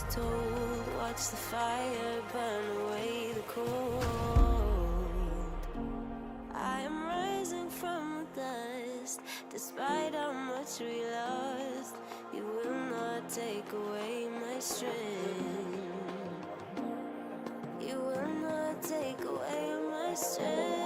stories told. Watch the fire burn away the cold. I am rising from the dust. Despite how much we lost, you will not take away my strength. You will not take away my strength.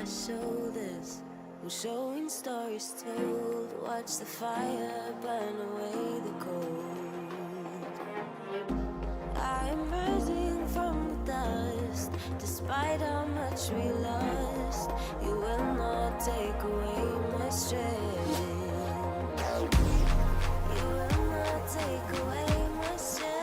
Shoulders, I'm showing stories told. Watch the fire burn away the cold. I am rising from the dust. Despite how much we lost, you will not take away my strength. You will not take away my strength.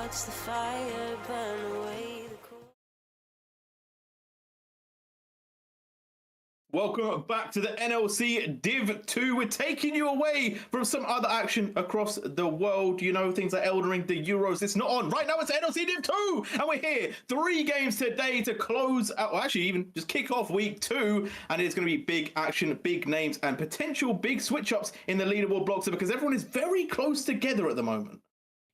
watch the fire burn away the cold. Welcome back to the NLC Div 2. We're taking you away from some other action across the world. You know, things like Elden Ring, the Euros. It's not on. Right now, it's NLC Div 2. And we're here. 3 games today to close out, well, actually, even just kick off week 2. And it's going to be big action, big names, and potential big switch-ups in the leaderboard blocks because everyone is very close together at the moment.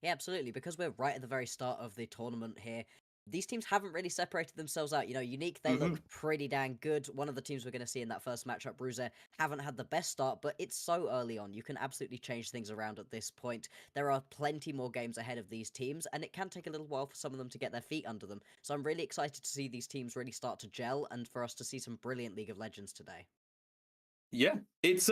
Yeah, absolutely. Because we're right at the very start of the tournament here. These teams haven't really separated themselves out. You know, Unique, they look pretty dang good. One of the teams we're going to see in that first matchup, Bruiser, haven't had the best start, but it's so early on. You can absolutely change things around at this point. There are plenty more games ahead of these teams, and it can take a little while for some of them to get their feet under them. So I'm really excited to see these teams really start to gel, and for us to see some brilliant League of Legends today. Yeah, it's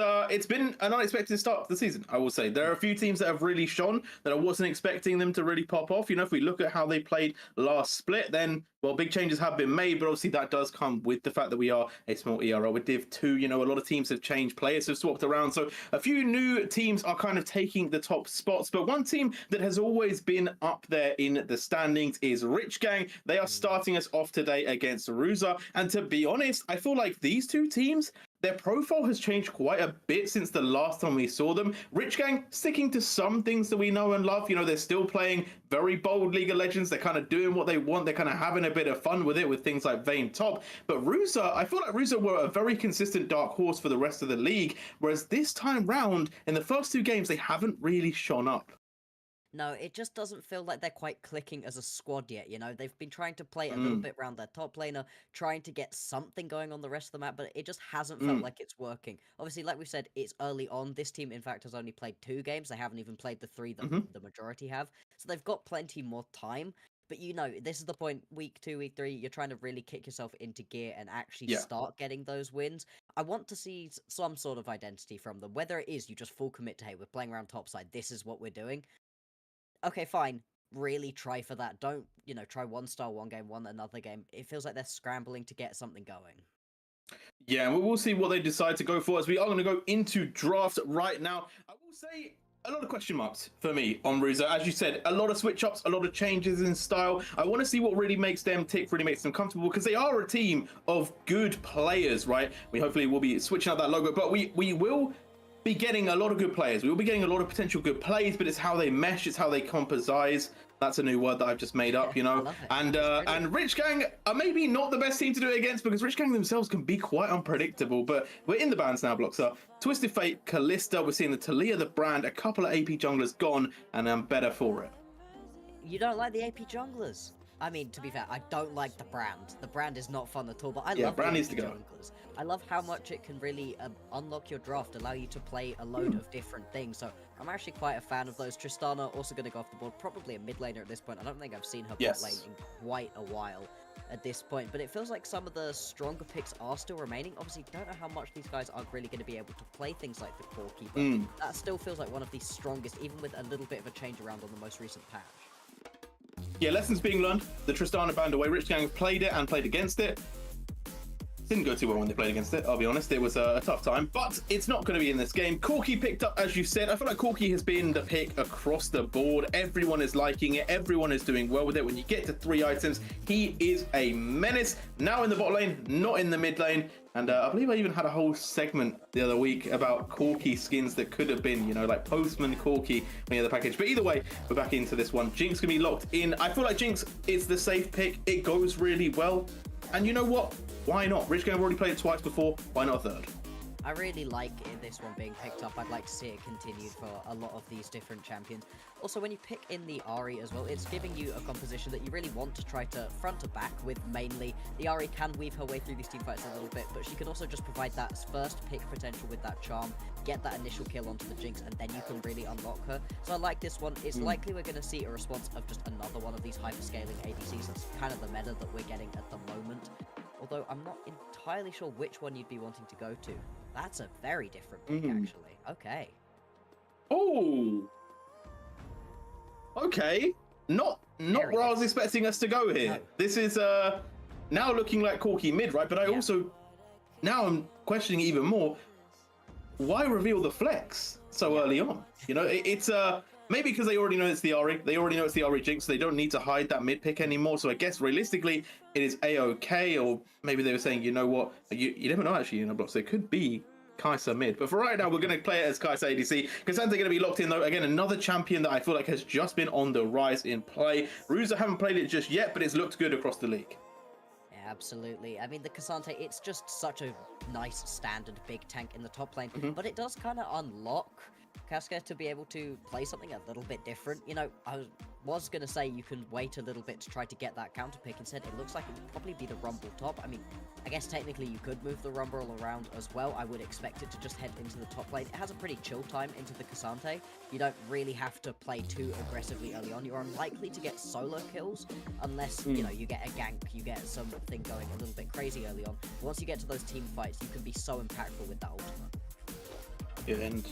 been an unexpected start to the season, I will say. There are a few teams that have really shone that I wasn't expecting them to really pop off. You know, if we look at how they played last split, then, well, big changes have been made, but obviously that does come with the fact that we are a small ERL with Div 2. You know, a lot of teams have changed, players have swapped around, so a few new teams are kind of taking the top spots, but one team that has always been up there in the standings is Rich Gang. They are starting us off today against Ruza, and to be honest, I feel like these two teams, their profile has changed quite a bit since the last time we saw them. Rich Gang sticking to some things that we know and love. You know, they're still playing very bold League of Legends. They're kind of doing what they want. They're kind of having a bit of fun with it with things like Vayne Top. But Ruza, I feel like Ruza were a very consistent dark horse for the rest of the league. Whereas this time round, in the first 2 games, they haven't really shone up. No, it just doesn't feel like they're quite clicking as a squad yet, you know? They've been trying to play a little bit around their top laner, trying to get something going on the rest of the map, but it just hasn't felt like it's working. Obviously, like we said, it's early on. This team, in fact, has only played 2 games. They haven't even played the 3 that the majority have. So they've got plenty more time. But, you know, this is the point, week 2, week 3, you're trying to really kick yourself into gear and actually start getting those wins. I want to see some sort of identity from them, whether it is you just full commit to, hey, we're playing around topside, this is what we're doing. Okay, fine. Really try for that. Don't, you know, try one star one game, one another game. It feels like they're scrambling to get something going. Yeah, we will see what they decide to go for as we are going to go into draft right now. I will say a lot of question marks for me on Ruza. As you said, a lot of switch-ups, a lot of changes in style. I want to see what really makes them tick, really makes them comfortable, because they are a team of good players, right? We hopefully will be switching out that logo, but we will be getting a lot of good players. We will be getting a lot of potential good plays, but it's how they mesh, it's how they composite. That's a new word that I've just made up, you know. And Rich Gang are maybe not the best team to do it against because Rich Gang themselves can be quite unpredictable. But we're in the bans now, Bloxer. Twisted Fate, Callista, we're seeing the Talia, the brand, a couple of AP junglers gone, and I'm better for it. You don't like the AP junglers? I mean, to be fair, I don't like the brand. The brand is not fun at all, but I love brand the needs to go. junglers. I love how much it can really unlock your draft, allow you to play a load of different things. So I'm actually quite a fan of those. Tristana also going to go off the board, probably a mid laner at this point. I don't think I've seen her bot lane in quite a while at this point, but it feels like some of the stronger picks are still remaining. Obviously, don't know how much these guys are really going to be able to play things like the Core Keeper. That still feels like one of the strongest, even with a little bit of a change around on the most recent patch. Yeah, lessons being learned. The Tristana banned away. Rich Gang played it and played against it. Didn't go too well when they played against it, I'll be honest. It was a tough time, but it's not going to be in this game. Corki picked up, as you said. I feel like Corki has been the pick across the board. Everyone is liking it. Everyone is doing well with it. When you get to 3 items, he is a menace. Now in the bot lane, not in the mid lane. And I believe I even had a whole segment the other week about Corki skins that could have been, you know, like Postman Corki when you had the package. But either way, we're back into this one. Jinx can be locked in. I feel like Jinx is the safe pick. It goes really well. And you know what? Why not? Rich Gang have already played it twice before. Why not a third? I really like this one being picked up. I'd like to see it continued for a lot of these different champions. Also, when you pick in the Ahri as well, it's giving you a composition that you really want to try to front to back with mainly. The Ahri can weave her way through these teamfights a little bit, but she can also just provide that first pick potential with that charm, get that initial kill onto the Jinx, and then you can really unlock her. So I like this one. It's likely we're going to see a response of just another one of these hyper-scaling ADCs. That's kind of the meta that we're getting at the moment. Although I'm not entirely sure which one you'd be wanting to go to. That's a very different pick, actually. Okay. Oh. Okay. Not where I was expecting us to go here. No. This is now looking like Corki mid, right? But I also now I'm questioning even more. Why reveal the flex so early on? You know, it's maybe because they already know it's the Ahri. They already know it's the Ahri Jinx. So they don't need to hide that mid pick anymore. So I guess realistically, it is A-OK. Or maybe they were saying, you know what? You never know, actually, block. So it could be Kai'Sa mid. But for right now, we're going to play it as Kai'Sa ADC. Cassandra going to be locked in, though. Again, another champion that I feel like has just been on the rise in play. Ruza haven't played it just yet, but it's looked good across the league. Absolutely. I mean, the Cassante, it's just such a nice standard big tank in the top lane, but it does kind of unlock Casca to be able to play something a little bit different. You know, I was going to say you can wait a little bit to try to get that counter pick. Instead, it looks like it would probably be the Rumble top. I mean, I guess technically you could move the Rumble around as well. I would expect it to just head into the top lane. It has a pretty chill time into the Cassante. You don't really have to play too aggressively early on. You're unlikely to get solo kills unless, you know, you get a gank, you get something going a little bit crazy early on. Once you get to those team fights, you can be so impactful with that ultimate. Yeah, and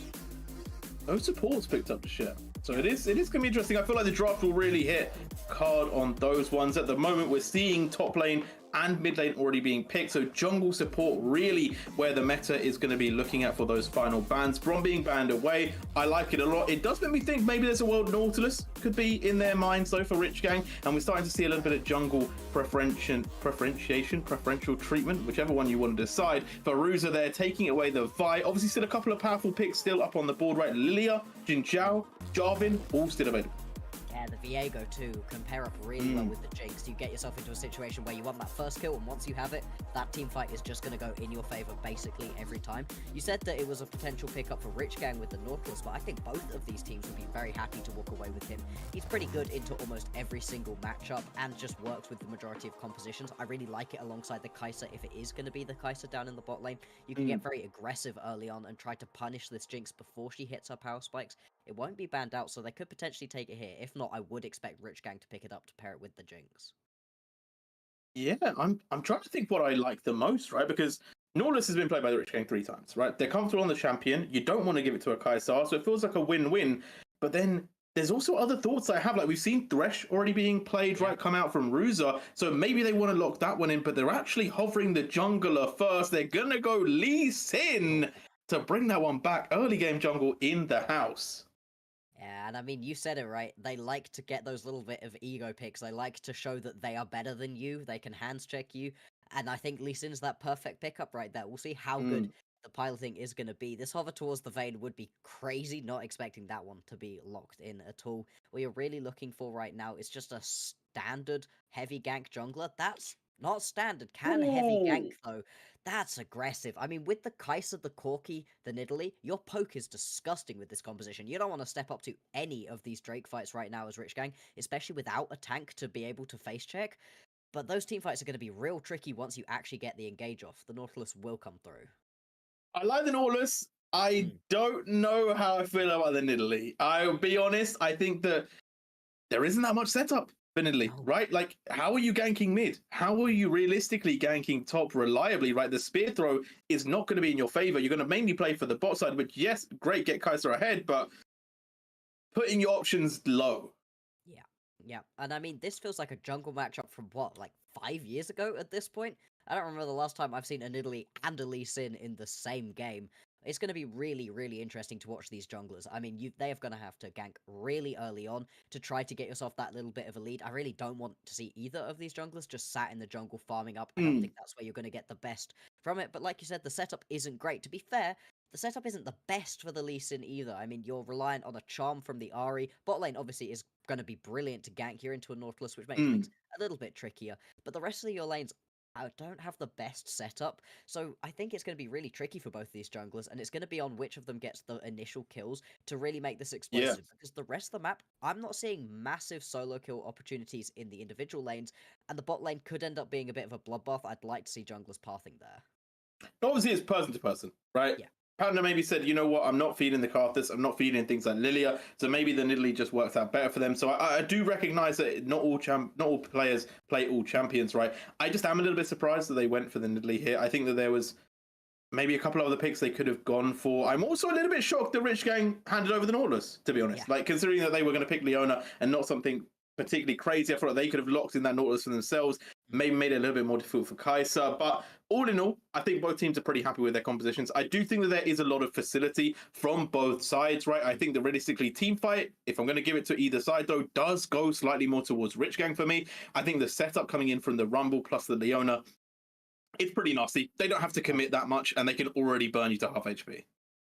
those supports picked up the shit. So it is going to be interesting. I feel like the draft will really hit hard on those ones. At the moment, we're seeing top lane and mid lane already being picked. So jungle support really where the meta is going to be looking at for those final bans. Braum being banned away, I like it a lot. It does make me think maybe there's a world Nautilus could be in their minds though for Rich Gang. And we're starting to see a little bit of jungle preferential treatment, whichever one you want to decide. For Ruza there, taking away the Vi. Obviously still a couple of powerful picks still up on the board, right? Lilia, Jin Zhao, Jarvan, all still available. Yeah, the Viego too can pair up really well with the Jinx. You get yourself into a situation where you want that first kill, and once you have it, that team fight is just going to go in your favor basically every time. You said that it was a potential pickup for Rich Gang with the Nautilus, but I think both of these teams would be very happy to walk away with him. He's pretty good into almost every single matchup and just works with the majority of compositions. I really like it alongside the Kai'Sa if it is going to be the Kai'Sa down in the bot lane. You can get very aggressive early on and try to punish this Jinx before she hits her power spikes. It won't be banned out, so they could potentially take it here. If not, I would expect Rich Gang to pick it up to pair it with the Jinx. Yeah, I'm trying to think what I like the most, right? Because Nautilus has been played by the Rich Gang 3 times, right? They're comfortable on the champion. You don't want to give it to a Kai'Sa, so it feels like a win-win. But then there's also other thoughts I have. Like we've seen Thresh already being played, right? Come out from Ruza. So maybe they want to lock that one in, but they're actually hovering the jungler first. They're going to go Lee Sin to bring that one back. Early game jungle in the house. Yeah, and I mean, you said it right. They like to get those little bit of ego picks. They like to show that they are better than you. They can hands check you. And I think Lee Sin's that perfect pickup right there. We'll see how good the piloting is going to be. This hover towards the Vayne would be crazy. Not expecting that one to be locked in at all. What you're really looking for right now is just a standard heavy gank jungler. That's not standard. Can heavy gank, though. That's aggressive. I mean, with the Kai'Sa, the Corki, the Nidalee, your poke is disgusting with this composition. You don't want to step up to any of these Drake fights right now as Rich Gang, especially without a tank to be able to face check. But those team fights are going to be real tricky once you actually get the engage off. The Nautilus will come through. I like the Nautilus. I don't know how I feel about the Nidalee. I'll be honest. I think that there isn't that much setup for Nidalee, right? Like, how are you ganking mid? How are you realistically ganking top reliably, right? The spear throw is not going to be in your favor. You're going to mainly play for the bot side, which, yes, great, get Kai'Sa ahead, but putting your options low. Yeah. And I mean, this feels like a jungle matchup from what, like 5 years ago at this point? I don't remember the last time I've seen a Nidalee and a Lee Sin in the same game. It's going to be really, really interesting to watch these junglers. I mean, they are going to have to gank really early on to try to get yourself that little bit of a lead. I really don't want to see either of these junglers just sat in the jungle farming up. I don't think that's where you're going to get the best from it. But like you said, the setup isn't great. To be fair, the setup isn't the best for the Lee Sin either. I mean, you're reliant on a charm from the Ahri. Bot lane, obviously, is going to be brilliant to gank you into a Nautilus, which makes things a little bit trickier. But the rest of your lanes don't have the best setup, so I think it's going to be really tricky for both these junglers, and it's going to be on which of them gets the initial kills to really make this explosive, because the rest of the map, I'm not seeing massive solo kill opportunities in the individual lanes, and the bot lane could end up being a bit of a bloodbath. I'd like to see junglers pathing there. Obviously, it's person to person, right? Yeah. Panda maybe said, you know what, I'm not feeding the Karthus, I'm not feeding things like Lilia, so maybe the Nidalee just works out better for them. So I do recognize that not all players play all champions, right? I just am a little bit surprised that they went for the Nidalee here. I think that there was maybe a couple of other picks they could have gone for. I'm also a little bit shocked that Rich Gang handed over the Nautilus, to be honest. Like, considering that they were going to pick Leona and not something particularly crazy. I thought they could have locked in that Nautilus for themselves, maybe made it a little bit more difficult for Kai'Sa. But all in all, I think both teams are pretty happy with their compositions. I do think that there is a lot of facility from both sides, right? I think that realistically, team fight, if I'm going to give it to either side, though, does go slightly more towards Rich Gang for me. I think the setup coming in from the Rumble plus the Leona, it's pretty nasty. They don't have to commit that much, and they can already burn you to half HP.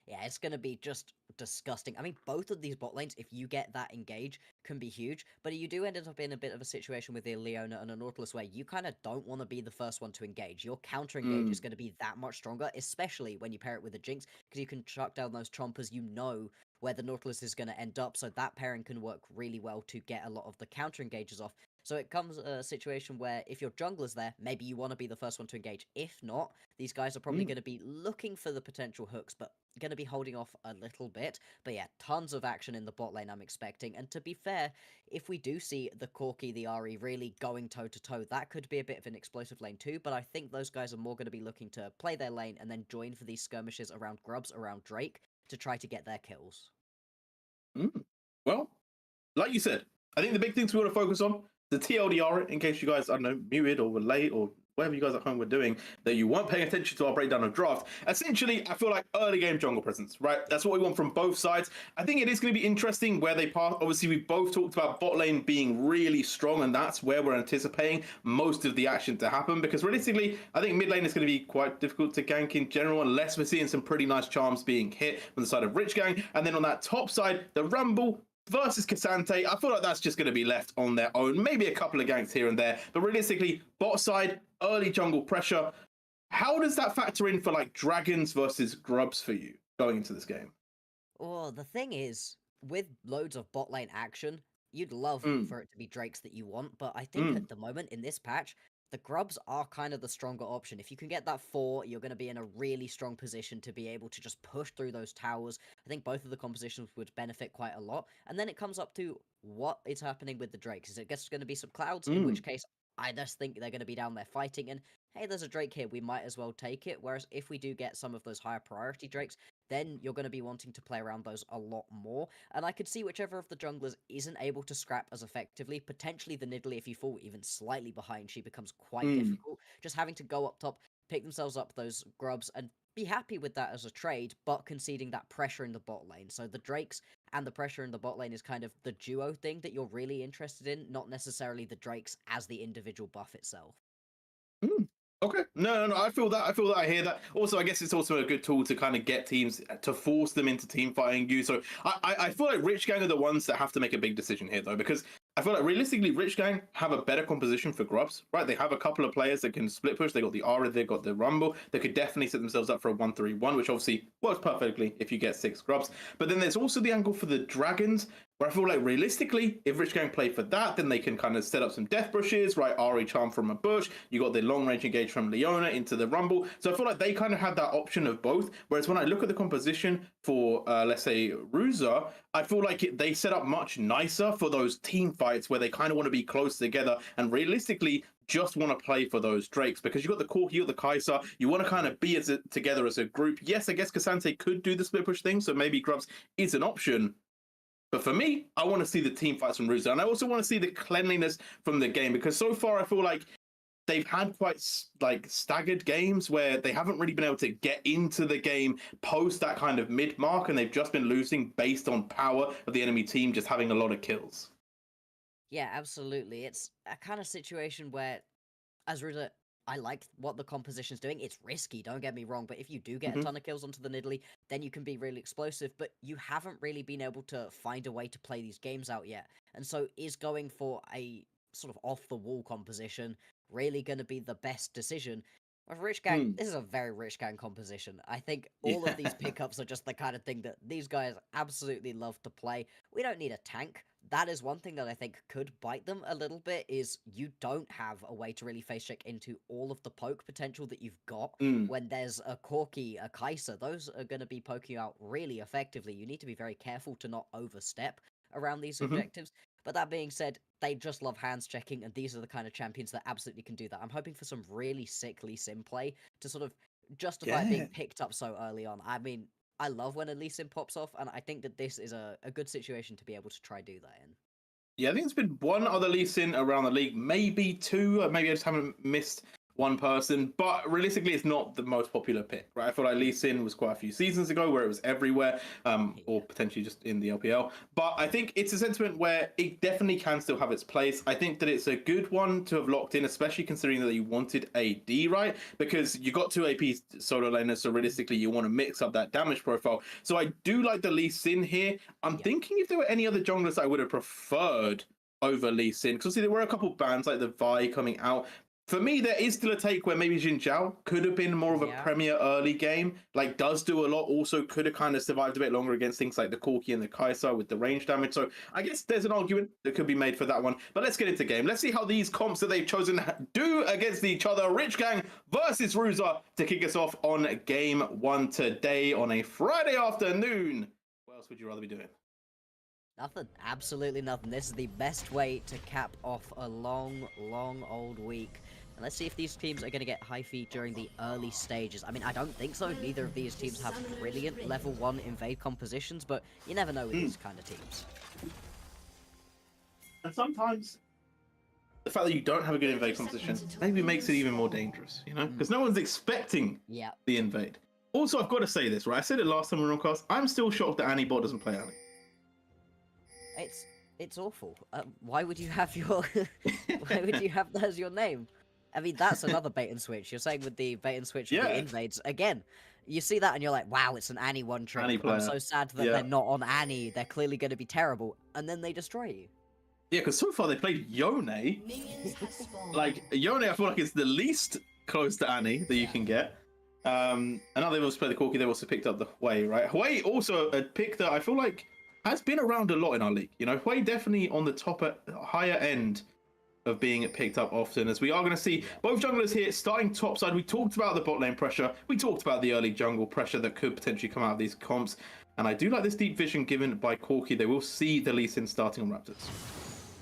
Yeah, it's going to be just disgusting. I mean, both of these bot lanes, if you get that engage, can be huge. But you do end up in a bit of a situation with the Leona and a Nautilus where you kind of don't want to be the first one to engage. Your counter engage is going to be that much stronger, especially when you pair it with a Jinx, because you can chuck down those chompers. You know where the Nautilus is going to end up, so that pairing can work really well to get a lot of the counter engages off. So it comes a situation where if your jungler's there, maybe you want to be the first one to engage. If not, these guys are probably going to be looking for the potential hooks, but going to be holding off a little bit. But yeah, tons of action in the bot lane I'm expecting. And to be fair, if we do see the Corki, the Ahri really going toe-to-toe, that could be a bit of an explosive lane too. But I think those guys are more going to be looking to play their lane and then join for these skirmishes around Grubs, around Drake, to try to get their kills. Well, like you said, I think the big things we want to focus on, the TLDR, in case you guys, I don't know, muted or were late or whatever you guys at home were doing, that you weren't paying attention to our breakdown of draft. Essentially, I feel like early game jungle presence, right? That's what we want from both sides. I think it is going to be interesting where they pass. Obviously, we both talked about bot lane being really strong, and that's where we're anticipating most of the action to happen, because realistically, I think mid lane is going to be quite difficult to gank in general, unless we're seeing some pretty nice charms being hit from the side of Rich Gang. And then on that top side, the Rumble versus Cassante, I feel like that's just going to be left on their own. Maybe a couple of ganks here and there, but realistically, bot side, early jungle pressure. How does that factor in for like dragons versus grubs for you going into this game? Oh, the thing is, with loads of bot lane action, you'd love for it to be Drakes that you want, but I think at the moment in this patch, the Grubs are kind of the stronger option. If you can get that 4, you're going to be in a really strong position to be able to just push through those towers. I think both of the compositions would benefit quite a lot. And then it comes up to what is happening with the Drakes. Is it just going to be some clouds? In which case, I just think they're going to be down there fighting. And hey, there's a Drake here. We might as well take it. Whereas if we do get some of those higher priority Drakes, then you're going to be wanting to play around those a lot more. And I could see whichever of the junglers isn't able to scrap as effectively. Potentially the Nidalee, if you fall even slightly behind, she becomes quite difficult. Just having to go up top, pick themselves up those grubs, and be happy with that as a trade, but conceding that pressure in the bot lane. So the Drakes and the pressure in the bot lane is kind of the duo thing that you're really interested in, not necessarily the Drakes as the individual buff itself. Okay. No. I feel that. I hear that. Also, I guess it's also a good tool to kind of get teams to force them into team fighting you. So I feel like Rich Gang are the ones that have to make a big decision here, though, because I feel like realistically, Rich Gang have a better composition for grubs, right? They have a couple of players that can split push. They got the Aura, they got the Rumble. They could definitely set themselves up for a 1-3-1, which obviously works perfectly if you get 6 grubs. But then there's also the angle for the dragons, where I feel like realistically, if Rich Gang play for that, then they can kind of set up some death bushes, right? Ari charm from a bush. You got the long range engage from Leona into the Rumble. So I feel like they kind of have that option of both. Whereas when I look at the composition for, let's say, Ruza, I feel like they set up much nicer for those team fights where they kind of want to be close together and realistically just want to play for those Drakes, because you got the Corki, you got the Kai'Sa, you want to kind of be together as a group. Yes, I guess Cassante could do the split push thing, so maybe Grubs is an option. But for me, I want to see the team fights from Ruza, and I also want to see the cleanliness from the game, because so far I feel like they've had quite like staggered games where they haven't really been able to get into the game post that kind of mid mark, and they've just been losing based on power of the enemy team just having a lot of kills. Yeah, absolutely. It's a kind of situation where, as Ruda, I like what the composition's doing. It's risky, don't get me wrong, but if you do get a ton of kills onto the Nidalee, then you can be really explosive, but you haven't really been able to find a way to play these games out yet. And so is going for a sort of off-the-wall composition really going to be the best decision? With Rich Gang, this is a very Rich Gang composition. I think all of these pickups are just the kind of thing that these guys absolutely love to play. We don't need a tank. That is one thing that I think could bite them a little bit, is you don't have a way to really face check into all of the poke potential that you've got when there's a Corki, a Kai'Sa. Those are going to be poking out really effectively. You need to be very careful to not overstep around these objectives. But that being said, they just love hands checking, and these are the kind of champions that absolutely can do that. I'm hoping for some really sickly sim play to sort of justify being picked up so early on. I mean, I love when a Lee Sin pops off, and I think that this is a good situation to be able to try do that in. Yeah, I think it's been one other Lee Sin around the league, maybe two. Maybe I just haven't missed one person, but realistically, it's not the most popular pick, right? I feel like Lee Sin was quite a few seasons ago where it was everywhere, or potentially just in the LPL. But I think it's a sentiment where it definitely can still have its place. I think that it's a good one to have locked in, especially considering that you wanted AD, right? Because you got two AP solo laners, so realistically, you want to mix up that damage profile. So I do like the Lee Sin here. I'm thinking if there were any other junglers I would have preferred over Lee Sin, because obviously there were a couple bans like the Vi coming out. For me, there is still a take where maybe Jin Zhao could have been more of a premier early game. Like, does do a lot. Also, could have kind of survived a bit longer against things like the Corki and the Kai'Sa with the range damage. So I guess there's an argument that could be made for that one. But let's get into game. Let's see how these comps that they've chosen do against each other. Rich Gang versus Ruza to kick us off on game one today on a Friday afternoon. What else would you rather be doing? Nothing. Absolutely nothing. This is the best way to cap off a long, long old week. And let's see if these teams are going to get hyphy during the early stages. I mean, I don't think so. Neither of these teams have brilliant level 1 invade compositions, but you never know with these kind of teams. And sometimes the fact that you don't have a good invade composition maybe makes it even more dangerous, you know? Because no one's expecting the invade. Also, I've got to say this, right? I said it last time we were on cast. I'm still shocked that Annie bot doesn't play Annie. It's awful. Why would you have your why would you have that as your name? I mean, that's another bait and switch. You're saying with the bait and switch of the invades again. You see that and you're like, wow, it's an Annie one trick. I'm so sad that they're not on Annie. They're clearly going to be terrible, and then they destroy you. Yeah, because so far they played Yone. Like Yone, I feel like it's the least close to Annie that you can get. And now they've also played the Corki. They've also picked up the Hui, right? Hui also a pick that I feel like has been around a lot in our league. You know, Hui definitely on the higher end of being picked up often, as we are going to see both junglers here starting topside. We talked about the bot lane pressure. We talked about the early jungle pressure that could potentially come out of these comps. And I do like this deep vision given by Corki. They will see the Lee Sin starting on Raptors.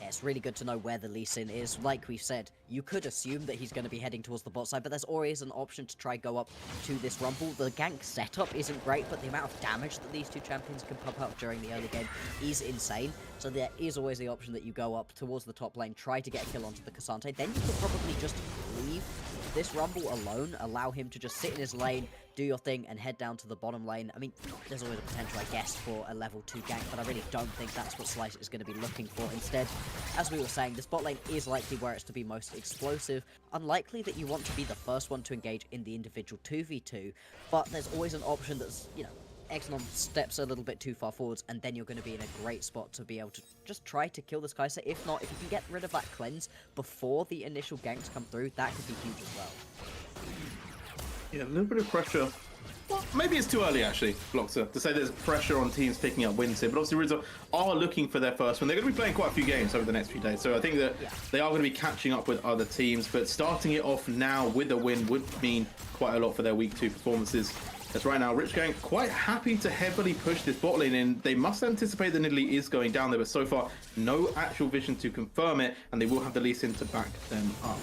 It's really good to know where the Lee Sin is. Like we said, you could assume that he's going to be heading towards the bot side, but there's always an option to try go up to this rumble. The gank setup isn't great, but the amount of damage that these two champions can pump up during the early game is insane. So there is always the option that you go up towards the top lane, try to get a kill onto the Cassante. Then you could probably just leave this rumble alone, allow him to just sit in his lane, do your thing, and head down to the bottom lane. I mean, there's always a potential, I guess, for a level 2 gank, but I really don't think that's what Slice is going to be looking for. Instead, as we were saying, this bot lane is likely where it's to be most explosive. Unlikely that you want to be the first one to engage in the individual 2v2, but there's always an option that's, you know, Exanon steps a little bit too far forwards, and then you're going to be in a great spot to be able to just try to kill this Kai'Sa. If not, if you can get rid of that cleanse before the initial ganks come through, that could be huge as well. Yeah, a little bit of pressure. Well, maybe it's too early, actually, Bloxer, to say there's pressure on teams picking up wins here. But obviously, Rizzo are looking for their first one. They're going to be playing quite a few games over the next few days. So I think that they are going to be catching up with other teams. But starting it off now with a win would mean quite a lot for their Week 2 performances. As right now, Rich Gang quite happy to heavily push this bot lane in. They must anticipate that Nidalee is going down there, but so far, no actual vision to confirm it, and they will have the Lee Sin to back them up.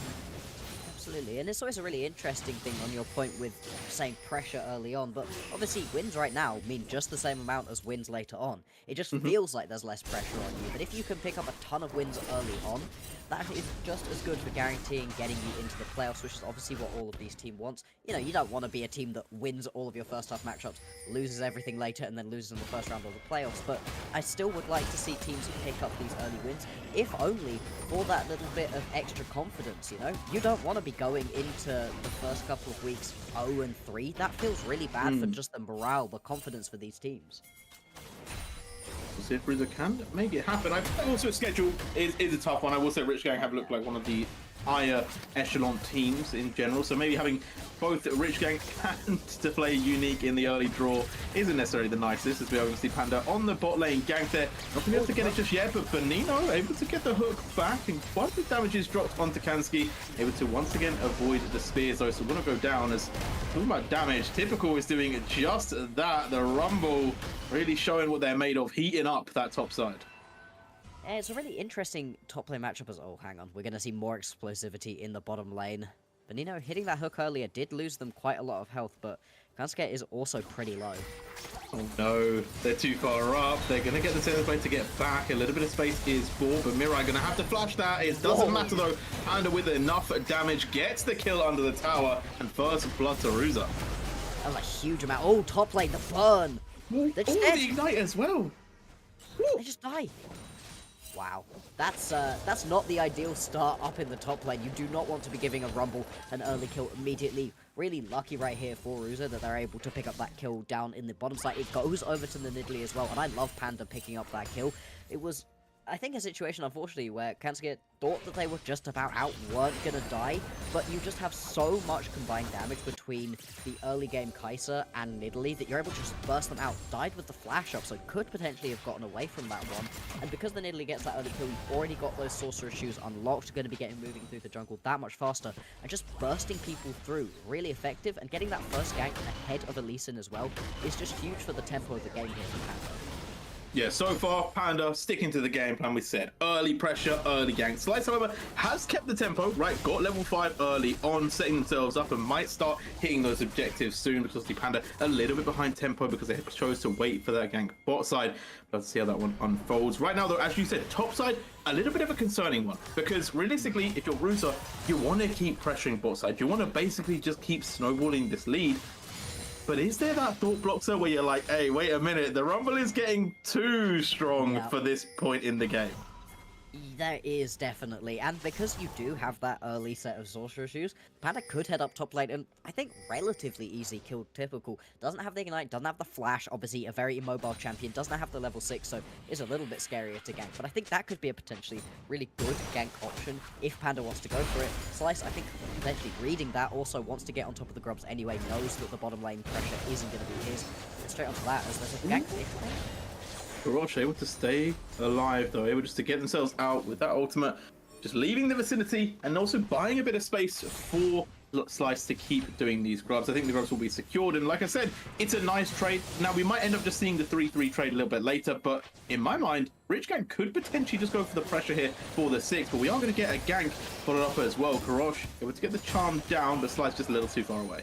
Absolutely, and it's always a really interesting thing on your point with saying pressure early on, but obviously wins right now mean just the same amount as wins later on. It just feels like there's less pressure on you, but if you can pick up a ton of wins early on, that is just as good for guaranteeing getting you into the playoffs, which is obviously what all of these teams want. You know, you don't want to be a team that wins all of your first half matchups, loses everything later, and then loses in the first round of the playoffs, but I still would like to see teams pick up these early wins, if only for that little bit of extra confidence, you know? You don't want to be going into the first couple of weeks 0-3. That feels really bad for just the morale, the confidence for these teams. We'll see if Rizzo can make it happen. I also, schedule is a tough one. I will say Rich Gang have looked like one of the higher echelon teams in general, so maybe having both Rich Gang and to play unique in the early draw isn't necessarily the nicest, as we are going to see Panda on the bot lane gank there. Not going to be able to get it just yet, but Benino able to get the hook back, and quite a bit of damage is dropped onto Kansky, able to once again avoid the spears though, so we're going to go down. As talking about damage, Typical is doing just that. The Rumble really showing what they're made of, heating up that top side. It's a really interesting top lane matchup as oh, hang on. We're going to see more explosivity in the bottom lane. Benino hitting that hook earlier did lose them quite a lot of health, but Kansuke is also pretty low. Oh no, they're too far up. They're going to get the center plate to get back. A little bit of space is bought, but Mirai going to have to flash that. It doesn't matter though. Panda with enough damage gets the kill under the tower. And first blood to Ruza. That was a huge amount. Oh, top lane, the burn. They're just dead. The ignite as well. They just die. Wow, that's not the ideal start up in the top lane. You do not want to be giving a Rumble an early kill immediately. Really lucky right here for Ruza that they're able to pick up that kill down in the bottom side. It goes over to the Nidalee as well, and I love Panda picking up that kill. It was, I think, a situation, unfortunately, where Kansuke thought that they were just about out, weren't gonna die, but you just have so much combined damage between the early game Kai'Sa and Nidalee that you're able to just burst them out. Died with the flash up, so could potentially have gotten away from that one. And because the Nidalee gets that early kill, you've already got those sorcerer shoes unlocked, going to be getting moving through the jungle that much faster, and just bursting people through, really effective, and getting that first gank ahead of a Lee Sin as well is just huge for the tempo of the game here for Panda. Yeah, so far, Panda sticking to the game plan we said. Early pressure, early gank. Slice, however, has kept the tempo, right? Got level 5 early on, setting themselves up and might start hitting those objectives soon because the Panda a little bit behind tempo because they chose to wait for that gank bot side. Let's see how that one unfolds. Right now, though, as you said, top side, a little bit of a concerning one because realistically, if you're Rusa, you want to keep pressuring bot side. You want to basically just keep snowballing this lead. But is there that thought blocker where you're like, hey, wait a minute, the Rumble is getting too strong for this point in the game? There is definitely, and because you do have that early set of sorcerer shoes, Panda could head up top lane and I think relatively easy kill typical. Doesn't have the ignite, doesn't have the flash, obviously a very immobile champion, doesn't have the level 6, so is a little bit scarier to gank. But I think that could be a potentially really good gank option if Panda wants to go for it. Slice, I think, potentially reading that, also wants to get on top of the grubs anyway, knows that the bottom lane pressure isn't going to be his. And straight onto that as there's a gank there. Garrosh able to stay alive though, able just to get themselves out with that ultimate, just leaving the vicinity and also buying a bit of space for Slice to keep doing these grubs. I think the grubs will be secured, and like I said, it's a nice trade. Now we might end up just seeing the 3-3 trade a little bit later, but in my mind, Rich Gang could potentially just go for the pressure here for the 6, but we are going to get a gank followed up as well. Garrosh able to get the charm down, but Slice just a little too far away.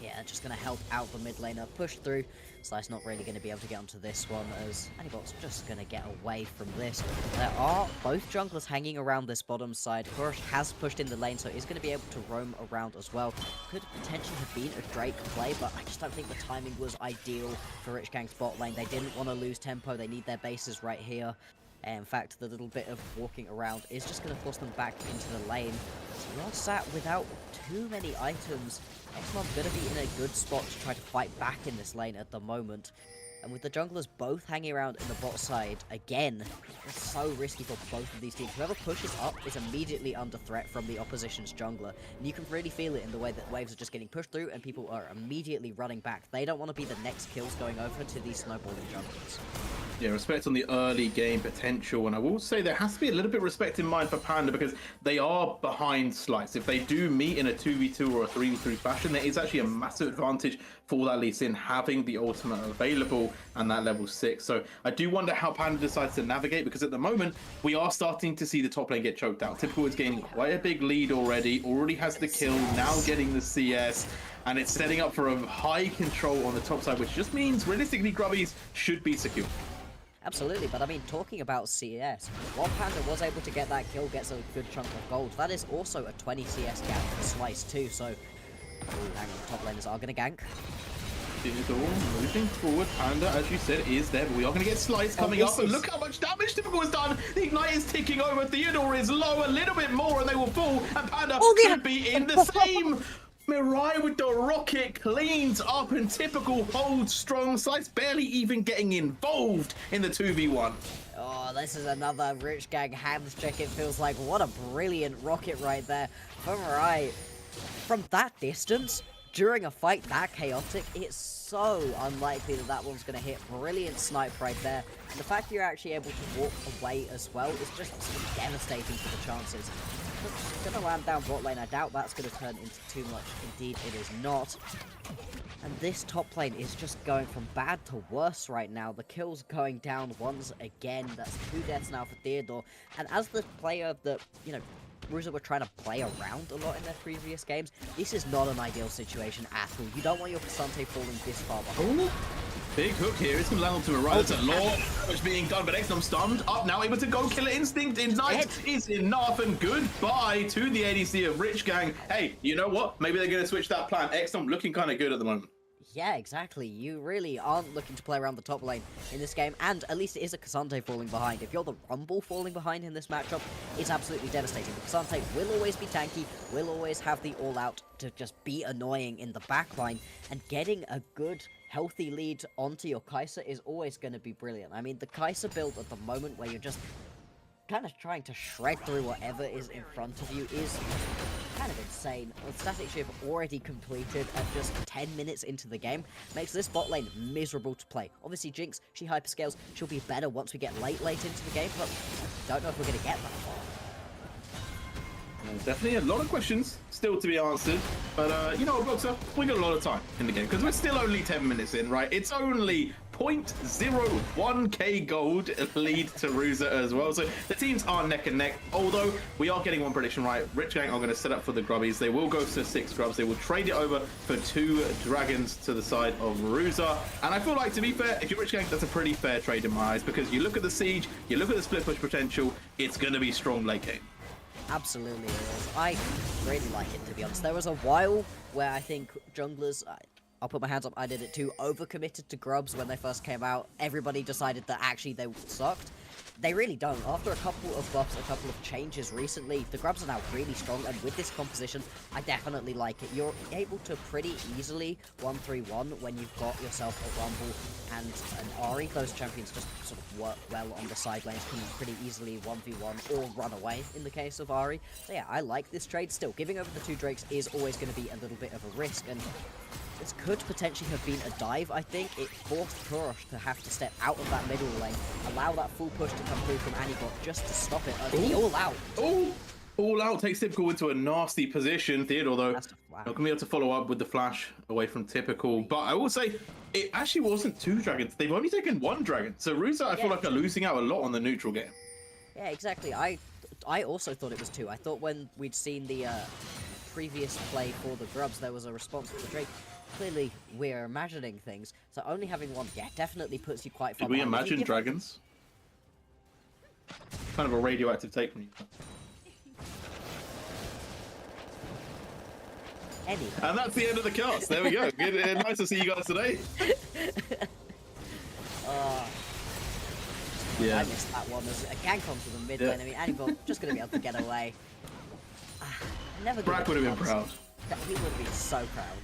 Yeah, just going to help out the mid laner, push through. Slice not really going to be able to get onto this one, as Anibot's just going to get away from this. There are both junglers hanging around this bottom side. Korosh has pushed in the lane, so he's going to be able to roam around as well. Could potentially have been a Drake play, but I just don't think the timing was ideal for Rich Gang's bot lane. They didn't want to lose tempo. They need their bases right here. And in fact, the little bit of walking around is just going to force them back into the lane. So you're sat without too many items. Xmon's going to be in a good spot to try to fight back in this lane at the moment. And with the junglers both hanging around in the bot side, again, it's so risky for both of these teams. Whoever pushes up is immediately under threat from the opposition's jungler. And you can really feel it in the way that waves are just getting pushed through and people are immediately running back. They don't want to be the next kills going over to these snowballing junglers. Yeah, respect on the early game potential, and I will say there has to be a little bit of respect in mind for Panda because they are behind Slice. If they do meet in a 2v2 or a 3v3 fashion, there is actually a massive advantage for that Lee Sin having the ultimate available and that level 6. So I do wonder how Panda decides to navigate, because at the moment we are starting to see the top lane get choked out. Typical is gaining quite a big lead already has the kill, now getting the CS, and it's setting up for a high control on the top side, which just means realistically Grubbies should be secure. Absolutely, but I mean, talking about CS, while Panda was able to get that kill, gets a good chunk of gold, that is also a 20 CS gap for Slice too, so... Ooh, hang on, top laners are going to gank. Theodore moving forward. Panda, as you said, is there, but we are going to get Slice coming up, and look how much damage Typical has done. The Ignite is ticking over. Theodore is low a little bit more, and they will fall, and Panda could be in the same. Mirai with the rocket cleans up, and Typical holds strong. Slice barely even getting involved in the 2v1. Oh, this is another Rich Gang hands check, it feels like. What a brilliant rocket right there for Mirai. From that distance, during a fight that chaotic, it's so unlikely that that one's going to hit. Brilliant snipe right there. And the fact you're actually able to walk away as well is just devastating for the chances. It's going to land down bot lane. I doubt that's going to turn into too much. Indeed, it is not. And this top lane is just going from bad to worse right now. The kills going down once again. That's 2 deaths now for Theodore. And as the player that, you know, Ruza were trying to play around a lot in their previous games, this is not an ideal situation at all. You don't want your Kasante falling this far behind. Big hook here. It's going to land onto a right. That's a lot of damage being done, but Exnom stunned up now, able to go. Killer Instinct Ignite is enough, and goodbye to the ADC of Rich Gang. Hey, you know what? Maybe they're going to switch that plan. Exnom looking kind of good at the moment. Yeah, exactly. You really aren't looking to play around the top lane in this game, and at least it is a Cassante falling behind. If you're the Rumble falling behind in this matchup, it's absolutely devastating. The Cassante will always be tanky, will always have the all-out to just be annoying in the backline, and getting a good, healthy lead onto your Kai'Sa is always going to be brilliant. I mean, the Kai'Sa build at the moment where you're just kind of trying to shred through whatever is in front of you is kind of insane. With static shift already completed at just 10 minutes into the game, makes this bot lane miserable to play. Obviously, Jinx, she hyperscales, she'll be better once we get late into the game, but don't know if we're going to get that far. Definitely a lot of questions still to be answered, but you know what, Boxer, we got a lot of time in the game because we're still only 10 minutes in, right? It's only 0.01k gold lead to Ruza as well, so the teams are neck and neck, although we are getting one prediction right. Rich Gang are going to set up for the grubbies. They will go to 6 grubs. They will trade it over for 2 dragons to the side of Ruza, and I feel like, to be fair, if you're Rich Gang, that's a pretty fair trade in my eyes, because you look at the siege, you look at the split push potential, it's going to be strong late game. Absolutely it is. I really like it, to be honest. There was a while where I think junglers, I'll put my hands up, I did it too, overcommitted to grubs when they first came out. Everybody decided that actually they sucked. They really don't. After a couple of buffs, a couple of changes recently, the grubs are now really strong, and with this composition, I definitely like it. You're able to pretty easily 1-3-1 when you've got yourself a Rumble and an Ahri. Those champions just sort of work well on the side lanes, can pretty easily 1v1 or run away in the case of Ahri. So yeah, I like this trade still. Giving over the 2 Drakes is always going to be a little bit of a risk, and this could potentially have been a dive, I think. It forced Kurosh to have to step out of that middle lane, allow that full push to come through from Anibot just to stop it. The all-out. Oh! All out takes Typical into a nasty position. Theodore, though, not going to be able to follow up with the flash away from Typical. But I will say, it actually wasn't 2 dragons. They've only taken 1 dragon. So Ruza, I feel like, are losing out a lot on the neutral game. Yeah, exactly. I also thought it was 2. I thought when we'd seen the previous play for the grubs, there was a response to the Drake. Clearly, we're imagining things, so only having 1, yeah, definitely puts you quite far behind. Did we imagine dragons? Kind of a radioactive take from you. Anyway. And that's the end of the cast. There we go. Good, nice to see you guys today. Yeah. I missed that one. There's a gank onto the mid lane. I mean, Anibot just going to be able to get away. Never. Brack would have been proud. He would have been so proud.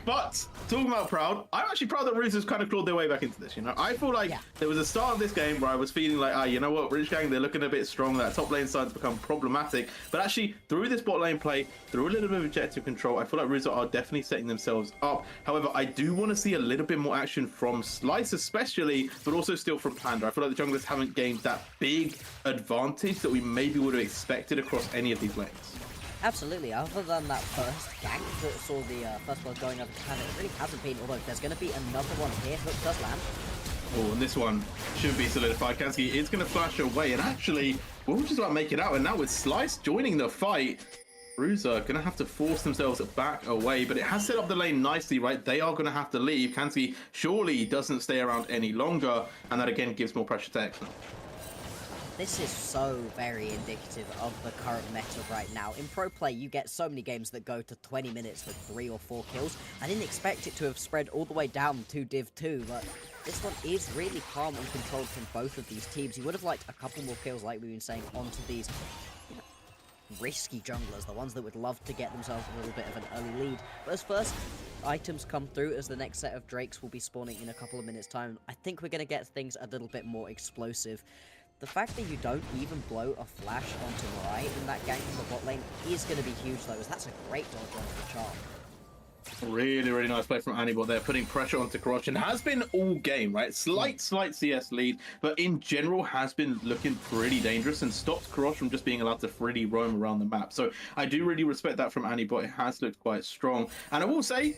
But talking about proud, I'm actually proud that Ruza's kind of clawed their way back into this. You know, I feel like there was a start of this game where I was feeling like, you know what, Rich Gang, they're looking a bit strong. That top lane started to become problematic. But actually, through this bot lane play, through a little bit of objective control, I feel like Ruza are definitely setting themselves up. However, I do want to see a little bit more action from Slice, especially, but also still from Panda. I feel like the junglers haven't gained that big advantage that we maybe would have expected across any of these lanes. Absolutely, other than that first gank that saw the first one going over to Panda, it really hasn't been, although there's going to be another one here. Hook does land. Oh, and this one should be solidified. Kansky is going to flash away, and actually, we'll just about make it out. And now with Slice joining the fight, Ruza are going to have to force themselves back away, but it has set up the lane nicely, right? They are going to have to leave. Kansky surely doesn't stay around any longer, and that again gives more pressure to Exnom. This is so very indicative of the current meta right now. In pro play, you get so many games that go to 20 minutes with 3 or 4 kills. I didn't expect it to have spread all the way down to Div 2, but this one is really calm and controlled from both of these teams. You would have liked a couple more kills, like we've been saying, onto these risky junglers, the ones that would love to get themselves a little bit of an early lead. But as first items come through, as the next set of Drakes will be spawning in a couple of minutes' time, I think we're going to get things a little bit more explosive. The fact that you don't even blow a flash onto Mirai in that gank in the bot lane is going to be huge, though, as that's a great dodge onto the charm. Really, really nice play from Anibot there, putting pressure onto Kurosh, and has been all game, right? Slight CS lead, but in general has been looking pretty dangerous and stopped Kurosh from just being allowed to freely roam around the map. So I do really respect that from Anibot. It has looked quite strong. And I will say,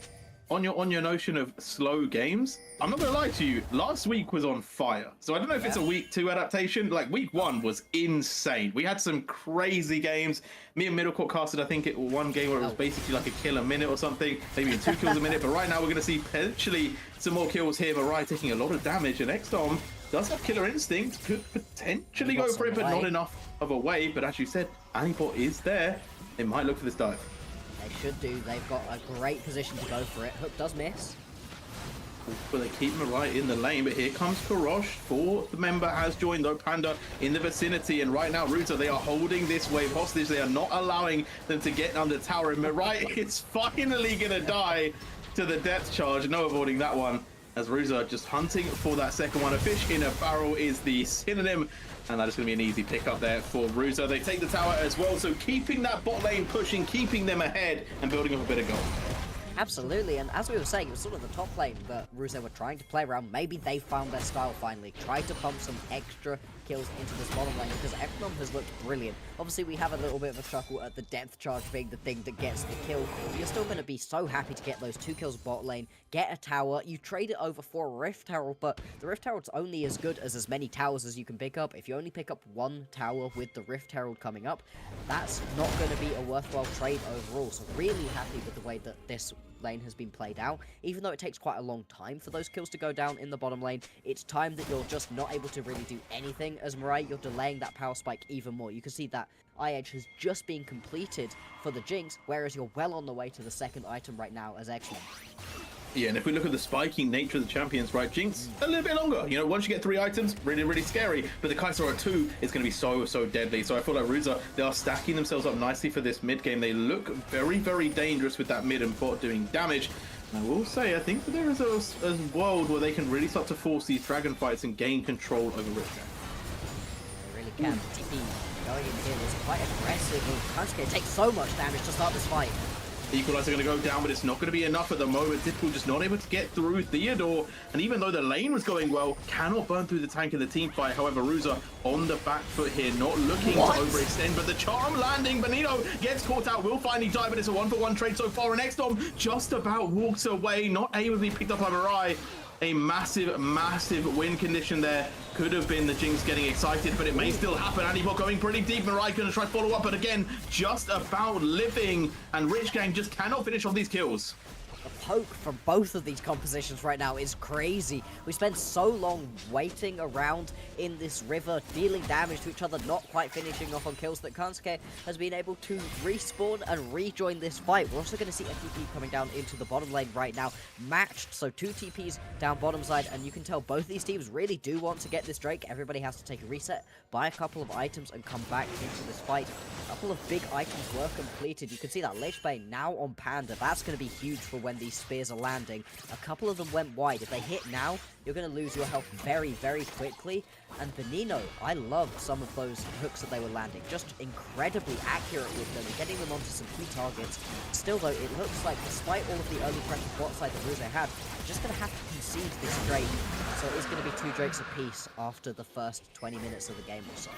on your notion of slow games, I'm not gonna lie to you, last week was on fire. So I don't know if it's a week 2 adaptation. Like week 1 was insane. We had some crazy games. Me and Middlecourt casted, I think, one game where it was basically like a kill a minute or something, maybe 2 kills a minute. But right now we're gonna see potentially some more kills here. Mirai taking a lot of damage, and XDOM does have killer instinct, could potentially go for it, but not enough of a way. But as you said, Aniport is there. They might look for this dive. They should do. They've got a great position to go for it. Hook does miss. But they keep Mirai in the lane. But here comes Karosh. 4th member has joined, though. Panda in the vicinity. And right now, Ruta, they are holding this wave hostage. They are not allowing them to get under tower. And Mirai is finally going to die to the depth charge. No avoiding that one. As Ruza just hunting for that second one. A fish in a barrel is the synonym. And that is going to be an easy pick up there for Ruza. They take the tower as well. So keeping that bot lane pushing, keeping them ahead and building up a bit of gold. Absolutely, and as we were saying, it was sort of the top lane that Ruze were trying to play around. Maybe they found their style finally. Tried to pump some extra kills into this bottom lane because XDOM has looked brilliant. Obviously, we have a little bit of a chuckle at the depth charge being the thing that gets the kill. But you're still going to be so happy to get those 2 kills bot lane, get a tower. You trade it over for a Rift Herald, but the Rift Herald's only as good as many towers as you can pick up. If you only pick up 1 tower with the Rift Herald coming up, that's not going to be a worthwhile trade overall. So really happy with the way that this lane has been played out. Even though it takes quite a long time for those kills to go down in the bottom lane, it's time that you're just not able to really do anything as Mirai. You're delaying that power spike even more. You can see that eye-edge has just been completed for the Jinx, whereas you're well on the way to the second item right now as X1. Yeah, and if we look at the spiking nature of the champions, right, Jinx, a little bit longer. You know, once you get 3 items, really, really scary. But the Kai'Sa at 2 is going to be so, so deadly. So I feel like Ruza, they are stacking themselves up nicely for this mid game. They look very, very dangerous with that mid and bot doing damage. And I will say, I think that there is a world where they can really start to force these dragon fights and gain control over Rich Gang. They really can. TP going in here was quite aggressive. Kansuke takes so much damage to start this fight. Equalizer going to go down, but it's not going to be enough at the moment. Typical just not able to get through Theodore. And even though the lane was going well, cannot burn through the tank in the team fight. However, Ruza on the back foot here, not looking to overextend. But the charm landing, Benito gets caught out, will finally die, but it's a 1-for-1 trade so far. And XDOM just about walks away, not able to be picked up by Mirai. A massive, massive win condition there. Could have been the Jinx getting excited, but it may still happen. Aniport going pretty deep. Mirai going to try to follow up, but again, just about living. And Rich Gang just cannot finish off these kills. The poke from both of these compositions right now is crazy. We spent so long waiting around in this river, dealing damage to each other, not quite finishing off on kills, that Kansuke has been able to respawn and rejoin this fight. We're also going to see a TP coming down into the bottom lane right now, matched. So 2 TPs down bottom side, and you can tell both these teams really do want to get this Drake. Everybody has to take a reset, buy a couple of items, and come back into this fight. A couple of big items were completed. You can see that Lich Bane now on Panda. That's going to be huge for when these spears are landing. A couple of them went wide. If they hit now, you're going to lose your health very, very quickly. And Benino, I loved some of those hooks that they were landing. Just incredibly accurate with them, getting them onto some key targets. Still though, it looks like despite all of the early pressure bot side that Ruze had, they're just going to have to concede this Drake. So it is going to be 2 Drakes apiece after the first 20 minutes of the game or so.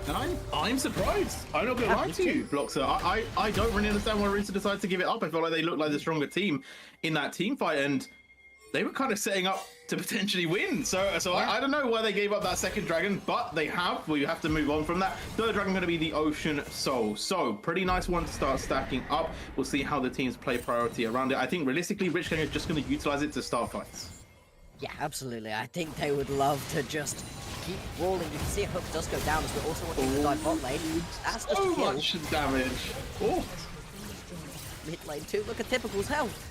And I'm surprised. I'm not going to lie to you, Bloxer. I don't really understand why Ruza decided to give it up. I feel like they looked like the stronger team in that team fight, and they were kind of setting up to potentially win. So yeah. I don't know why they gave up that second dragon, but they have. We have to move on from that. Third dragon going to be the Ocean Soul. So pretty nice one to start stacking up. We'll see how the teams play priority around it. I think realistically, Rich Gang is just going to utilize it to start fights. Yeah, absolutely. I think they would love to just keep rolling. You can see a hook does go down as we're also watching the dive bot lane. That's just so a kill. much damage. Oh. Mid lane too. Look at Typical's health.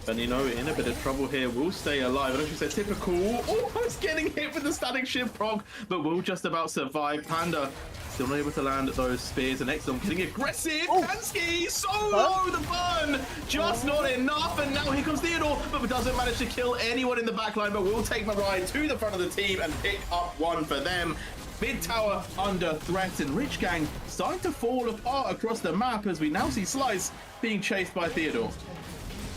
And you know, in a bit of trouble here, will stay alive. And as you said, Typical almost getting hit with the static shift proc, but will just about survive. Panda still not able to land those spears, and XDOM getting aggressive. Kansuke so low, the burn just not enough. And now here comes Theodore, but doesn't manage to kill anyone in the backline, but will take Mirai to the front of the team and pick up one for them. Mid tower under threat, and Rich Gang starting to fall apart across the map as we now see Slice being chased by Theodore.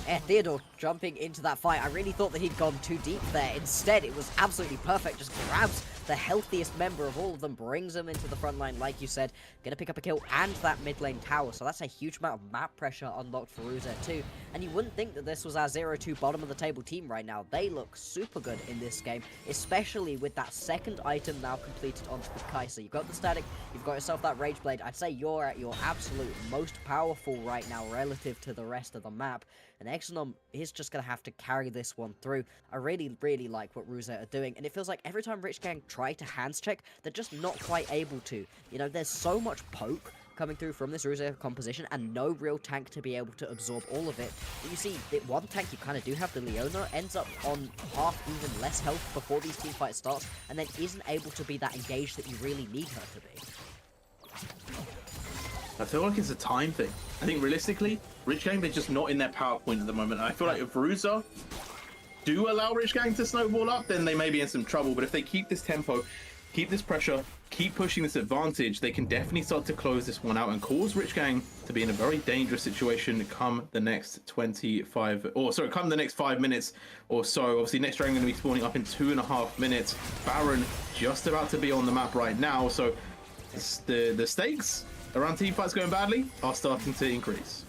Yeah, Theodore jumping into that fight. I really thought that he'd gone too deep there. Instead, it was absolutely perfect. Just grabs the healthiest member of all of them, brings them into the front line, like you said, gonna pick up a kill and that mid lane tower, so that's a huge amount of map pressure unlocked for Ruzer too, and you wouldn't think that this was our 0-2 bottom of the table team right now. They look super good in this game, especially with that second item now completed onto the Kai'Sa. You've got the static, you've got yourself that Rage Blade. I'd say you're at your absolute most powerful right now relative to the rest of the map, and Exonom is just going to have to carry this one through. I really, really like what Ruzer are doing, and it feels like every time Rich Gang try to hands check, they're just not quite able to. You know, there's so much poke coming through from this Ruzer composition and no real tank to be able to absorb all of it. But you see, the one tank you kind of do have, the Leona, ends up on half, even less health before these team fights start, and then isn't able to be that engaged that you really need her to be. I feel like it's a time thing. I think realistically, Rich Gang, they're just not in their power point at the moment. And I feel like if Ruzer do allow Rich Gang to snowball up, then they may be in some trouble. But if they keep this tempo, keep this pressure, keep pushing this advantage, they can definitely start to close this one out and cause Rich Gang to be in a very dangerous situation come the next 5 minutes or so. Obviously, next dragon going to be spawning up in 2.5 minutes. Baron just about to be on the map right now. So the stakes around team fights going badly are starting to increase.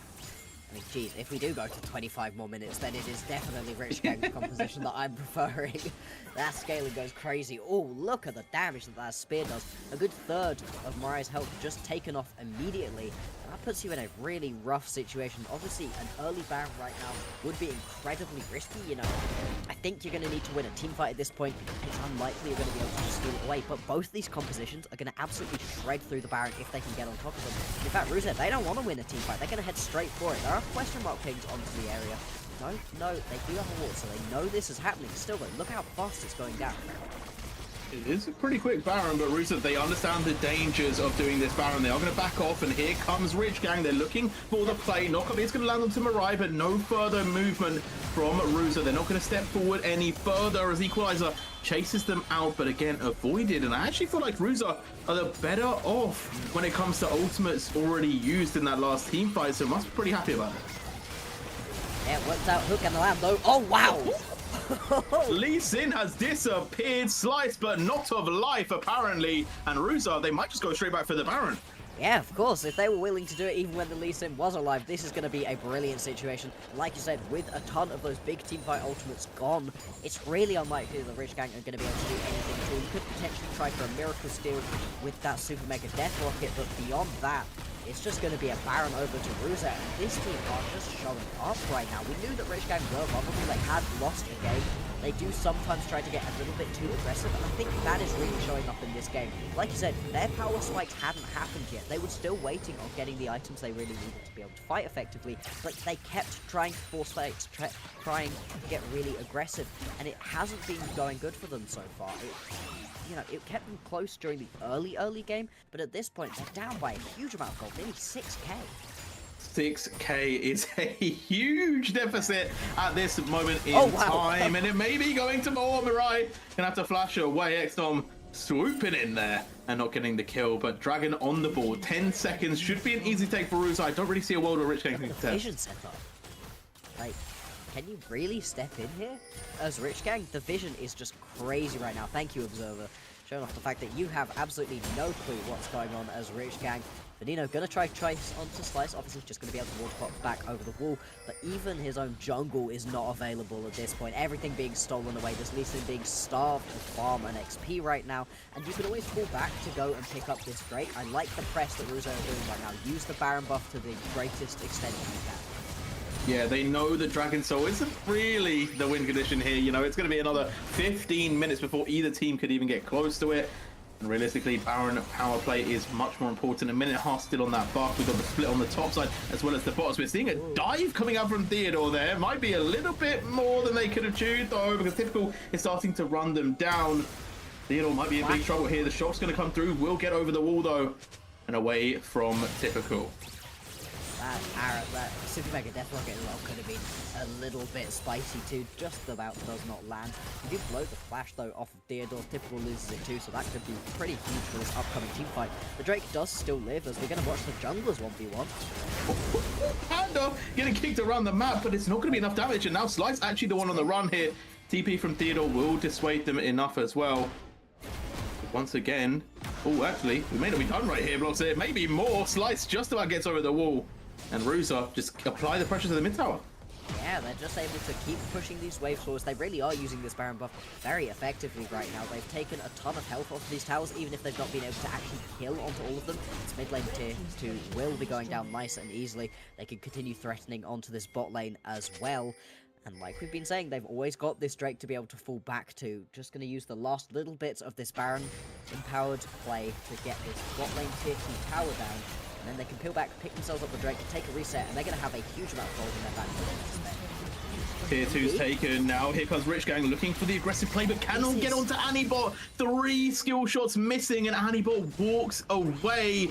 I mean, geez, if we do go to 25 more minutes, then it is definitely Rich Gang's composition that I'm preferring. That scaling goes crazy. Oh, look at the damage that that spear does. A good third of Mariah's health just taken off immediately. And that puts you in a really rough situation. Obviously, an early Baron right now would be incredibly risky, you know. I think you're going to need to win a team fight at this point. It's unlikely you're going to be able to just steal it away. But both these compositions are going to absolutely shred through the Baron if they can get on top of them. In fact, Ruzer, they don't want to win a team fight. They're going to head straight for it. There are question mark pings onto the area. No, they do have a wall, so they know this is happening. Still, though, look how fast it's going down. It is a pretty quick Baron, but Ruzer, they understand the dangers of doing this Baron. They are going to back off, and here comes Rich Gang. They're looking for the play. Knock-up is going to land onto Mariah, but no further movement from Ruzer. They're not going to step forward any further as Equalizer chases them out, but again, avoided. And I actually feel like Ruzer are the better off when it comes to ultimates already used in that last team fight, so must be pretty happy about it. Yeah, it works out. Hook and the lamb, though. Oh, wow! Lee Sin has disappeared, sliced but not of life apparently, and Ruzer, they might just go straight back for the Baron. Yeah, of course. If they were willing to do it even when the Lee Sin was alive, this is going to be a brilliant situation. Like you said, with a ton of those big teamfight ultimates gone, it's really unlikely that the Rich Gang are going to be able to do anything at all. You could potentially try for a miracle steal with that Super Mega Death Rocket, but beyond that, it's just going to be a Baron over to Ruzer, and this team are just showing up right now. We knew that Rich Gang were vulnerable. They had lost a game. They do sometimes try to get a little bit too aggressive, and I think that is really showing up in this game. Like you said, their power spikes hadn't happened yet. They were still waiting on getting the items they really needed to be able to fight effectively, but they kept trying to force fights, trying to get really aggressive, and it hasn't been going good for them so far. It kept them close during the early game, but at this point, they're down by a huge amount of gold, nearly 6k. 6k is a huge deficit at this moment in time, and it may be going to more. Mirai gonna have to flash away. Exnom swooping in there and not getting the kill, but Dragon on the board. 10 seconds should be an easy take for Ruzer. I don't really see a world where Rich Gang can contest. Vision setup. Like, can you really step in here as Rich Gang? The vision is just crazy right now. Thank you, Observer, showing off the fact that you have absolutely no clue what's going on as Rich Gang. Benino gonna try Trace onto Slice, obviously just gonna be able to water pop back over the wall, but even his own jungle is not available at this point. Everything being stolen away, this Lee Sin being starved of farm and XP right now, and you can always fall back to go and pick up this Drake. I like the press that Ruzer are doing right now. Use the Baron buff to the greatest extent you can. Yeah, they know the Dragon Soul isn't really the win condition here. You know, it's going to be another 15 minutes before either team could even get close to it. And realistically, Baron power play is much more important. A minute and a half still on that buff. We've got the split on the top side as well as the bottom. We're seeing a dive coming up from Theodore there. Might be a little bit more than they could have chewed though, because Typical is starting to run them down. Theodore might be in big trouble here. The shot's going to come through. Will get over the wall though and away from Typical. That Super Mega Death Rocket as well could have been a little bit spicy too, just about does not land. He did blow the flash though off of Theodore. Typical loses it too, so that could be pretty huge for this upcoming team fight. The Drake does still live as we're going to watch the junglers 1v1. Panda getting kicked around the map, but it's not going to be enough damage, and now Slice actually the one on the run here. TP from Theodore will dissuade them enough as well. once again. Oh, actually, we may not be done right here, Blocks. It may be more. Slice just about gets over the wall. And Ruza just apply the pressure to the mid tower. Yeah, they're just able to keep pushing these wave forwards. They really are using this Baron buff very effectively right now. They've taken a ton of health off these towers, even if they've not been able to actually kill onto all of them. This mid lane tier 2 will be going down nice and easily. They can continue threatening onto this bot lane as well. And like we've been saying, they've always got this Drake to be able to fall back to. Just going to use the last little bits of this Baron empowered play to get this bot lane tier 2 tower down. And then they can peel back, pick themselves up the Drake, take a reset, and they're going to have a huge amount of gold in their bank. Tier 2's taken now. Here comes Rich Gang looking for the aggressive play, but cannot get onto Annibot. 3 skill shots missing, and Annibot walks away.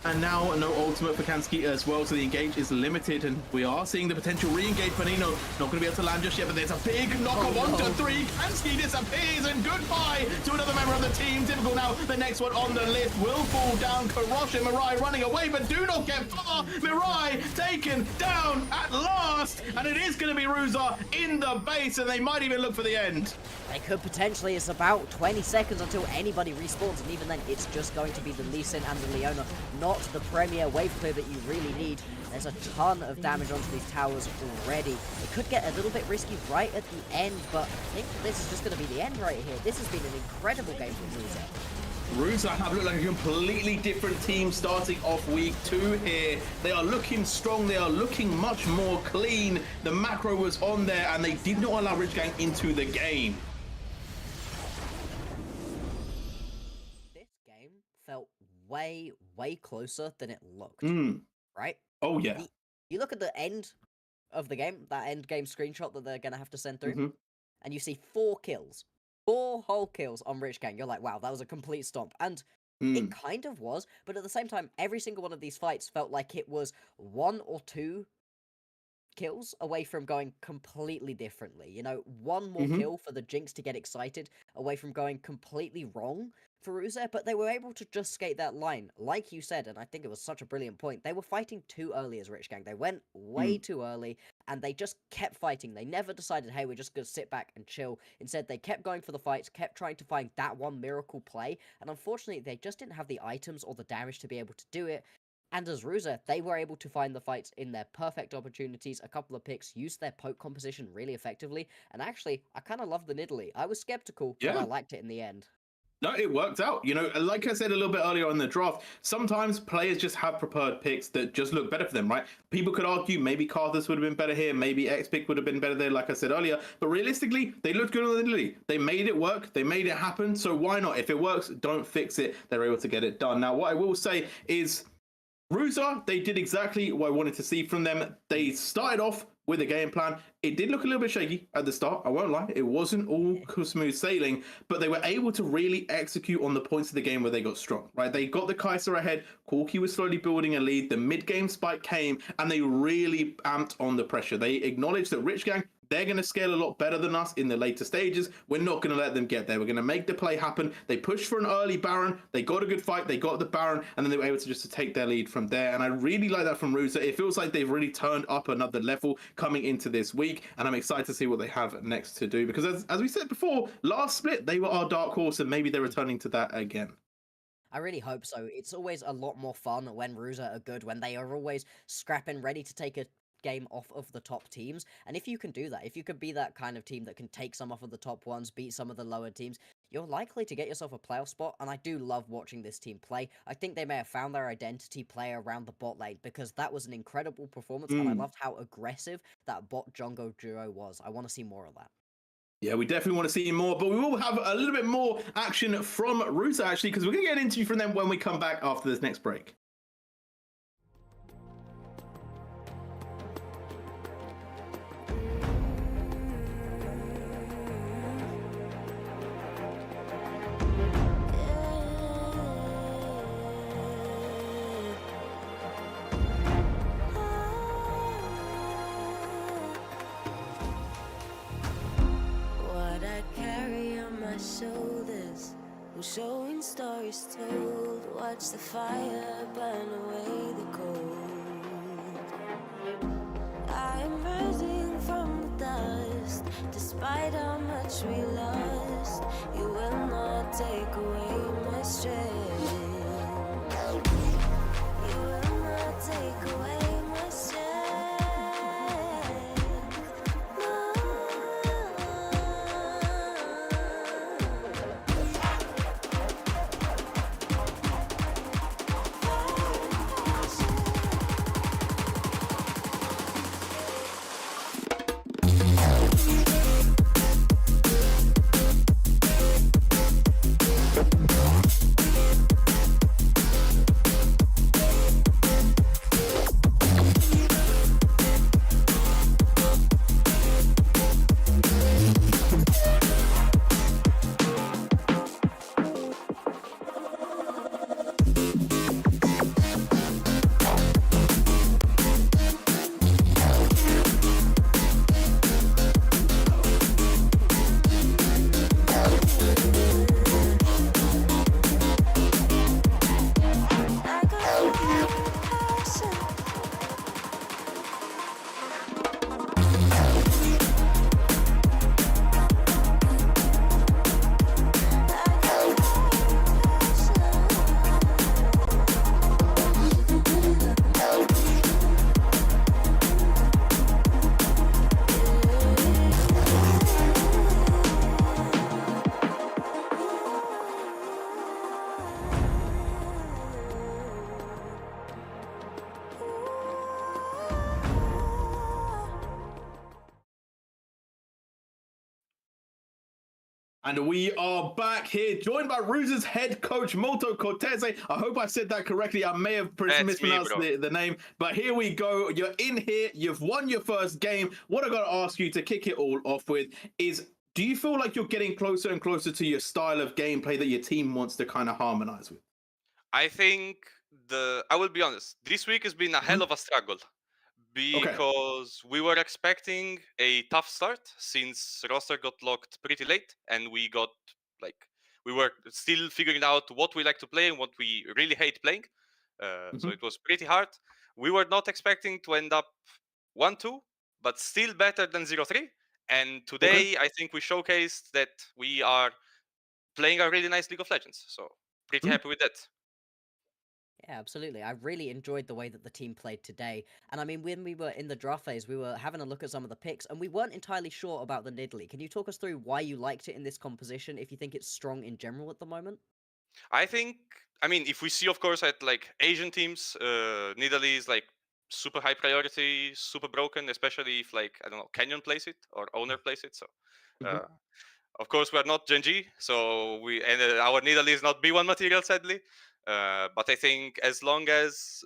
And now no ultimate for Kanski as well, so the engage is limited, and we are seeing the potential re-engage. Panino not going to be able to land just yet, but there's a big knock-off onto 3. Kanski disappears, and goodbye to another member of the team. Typical now, the next one on the list will fall down. Karosh and Mirai running away, but do not get far. Mirai taken down at last, and it is going to be Ruza in the base, and they might even look for the end. They could potentially. It's about 20 seconds until anybody respawns, and even then, it's just going to be the Lee Sin and the Leona, not the premier wave clear that you really need. There's a ton of damage onto these towers already. It could get a little bit risky right at the end, but I think this is just going to be the end right here. This has been an incredible game from Ruza. Ruza have looked like a completely different team starting off week 2 here. They are looking strong. They are looking much more clean. The macro was on there, and they did not allow Rich Gang into the game. Felt way closer than it looked, right? Oh yeah. You look at the end of the game, that end game screenshot that they're gonna have to send through, and you see 4 kills, 4 whole kills on Rich Gang. You're like, wow, that was a complete stomp. And it kind of was, but at the same time, every single one of these fights felt like it was 1 or 2 kills away from going completely differently. You know, 1 more kill for the Jinx to get excited, away from going completely wrong for Ruza, but they were able to just skate that line. Like you said, and I think it was such a brilliant point, they were fighting too early as Rich Gang. They went way too early, and they just kept fighting. They never decided, hey, we're just going to sit back and chill. Instead, they kept going for the fights, kept trying to find that one miracle play, and unfortunately, they just didn't have the items or the damage to be able to do it. And as Ruza, they were able to find the fights in their perfect opportunities, a couple of picks, used their poke composition really effectively, and actually, I kind of loved the Nidalee. I was skeptical, but I liked it in the end. No, it worked out. You know, like I said a little bit earlier in the draft, sometimes players just have prepared picks that just look better for them, right? People could argue maybe Karthus would have been better here, maybe X-Pick would have been better there, like I said earlier, but realistically, they looked good on the Nidalee. They made it work, they made it happen, so why not? If it works, don't fix it. They're able to get it done. Now, what I will say is, Ruza, they did exactly what I wanted to see from them. They started off with a game plan. It did look a little bit shaky at the start, I won't lie. It wasn't all smooth sailing, but they were able to really execute on the points of the game where they got strong, right? They got the Kai'Sa ahead, Corki was slowly building a lead, the mid-game spike came, and they really amped on the pressure. They acknowledged that Rich Gang, they're going to scale a lot better than us in the later stages. We're not going to let them get there. We're going to make the play happen. They pushed for an early Baron. They got a good fight. They got the Baron, and then they were able to just take their lead from there. And I really like that from Ruza. It feels like they've really turned up another level coming into this week, and I'm excited to see what they have next to do. Because as we said before, last split, they were our dark horse, and maybe they're returning to that again. I really hope so. It's always a lot more fun when Ruza are good, when they are always scrapping, ready to take a game off of the top teams. And if you can do that, if you can be that kind of team that can take some off of the top ones, beat some of the lower teams, you're likely to get yourself a playoff spot. And I do love watching this team play. I think they may have found their identity play around the bot lane, because that was an incredible performance, and I loved how aggressive that bot Jungle duo was. I want to see more of that. Yeah, we definitely want to see more, but we will have a little bit more action from Ruza, actually, because we're going to get an interview from them when we come back after this next break. Shoulders, we're showing stories told. Watch the fire burn away the cold. I am rising from the dust, despite how much we lost. lost. You will not take away my strength. You will not take away my strength. No. I got passion. And we are back here, joined by Ruse's head coach, Molto Cortese. I hope I said that correctly. I may have mispronounced the name, but here we go. You're in here. You've won your first game. What I got to ask you to kick it all off with is, do you feel like you're getting closer and closer to your style of gameplay that your team wants to kind of harmonize with? I think I will be honest. This week has been a hell of a struggle because we were expecting a tough start since roster got locked pretty late, and we were still figuring out what we like to play and what we really hate playing. So it was pretty hard. We were not expecting to end up 1-2, but still better than 0-3. And today, I think we showcased that we are playing a really nice League of Legends. So pretty happy with that. Yeah, absolutely. I really enjoyed the way that the team played today. And I mean, when we were in the draft phase, we were having a look at some of the picks, and we weren't entirely sure about the Nidalee. Can you talk us through why you liked it in this composition, if you think it's strong in general at the moment? I mean, if we see, of course, at like Asian teams, Nidalee is like super high priority, super broken, especially if like, I don't know, Canyon plays it or Owner plays it. So, uh, of course, we're not Gen G, so our Nidalee is not B1 material, sadly. But I think as long as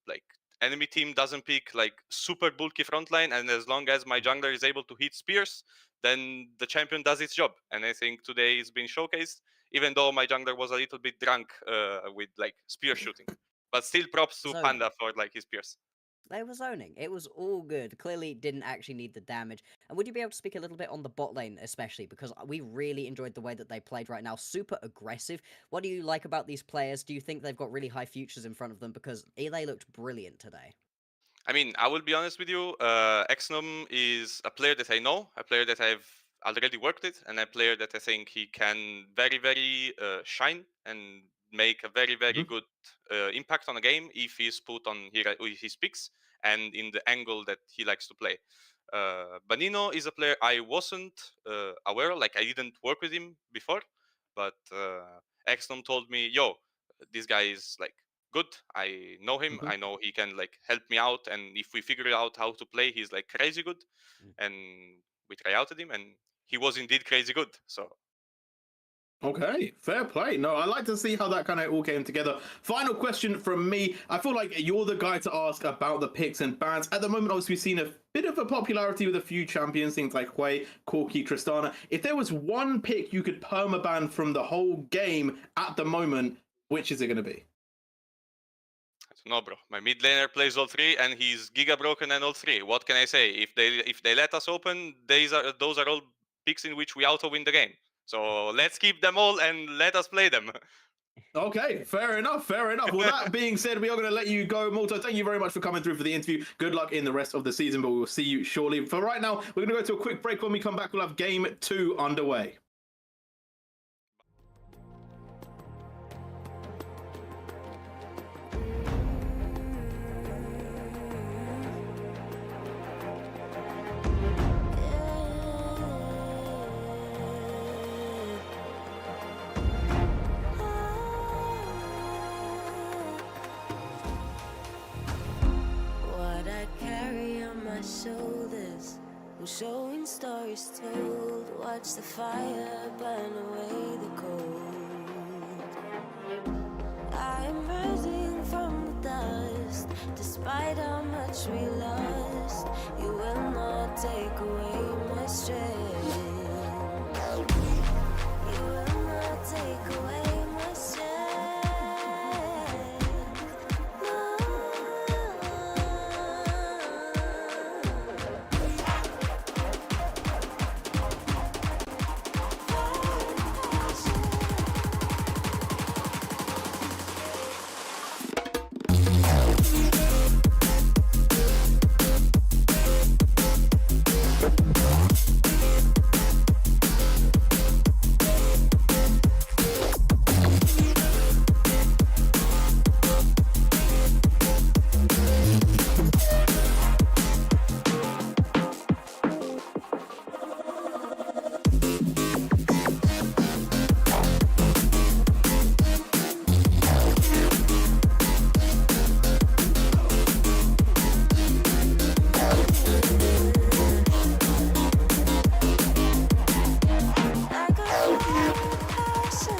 like enemy team doesn't pick like super bulky frontline, and as long as my jungler is able to hit spears, then the champion does its job. And I think today it's been showcased, even though my jungler was a little bit drunk with like spear shooting. But still props to Zoning. Panda for like his spears. They were zoning. It was all good. Clearly didn't actually need the damage. And would you be able to speak a little bit on the bot lane, especially? Because we really enjoyed the way that they played right now. Super aggressive. What do you like about these players? Do you think they've got really high futures in front of them? Because they looked brilliant today. I mean, I will be honest with you. Exnom is a player that I know, a player that I've already worked with, and a player that I think he can very, very shine and make a very, very good impact on a game if he's put on his picks and in the angle that he likes to play. Banino is a player I wasn't aware of, like I didn't work with him before, but Exnom told me, "Yo, this guy is like good. I know him. I know he can like help me out. And if we figure out how to play, he's like crazy good." And we try outed him, and he was indeed crazy good. So Okay, fair play. No, I like to see how that kind of all came together. Final question from me. I feel like you're the guy to ask about the picks and bans. At the moment, obviously, we've seen a bit of a popularity with a few champions, things like Hui, Corki, Tristana. If there was one pick you could permaban from the whole game at the moment, which is it going to be? I don't know, bro. My mid laner plays all three, and he's giga broken and all three. What can I say? If they let us open, those are all picks in which we auto win the game. So let's keep them all and let us play them. Okay, fair enough, fair enough. Well, that being said, we are going to let you go. Molto, thank you very much for coming through for the interview. Good luck in the rest of the season, but we will see you shortly. For right now, we're going to go to a quick break. When we come back, we'll have game 2 underway. told, watch the fire burn away the cold. I am rising from the dust, despite how much we lost. You will not take away my strength. You will not take away my strength. No. I got passion.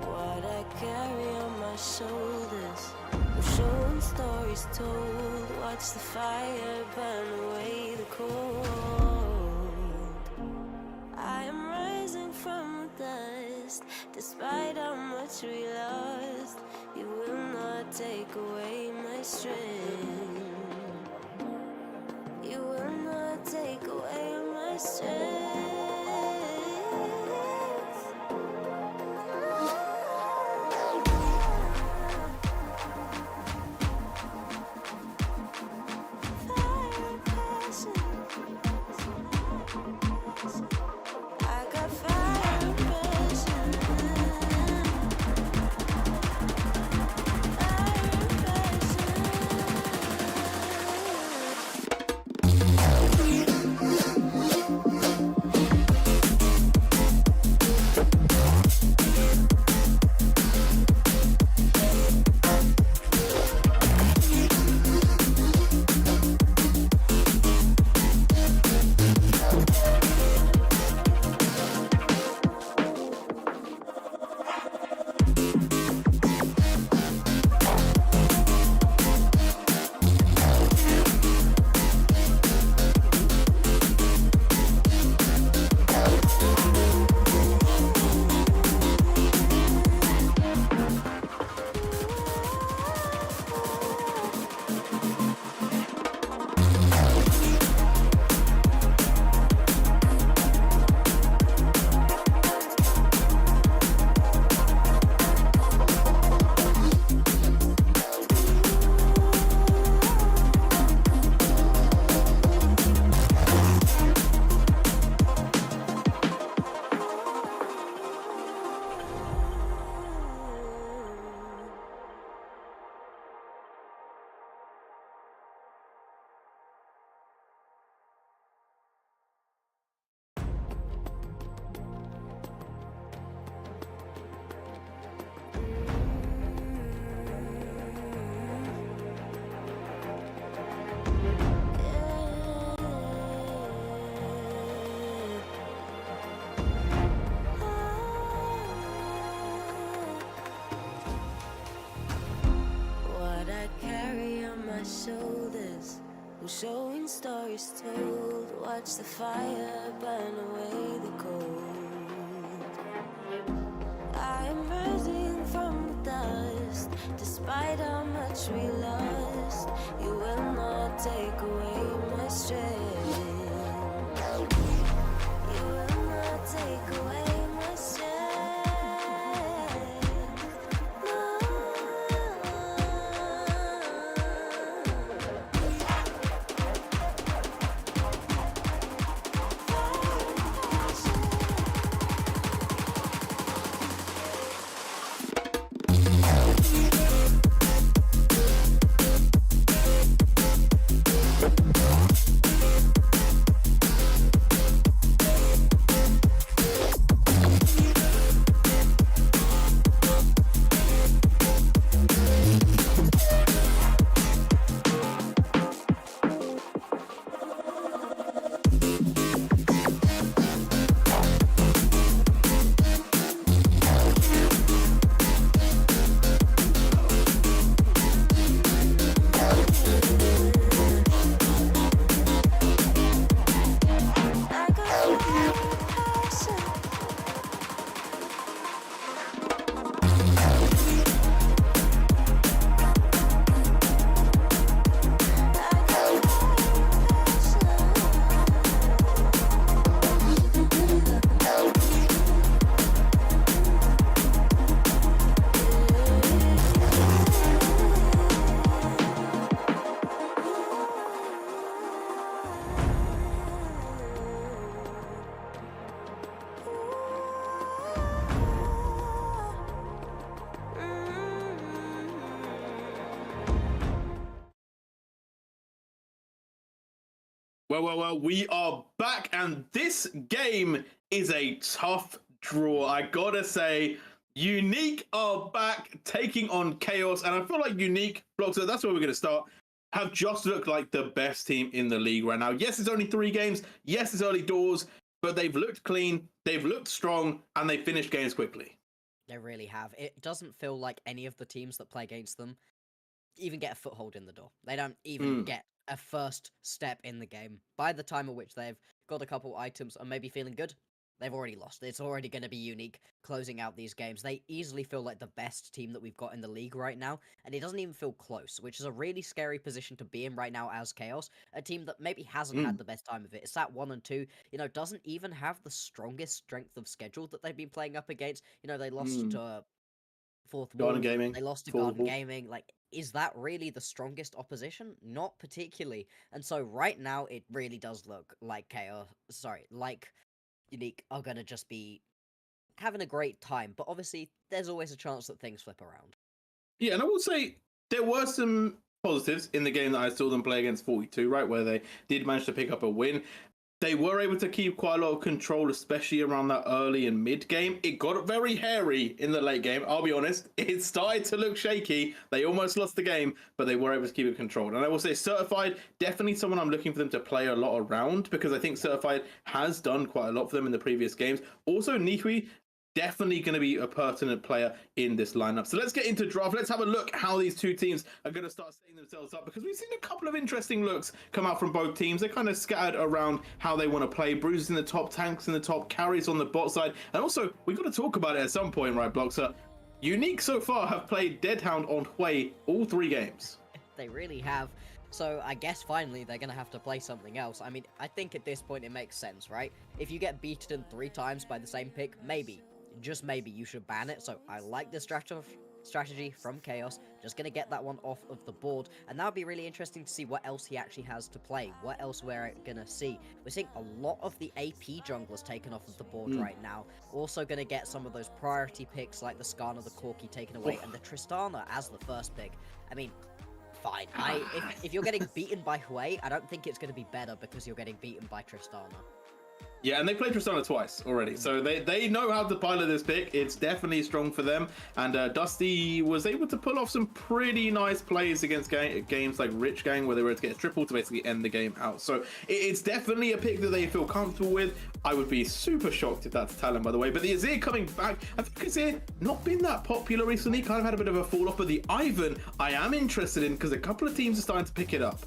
What I carry on my shoulders, I'm showing stories told. Watch the fire burn away the cold. I am rising from the dust, despite how much we lost. You will not take away my strength. You will not take away my strength. Fire passion. I got fire passion. Fire passion. What I carry on my shoulders, I'm showing stories told. Watch the fire burn away the cold. I am rising from the dust, despite how much we lost. You will not take away my strength. You will not take away my strength. No. Well, we are back, and this game is a tough draw. I gotta say, Unique are back taking on Chaos, and I feel like Unique, Bloxer, that's where we're gonna start, have just looked like the best team in the league right now. Yes, it's only 3 games. Yes, it's early doors, but they've looked clean, they've looked strong, and they finished games quickly. They really have. It doesn't feel like any of the teams that play against them even get a foothold in the door. They don't even get a first step in the game. By the time of which they've got a couple items and maybe feeling good, they've already lost. It's already going to be Unique closing out these games. They easily feel like the best team that we've got in the league right now, and it doesn't even feel close, which is a really scary position to be in right now as Chaos, a team that maybe hasn't had the best time of it. It's at 1 and 2, doesn't even have the strongest strength of schedule that they've been playing up against. They lost to Fourth Wall. Garden Gaming. They lost to Garden Gaming. Like, is that really the strongest opposition? Not particularly. And so right now, it really does look like like Unique are going to just be having a great time. But obviously, there's always a chance that things flip around. Yeah, and I will say there were some positives in the game that I saw them play against 42, right, where they did manage to pick up a win. They were able to keep quite a lot of control, especially around that early and mid game. It got very hairy in the late game, I'll be honest. It started to look shaky. They almost lost the game, but they were able to keep it controlled. And I will say Certified, definitely someone I'm looking for them to play a lot around, because I think Certified has done quite a lot for them in the previous games. Also, Nikui, definitely going to be a pertinent player in this lineup. So let's get into draft. Let's have a look how these two teams are going to start setting themselves up, because we've seen a couple of interesting looks come out from both teams. They're kind of scattered around how they want to play. Bruises in the top, tanks in the top, carries on the bot side. And also, we've got to talk about it at some point, right, Bloxer? Unique so far have played Deadhound on Hui all 3 games. They really have. So I guess finally they're going to have to play something else. I mean, I think at this point it makes sense, right? If you get beaten 3 times by the same pick, maybe, just maybe, you should ban it. So I like this strategy from Chaos. Just gonna get that one off of the board, and that would be really interesting to see what else he actually has to play, what else we're gonna see. We're seeing a lot of the AP junglers taken off of the board right now. Also gonna get some of those priority picks like the Skarner, the Corki taken away, and the Tristana as the first pick. I mean, fine. If you're getting beaten by Hui, I don't think it's gonna be better because you're getting beaten by Tristana. Yeah, and they played Tristana twice already, so they know how to pilot this pick. It's definitely strong for them, and Dusty was able to pull off some pretty nice plays against games like Rich Gang, where they were able to get a triple to basically end the game out. So it's definitely a pick that they feel comfortable with. I would be super shocked if that's Talon, by the way. But the Azir coming back, I think Azir not been that popular recently, kind of had a bit of a fall off, but the Ivan I am interested in, because a couple of teams are starting to pick it up.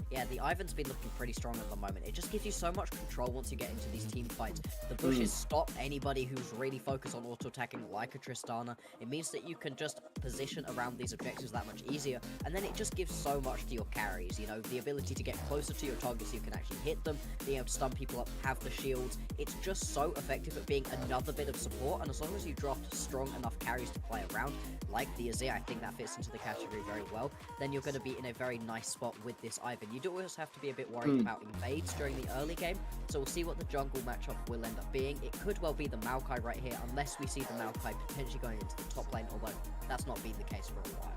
Yeah, the Ivan's been looking pretty strong at the moment. It just gives you so much control once you get into these team fights. The bushes stop anybody who's really focused on auto-attacking like a Tristana. It means that you can just position around these objectives that much easier, and then it just gives so much to your carries, the ability to get closer to your targets so you can actually hit them, being able to stun people up, have the shields. It's just so effective at being another bit of support, and as long as you draft strong enough carries to play around, like the Azir, I think that fits into the category very well, then you're going to be in a very nice spot with this Ivan. You do always have to be a bit worried about invades during the early game, so we'll see what the jungle matchup will end up being. It could well be the Maokai right here, unless we see the Maokai potentially going into the top lane, although that's not been the case for a while.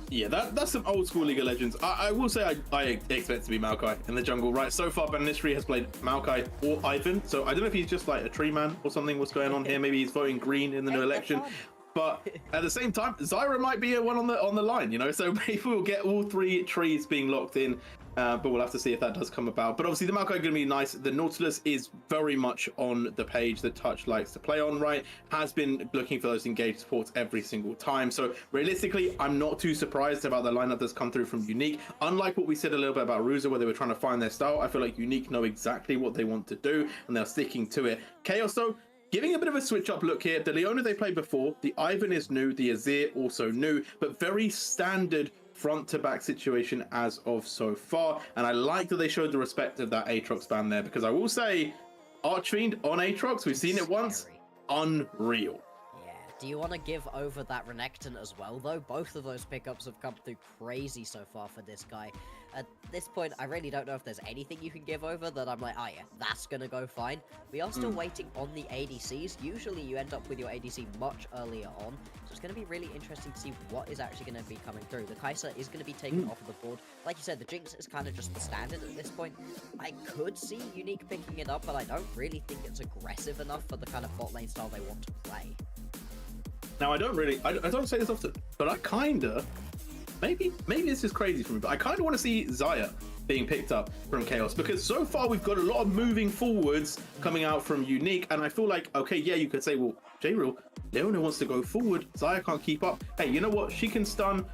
Yeah, that's some old school League of Legends. I will say I expect to be Maokai in the jungle, right? So far, Banishri has played Maokai or Ivan, so I don't know if he's just like a tree man or something, what's going on here. Maybe he's voting green in the new election. But at the same time, Zyra might be one on the line, so maybe we'll get all 3 trees being locked in. But we'll have to see if that does come about. But obviously the Maokai is going to be nice. The Nautilus is very much on the page that Touch likes to play on, right? Has been looking for those engaged supports every single time. So realistically, I'm not too surprised about the lineup that's come through from Unique. Unlike what we said a little bit about Ruza, where they were trying to find their style, I feel like Unique know exactly what they want to do, and they're sticking to it. Chaos, though, giving a bit of a switch-up look here. The Leona they played before, the Ivan is new, the Azir also new, but very standard front-to-back situation as of so far. And I like that they showed the respect of that Aatrox ban there, because I will say, Archfiend on Aatrox, we've seen it once, unreal. Yeah, Do you want to give over that Renekton as well, though? Both of those pickups have come through crazy so far for this guy. At this point, I really don't know if there's anything you can give over that I'm like, oh yeah, that's gonna go fine. We are still waiting on the ADCs. Usually you end up with your ADC much earlier on, so it's gonna be really interesting to see what is actually gonna be coming through. The Kai'Sa is gonna be taken off of the board. Like you said, the Jinx is kind of just the standard at this point. I could see Unique picking it up, but I don't really think it's aggressive enough for the kind of bot lane style they want to play. Now, I don't say this often, but I kinda, maybe this is crazy for me, but I kinda want to see Xayah being picked up from Chaos, because so far we've got a lot of moving forwards coming out from Unique, and I feel like, okay, yeah, you could say, well, J-Real, Leona wants to go forward, Xayah can't keep up. Hey, you know what? She can stun,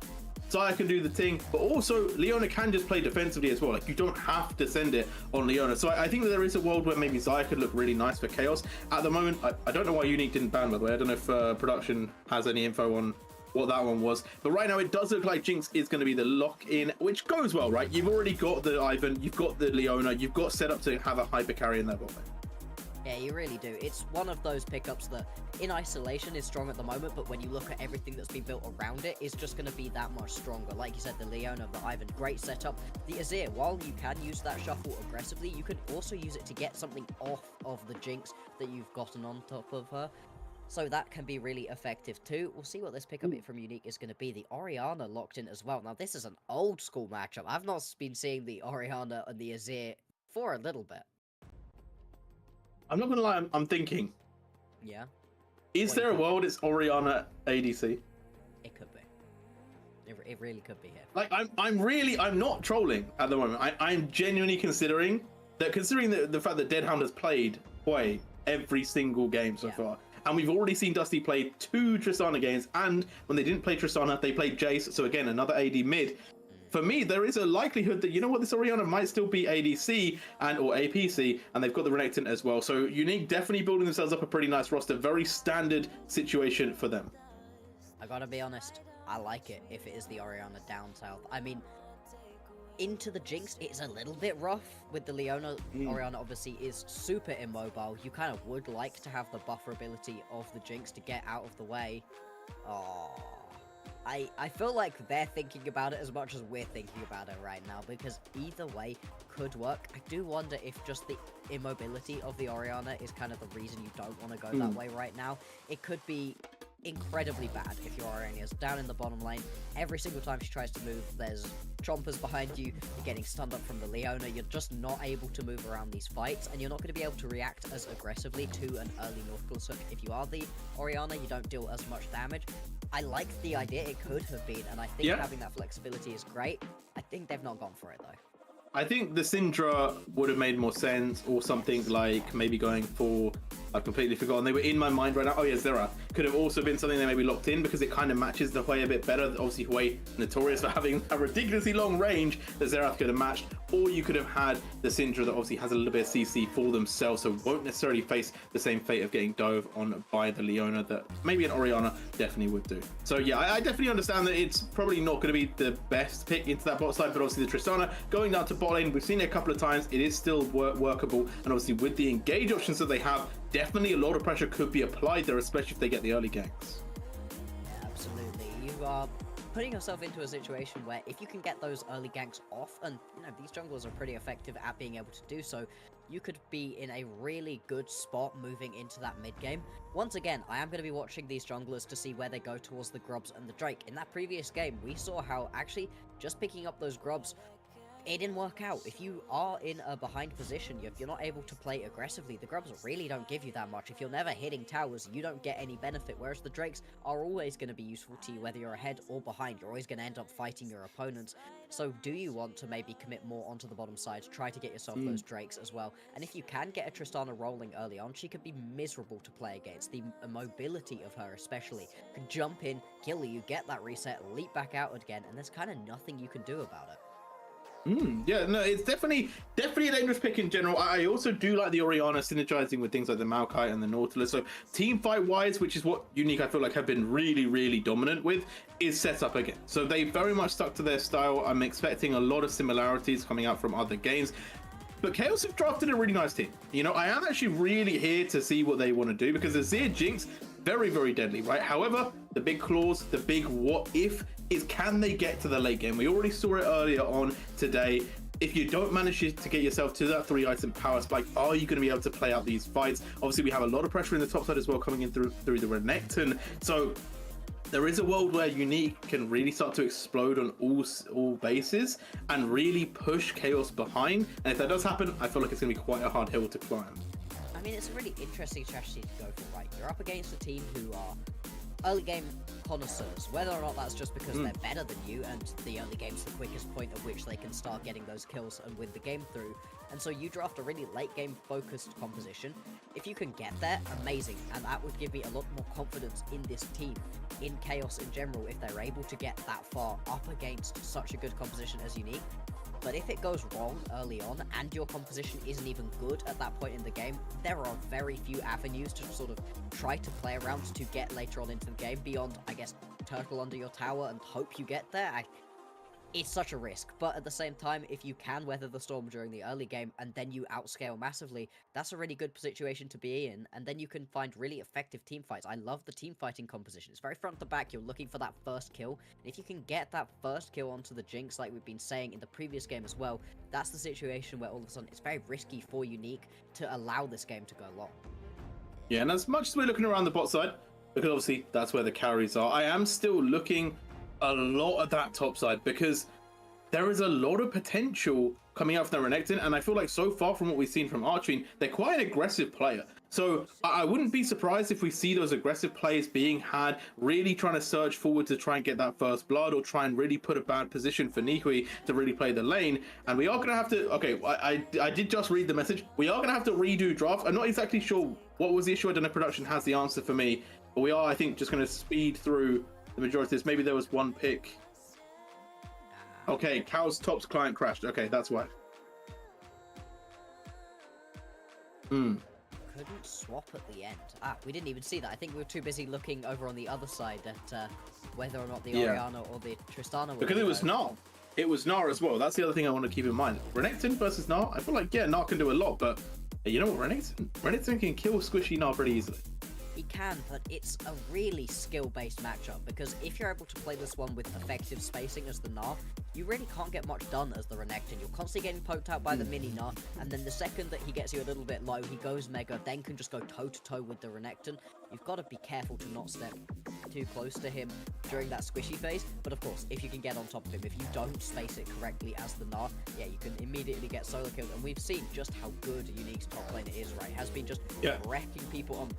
Xayah can do the thing, but also Leona can just play defensively as well. Like, you don't have to send it on Leona. So I think that there is a world where maybe Xayah could look really nice for Chaos. At the moment, I don't know why Unique didn't ban, by the way. I don't know if production has any info on what that one was. But right now, it does look like Jinx is going to be the lock-in, which goes well, right? You've already got the Ivan, you've got the Leona, you've got set up to have a hyper carry in that bot lane. Yeah, you really do. It's one of those pickups that in isolation is strong at the moment, but when you look at everything that's been built around it, it's just going to be that much stronger. Like you said, the Leona, the Ivan, great setup. The Azir, while you can use that shuffle aggressively, you can also use it to get something off of the Jinx that you've gotten on top of her. So that can be really effective too. We'll see what this pickup from Unique is going to be. The Orianna locked in as well. Now, this is an old school matchup. I've not been seeing the Orianna and the Azir for a little bit. I'm not gonna lie, I'm thinking. Yeah. Is there a world it's Orianna ADC? It could be. It really could be here. Like, I'm not trolling at the moment. I'm genuinely considering the fact that Deadhound has played Hwei every single game so far. And we've already seen Dusty play 2 Tristana games, and when they didn't play Tristana, they played Jace, so again, another AD mid. For me, there is a likelihood that, you know what, this Orianna might still be ADC or APC, and they've got the Renekton as well. So Unique definitely building themselves up a pretty nice roster. Very standard situation for them. I gotta be honest, I like it if it is the Orianna down south. I mean, into the Jinx, it's a little bit rough with the Leona. Orianna obviously is super immobile. You kind of would like to have the buffer ability of the Jinx to get out of the way. Oh. I feel like they're thinking about it as much as we're thinking about it right now, because either way could work. I do wonder if just the immobility of the Orianna is kind of the reason you don't want to go that way right now. It could be incredibly bad if your Orianna is down in the bottom lane. Every single time she tries to move, there's chompers behind you, you're getting stunned up from the Leona, you're just not able to move around these fights, and you're not going to be able to react as aggressively to an early North Hook. If you are the Orianna, you don't deal as much damage. I like the idea it could have been, and I think having that flexibility is great. I think they've not gone for it, though. I think the Syndra would have made more sense, or something like maybe going for... I've completely forgotten. They were in my mind right now. Oh yeah, Xerath could have also been something they maybe locked in, because it kind of matches the Hwei a bit better. Obviously, Hwei notorious for having a ridiculously long range that Xerath could have matched. Or you could have had the Syndra that obviously has a little bit of CC for themselves, so won't necessarily face the same fate of getting dove on by the Leona that maybe an Orianna definitely would do. So yeah, I definitely understand that it's probably not going to be the best pick into that bot side, but obviously the Tristana going down to bot lane, we've seen it a couple of times. It is still workable, and obviously with the engage options that they have, definitely a lot of pressure could be applied there, especially if they get the early ganks. Yeah, absolutely. You are putting yourself into a situation where if you can get those early ganks off, and you know these junglers are pretty effective at being able to do so, you could be in a really good spot moving into that mid game. Once again, I am going to be watching these junglers to see where they go towards the Grubs and the Drake. In that previous game, we saw how actually just picking up those Grubs, it didn't work out. If you are in a behind position, if you're not able to play aggressively, the Grubs really don't give you that much. If you're never hitting towers, you don't get any benefit, whereas the Drakes are always going to be useful to you, whether you're ahead or behind. You're always going to end up fighting your opponents. So do you want to maybe commit more onto the bottom side, try to get yourself those Drakes as well? And if you can get a Tristana rolling early on, she could be miserable to play against. The mobility of her especially could jump in, kill you, get that reset, leap back out again, and there's kind of nothing you can do about it. Yeah, no, it's definitely a dangerous pick in general. I also do like the Orianna synergizing with things like the Maokai and the Nautilus. So team fight wise, which is what Unique I feel like have been really, really dominant with, is set up again. So they very much stuck to their style. I'm expecting a lot of similarities coming out from other games. But Chaos have drafted a really nice team. You know, I am actually really here to see what they want to do, because Azir Jinx, very, very deadly, right? However, the big clause, the big what if is, can they get to the late game? We already saw it earlier on today. If you don't manage to get yourself to that 3-item power spike, are you going to be able to play out these fights? Obviously, we have a lot of pressure in the top side as well coming in through the Renekton. So there is a world where Unique can really start to explode on all bases and really push Chaos behind. And if that does happen, I feel like it's going to be quite a hard hill to climb. I mean, it's a really interesting strategy to go for, right? You're up against a team who are early game connoisseurs, whether or not that's just because they're better than you and the early game's the quickest point at which they can start getting those kills and win the game through. And so you draft a really late game focused composition. If you can get there, amazing, and that would give me a lot more confidence in this team, in Chaos in general, if they're able to get that far up against such a good composition as Unique. But if it goes wrong early on and your composition isn't even good at that point in the game, there are very few avenues to sort of try to play around to get later on into the game beyond, I guess, turtle under your tower and hope you get there. It's such a risk, but at the same time, if you can weather the storm during the early game and then you outscale massively, that's a really good situation to be in, and then you can find really effective team fights. I love the team fighting composition. It's very front to back. You're looking for that first kill, and if you can get that first kill onto the Jinx, like we've been saying in the previous game as well, that's the situation where all of a sudden it's very risky for Unique to allow this game to go long. Yeah, and as much as we're looking around the bot side, because obviously that's where the carries are, I am still looking a lot at that top side because there is a lot of potential coming out from the Renekton, and I feel like so far from what we've seen from Archfiend, they're quite an aggressive player. So I wouldn't be surprised if we see those aggressive plays being had, really trying to surge forward to try and get that first blood or try and really put a bad position for Nikui to really play the lane. And we are going to have to, okay, I did just read the message. We are going to have to redo draft. I'm not exactly sure what was the issue. I don't know if production has the answer for me, but we are, I think, just going to speed through the majority of this. Maybe there was one pick. Okay, Cow's Tops client crashed. Okay, that's why. Couldn't swap at the end. We didn't even see that. I think we were too busy looking over on the other side at whether or not the Orianna or the Tristana were because it was Gnar. It was Gnar as well. That's the other thing I want to keep in mind. Renekton versus Gnar. I feel like, yeah, Gnar can do a lot, but you know what, Renekton can kill squishy Gnar pretty easily. He can, but it's a really skill-based matchup, because if you're able to play this one with effective spacing as the Gnar, you really can't get much done as the Renekton. You're constantly getting poked out by the mini Gnar, and then the second that he gets you a little bit low, he goes Mega, then can just go toe-to-toe with the Renekton. You've got to be careful to not step too close to him during that squishy phase, but of course, if you can get on top of him, if you don't space it correctly as the Gnar, yeah, you can immediately get solo killed, and we've seen just how good Unique's top laner is, right? Has been just wrecking people on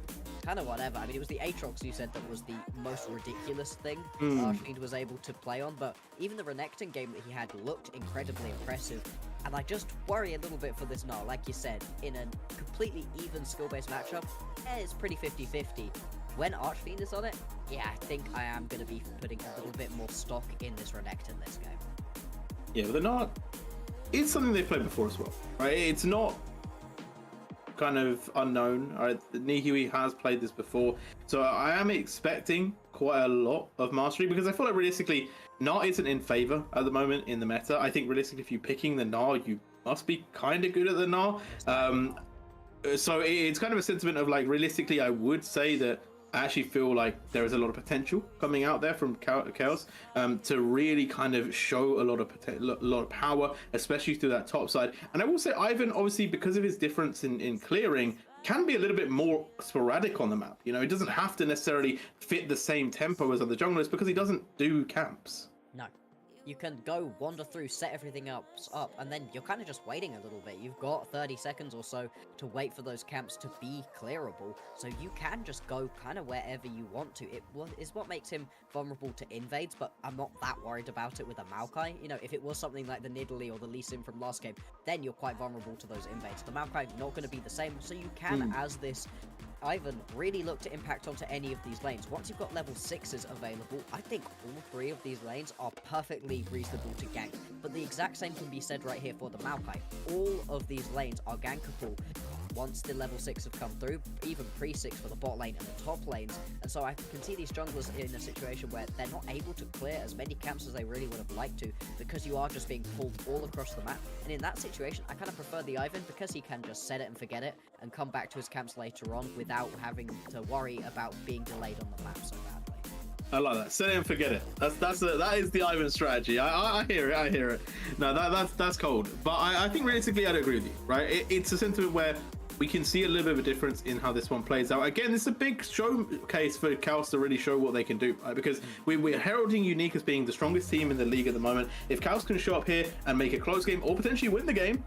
kind of whatever. I mean, it was the Aatrox you said that was the most ridiculous thing Archfiend was able to play on, but even the Renekton game that he had looked incredibly impressive, and I just worry a little bit for this Gnar. Like you said, in a completely even skill-based matchup, it's pretty 50-50. When Archfiend is on it, yeah, I think I am going to be putting a little bit more stock in this Renekton this game. Yeah, but the Gnar, it's something they've played before as well, right? It's not kind of unknown. All right, Nihui has played this before, so I am expecting quite a lot of mastery, because I feel like realistically Gnar isn't in favor at the moment in the meta. I think realistically, if you're picking the Gnar, you must be kind of good at the Gnar. So it's kind of a sentiment of like, realistically, I would say that I actually feel like there is a lot of potential coming out there from Chaos to really kind of show a lot of power, especially through that top side. And I will say Ivan, obviously, because of his difference in clearing, can be a little bit more sporadic on the map. You know, he doesn't have to necessarily fit the same tempo as other junglers because he doesn't do camps. No. You can go wander through, set everything up, and then you're kind of just waiting a little bit. You've got 30 seconds or so to wait for those camps to be clearable, so you can just go kind of wherever you want to. It is what makes him vulnerable to invades, but I'm not that worried about it with a Maokai. You know, if it was something like the Nidalee or the Lee Sin from last game, then you're quite vulnerable to those invades. The Maokai not going to be the same, so you can, as this Ivan, really look to impact onto any of these lanes. Once you've got level 6s available, I think all 3 of these lanes are perfectly reasonable to gank. But the exact same can be said right here for the Maokai. All of these lanes are gankable once the level 6 have come through, even pre-6 for the bot lane and the top lanes. And so I can see these junglers in a situation where they're not able to clear as many camps as they really would have liked to, because you are just being pulled all across the map. And in that situation, I kind of prefer the Ivan, because he can just set it and forget it and come back to his camps later on without having to worry about being delayed on the map so badly. I like that. Set it and forget it. That is the Ivan strategy. I hear it. I hear it. No, that's cold. But I think realistically, I don't agree with you. Right? It's a sentiment where we can see a little bit of a difference in how this one plays out. Again, this is a big showcase for Chaos to really show what they can do, right? Because we're heralding Unique as being the strongest team in the league at the moment. If Chaos can show up here and make a close game or potentially win the game,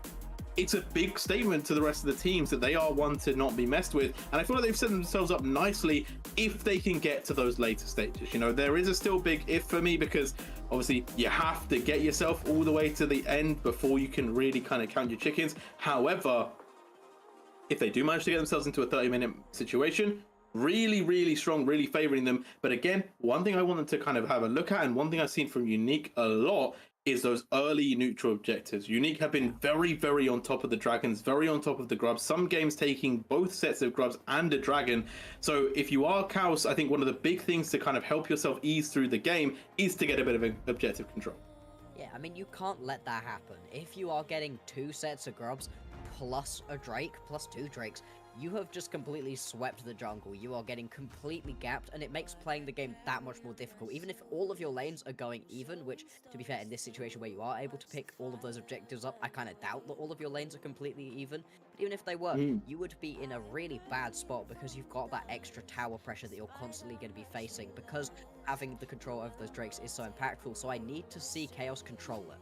it's a big statement to the rest of the teams that they are one to not be messed with. And I feel like they've set themselves up nicely if they can get to those later stages. You know, there is a still big if for me, because obviously you have to get yourself all the way to the end before you can really kind of count your chickens. However, if they do manage to get themselves into a 30-minute situation, really strong, really favoring them. But again, one thing I wanted to kind of have a look at, and one thing I've seen from Unique a lot, is those early neutral objectives. Unique have been very on top of the dragons, very on top of the grubs, some games taking both sets of grubs and a dragon. So if you are Chaos, I think one of the big things to kind of help yourself ease through the game is to get a bit of an objective control. Yeah, I mean, you can't let that happen. If you are getting 2 sets of grubs plus a Drake, plus 2 Drakes, you have just completely swept the jungle. You are getting completely gapped, and it makes playing the game that much more difficult. Even if all of your lanes are going even, which, to be fair, in this situation where you are able to pick all of those objectives up, I kind of doubt that all of your lanes are completely even. But even if they were, you would be in a really bad spot, because you've got that extra tower pressure that you're constantly going to be facing, because having the control over those Drakes is so impactful. So I need to see Chaos control it.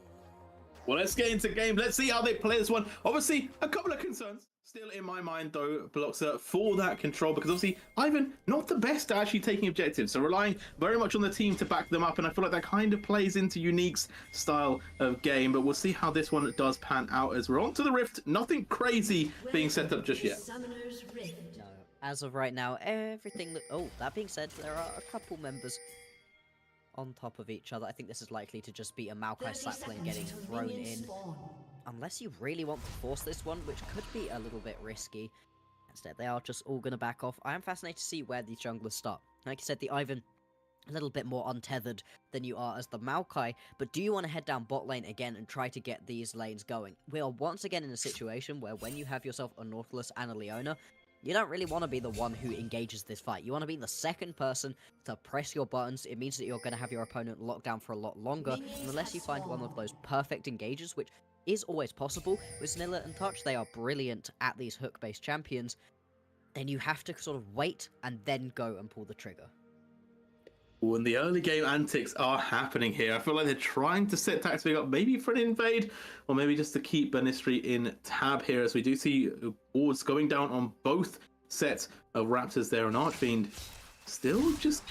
Well, let's get into game. Let's see how they play this one. Obviously, a couple of concerns still in my mind, though, Bloxer, for that control, because obviously Ivan, not the best at actually taking objectives, so relying very much on the team to back them up, and I feel like that kind of plays into Unique's style of game. But we'll see how this one does pan out as we're on to the Rift. Nothing crazy being set up just yet. No, as of right now, everything... Oh, that being said, there are a couple members on top of each other. I think this is likely to just be a Maokai Slapling getting thrown in. Unless you really want to force this one, which could be a little bit risky. Instead, they are just all going to back off. I am fascinated to see where these junglers start. Like I said, the Ivan, a little bit more untethered than you are as the Maokai, but do you want to head down bot lane again and try to get these lanes going? We are once again in a situation where when you have yourself a Nautilus and a Leona, you don't really want to be the one who engages this fight. You want to be the second person to press your buttons. It means that you're going to have your opponent locked down for a lot longer, and unless you find one of those perfect engages, which is always possible with Snilla and Touch, they are brilliant at these hook-based champions, then you have to sort of wait and then go and pull the trigger. When the early game antics are happening here, I feel like they're trying to set Taxbig up maybe for an invade, or maybe just to keep Banistri in tab here, as we do see wards going down on both sets of Raptors there, and Archfiend still just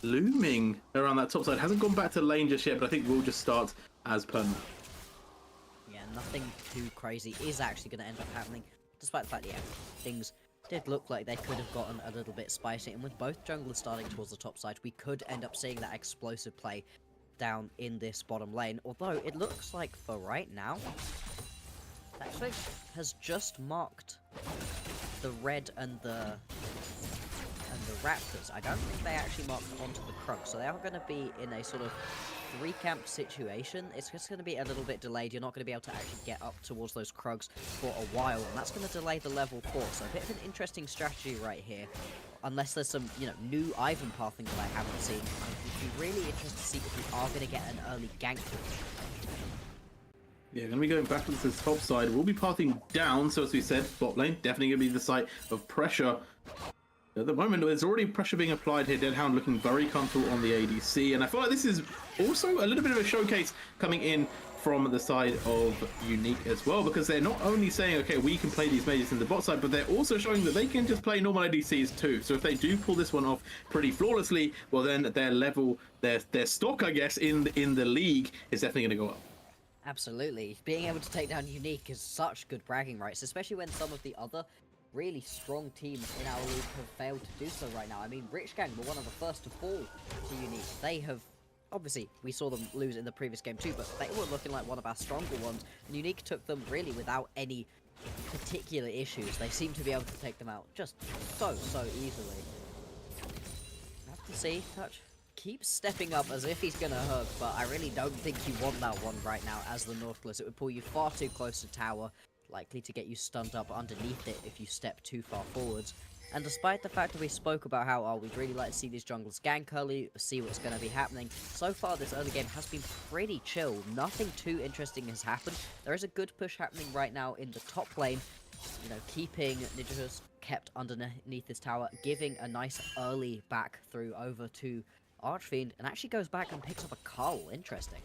looming around that top side. Hasn't gone back to lane just yet, but I think we'll just start as per now. Yeah, nothing too crazy is actually going to end up happening, despite the fact that, yeah, things did look like they could have gotten a little bit spicy, and with both junglers starting towards the top side, we could end up seeing that explosive play down in this bottom lane. Although it looks like for right now, Taxbig has just marked the red and the Raptors. I don't think they actually marked onto the Krug, so they are going to be in a sort of 3-camp situation. It's just going to be a little bit delayed. You're not going to be able to actually get up towards those Krugs for a while, and that's going to delay the level 4. So a bit of an interesting strategy right here. Unless there's some, new Ivan pathing that I haven't seen, I'd be really interested to see if we are going to get an early gank. Yeah, going to be going backwards to the top side. We'll be pathing down, so as we said, bot lane definitely going to be the site of pressure. At the moment, there's already pressure being applied here. Deadhound looking very comfortable on the ADC, and I feel like this is also a little bit of a showcase coming in from the side of Unique as well, because they're not only saying, okay, we can play these mages in the bot side, but they're also showing that they can just play normal ADCs too. So if they do pull this one off pretty flawlessly, well then their level, their stock, I guess, in the league is definitely going to go up. Absolutely. Being able to take down Unique is such good bragging rights, especially when some of the other really strong teams in our league have failed to do so right now. I mean, Rich Gang were one of the first to fall to Unique. They have Obviously, we saw them lose in the previous game too, but they were looking like one of our stronger ones. And Unique took them really without any particular issues. They seem to be able to take them out just so easily. Have to see, Touch keeps stepping up as if he's gonna hug, but I really don't think you want that one right now as the Nautilus. It would pull you far too close to tower, likely to get you stunned up underneath it if you step too far forwards. And despite the fact that we spoke about how, we'd really like to see these junglers gank early, see what's going to be happening, so far this early game has been pretty chill. Nothing too interesting has happened. There is a good push happening right now in the top lane, you know, keeping Ninjas kept underneath this tower, giving a nice early back through over to Archfiend, and actually goes back and picks up a cull. Interesting.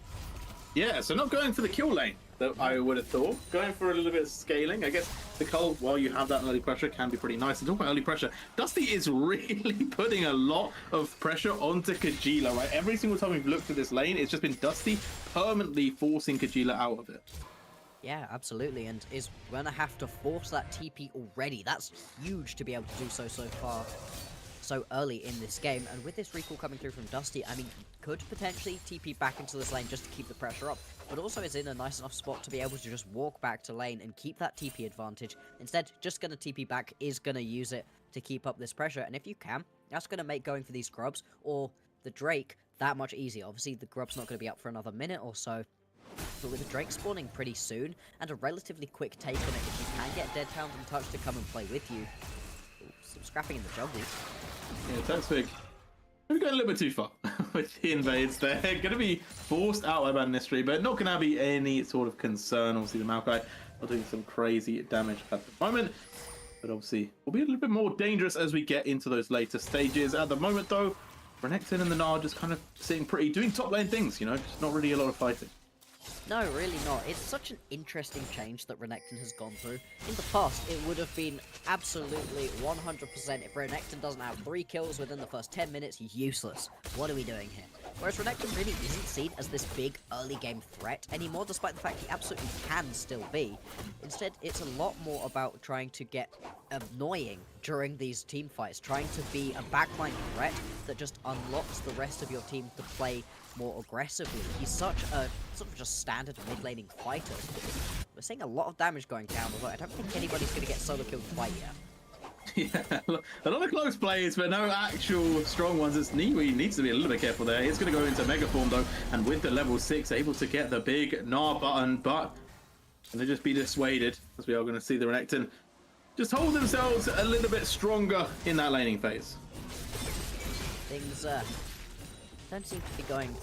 Yeah, so not going for the kill lane that I would have thought. Going for a little bit of scaling. I guess the cull, while you have that early pressure, can be pretty nice. And talking about early pressure, Dusty is really putting a lot of pressure onto Kajila, right? Every single time we've looked at this lane, it's just been Dusty permanently forcing Kajila out of it. Yeah, absolutely, and is going to have to force that TP already. That's huge to be able to do so far. So early in this game, and with this recall coming through from Dusty, I mean, could potentially TP back into this lane just to keep the pressure up, but also is in a nice enough spot to be able to just walk back to lane and keep that TP advantage. Instead, just going to TP back, is going to use it to keep up this pressure, and if you can, that's going to make going for these grubs, or the Drake, that much easier. Obviously, the grub's not going to be up for another minute or so, but with the Drake spawning pretty soon, and a relatively quick take on it, if you can get Dead Hound and Touch to come and play with you. Ooh, some scrapping in the jungle. Yeah, Taxfig. We're going a little bit too far with the invades. They're going to be forced out by Bad Mystery, but not going to be any sort of concern. Obviously, the Maokai are doing some crazy damage at the moment, but obviously will be a little bit more dangerous as we get into those later stages. At the moment, though, Renekton and the Gnar just kind of sitting pretty, doing top lane things, you know, just not really a lot of fighting. No, really not. It's such an interesting change that Renekton has gone through. In the past, it would have been absolutely 100% if Renekton doesn't have 3 kills within the first 10 minutes, he's useless. What are we doing here? Whereas Renekton really isn't seen as this big early game threat anymore, despite the fact he absolutely can still be. Instead, it's a lot more about trying to get annoying during these team fights, trying to be a backline threat that just unlocks the rest of your team to play more aggressively. He's such a sort of just standard mid-laning fighter. We're seeing a lot of damage going down, although I don't think anybody's going to get solo killed quite yet. Yeah, a lot of close plays, but no actual strong ones. It's Niwi needs to be a little bit careful there. It's going to go into Mega Form, though, and with the level 6, able to get the big Gnar button, but can they just be dissuaded, as we are going to see the Renekton just hold themselves a little bit stronger in that laning phase. Things don't seem to be going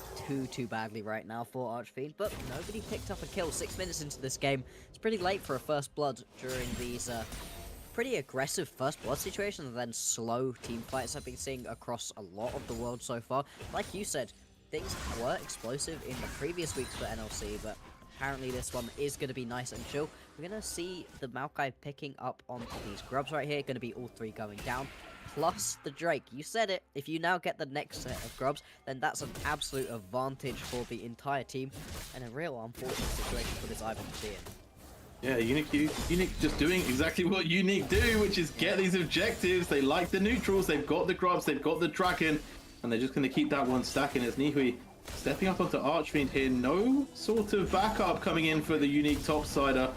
too badly right now for Archfiend, but nobody picked up a kill 6 minutes into this game. It's pretty late for a first blood during these pretty aggressive first blood situations and then slow team fights I've been seeing across a lot of the world so far. Like you said, things were explosive in the previous weeks for NLC, but apparently this one is going to be nice and chill. We're going to see the Maokai picking up onto these grubs right here, going to be all 3 going down. Plus the Drake. You said it. If you now get the next set of grubs, then that's an absolute advantage for the entire team, and a real unfortunate situation for this Ivan to be in. Yeah, Unique just doing exactly what Unique do, which is get these objectives. They like the neutrals, they've got the grubs, they've got the Draken, and they're just going to keep that one stacking. As Nihui stepping up onto Archfiend here. No sort of backup coming in for the Unique topsider,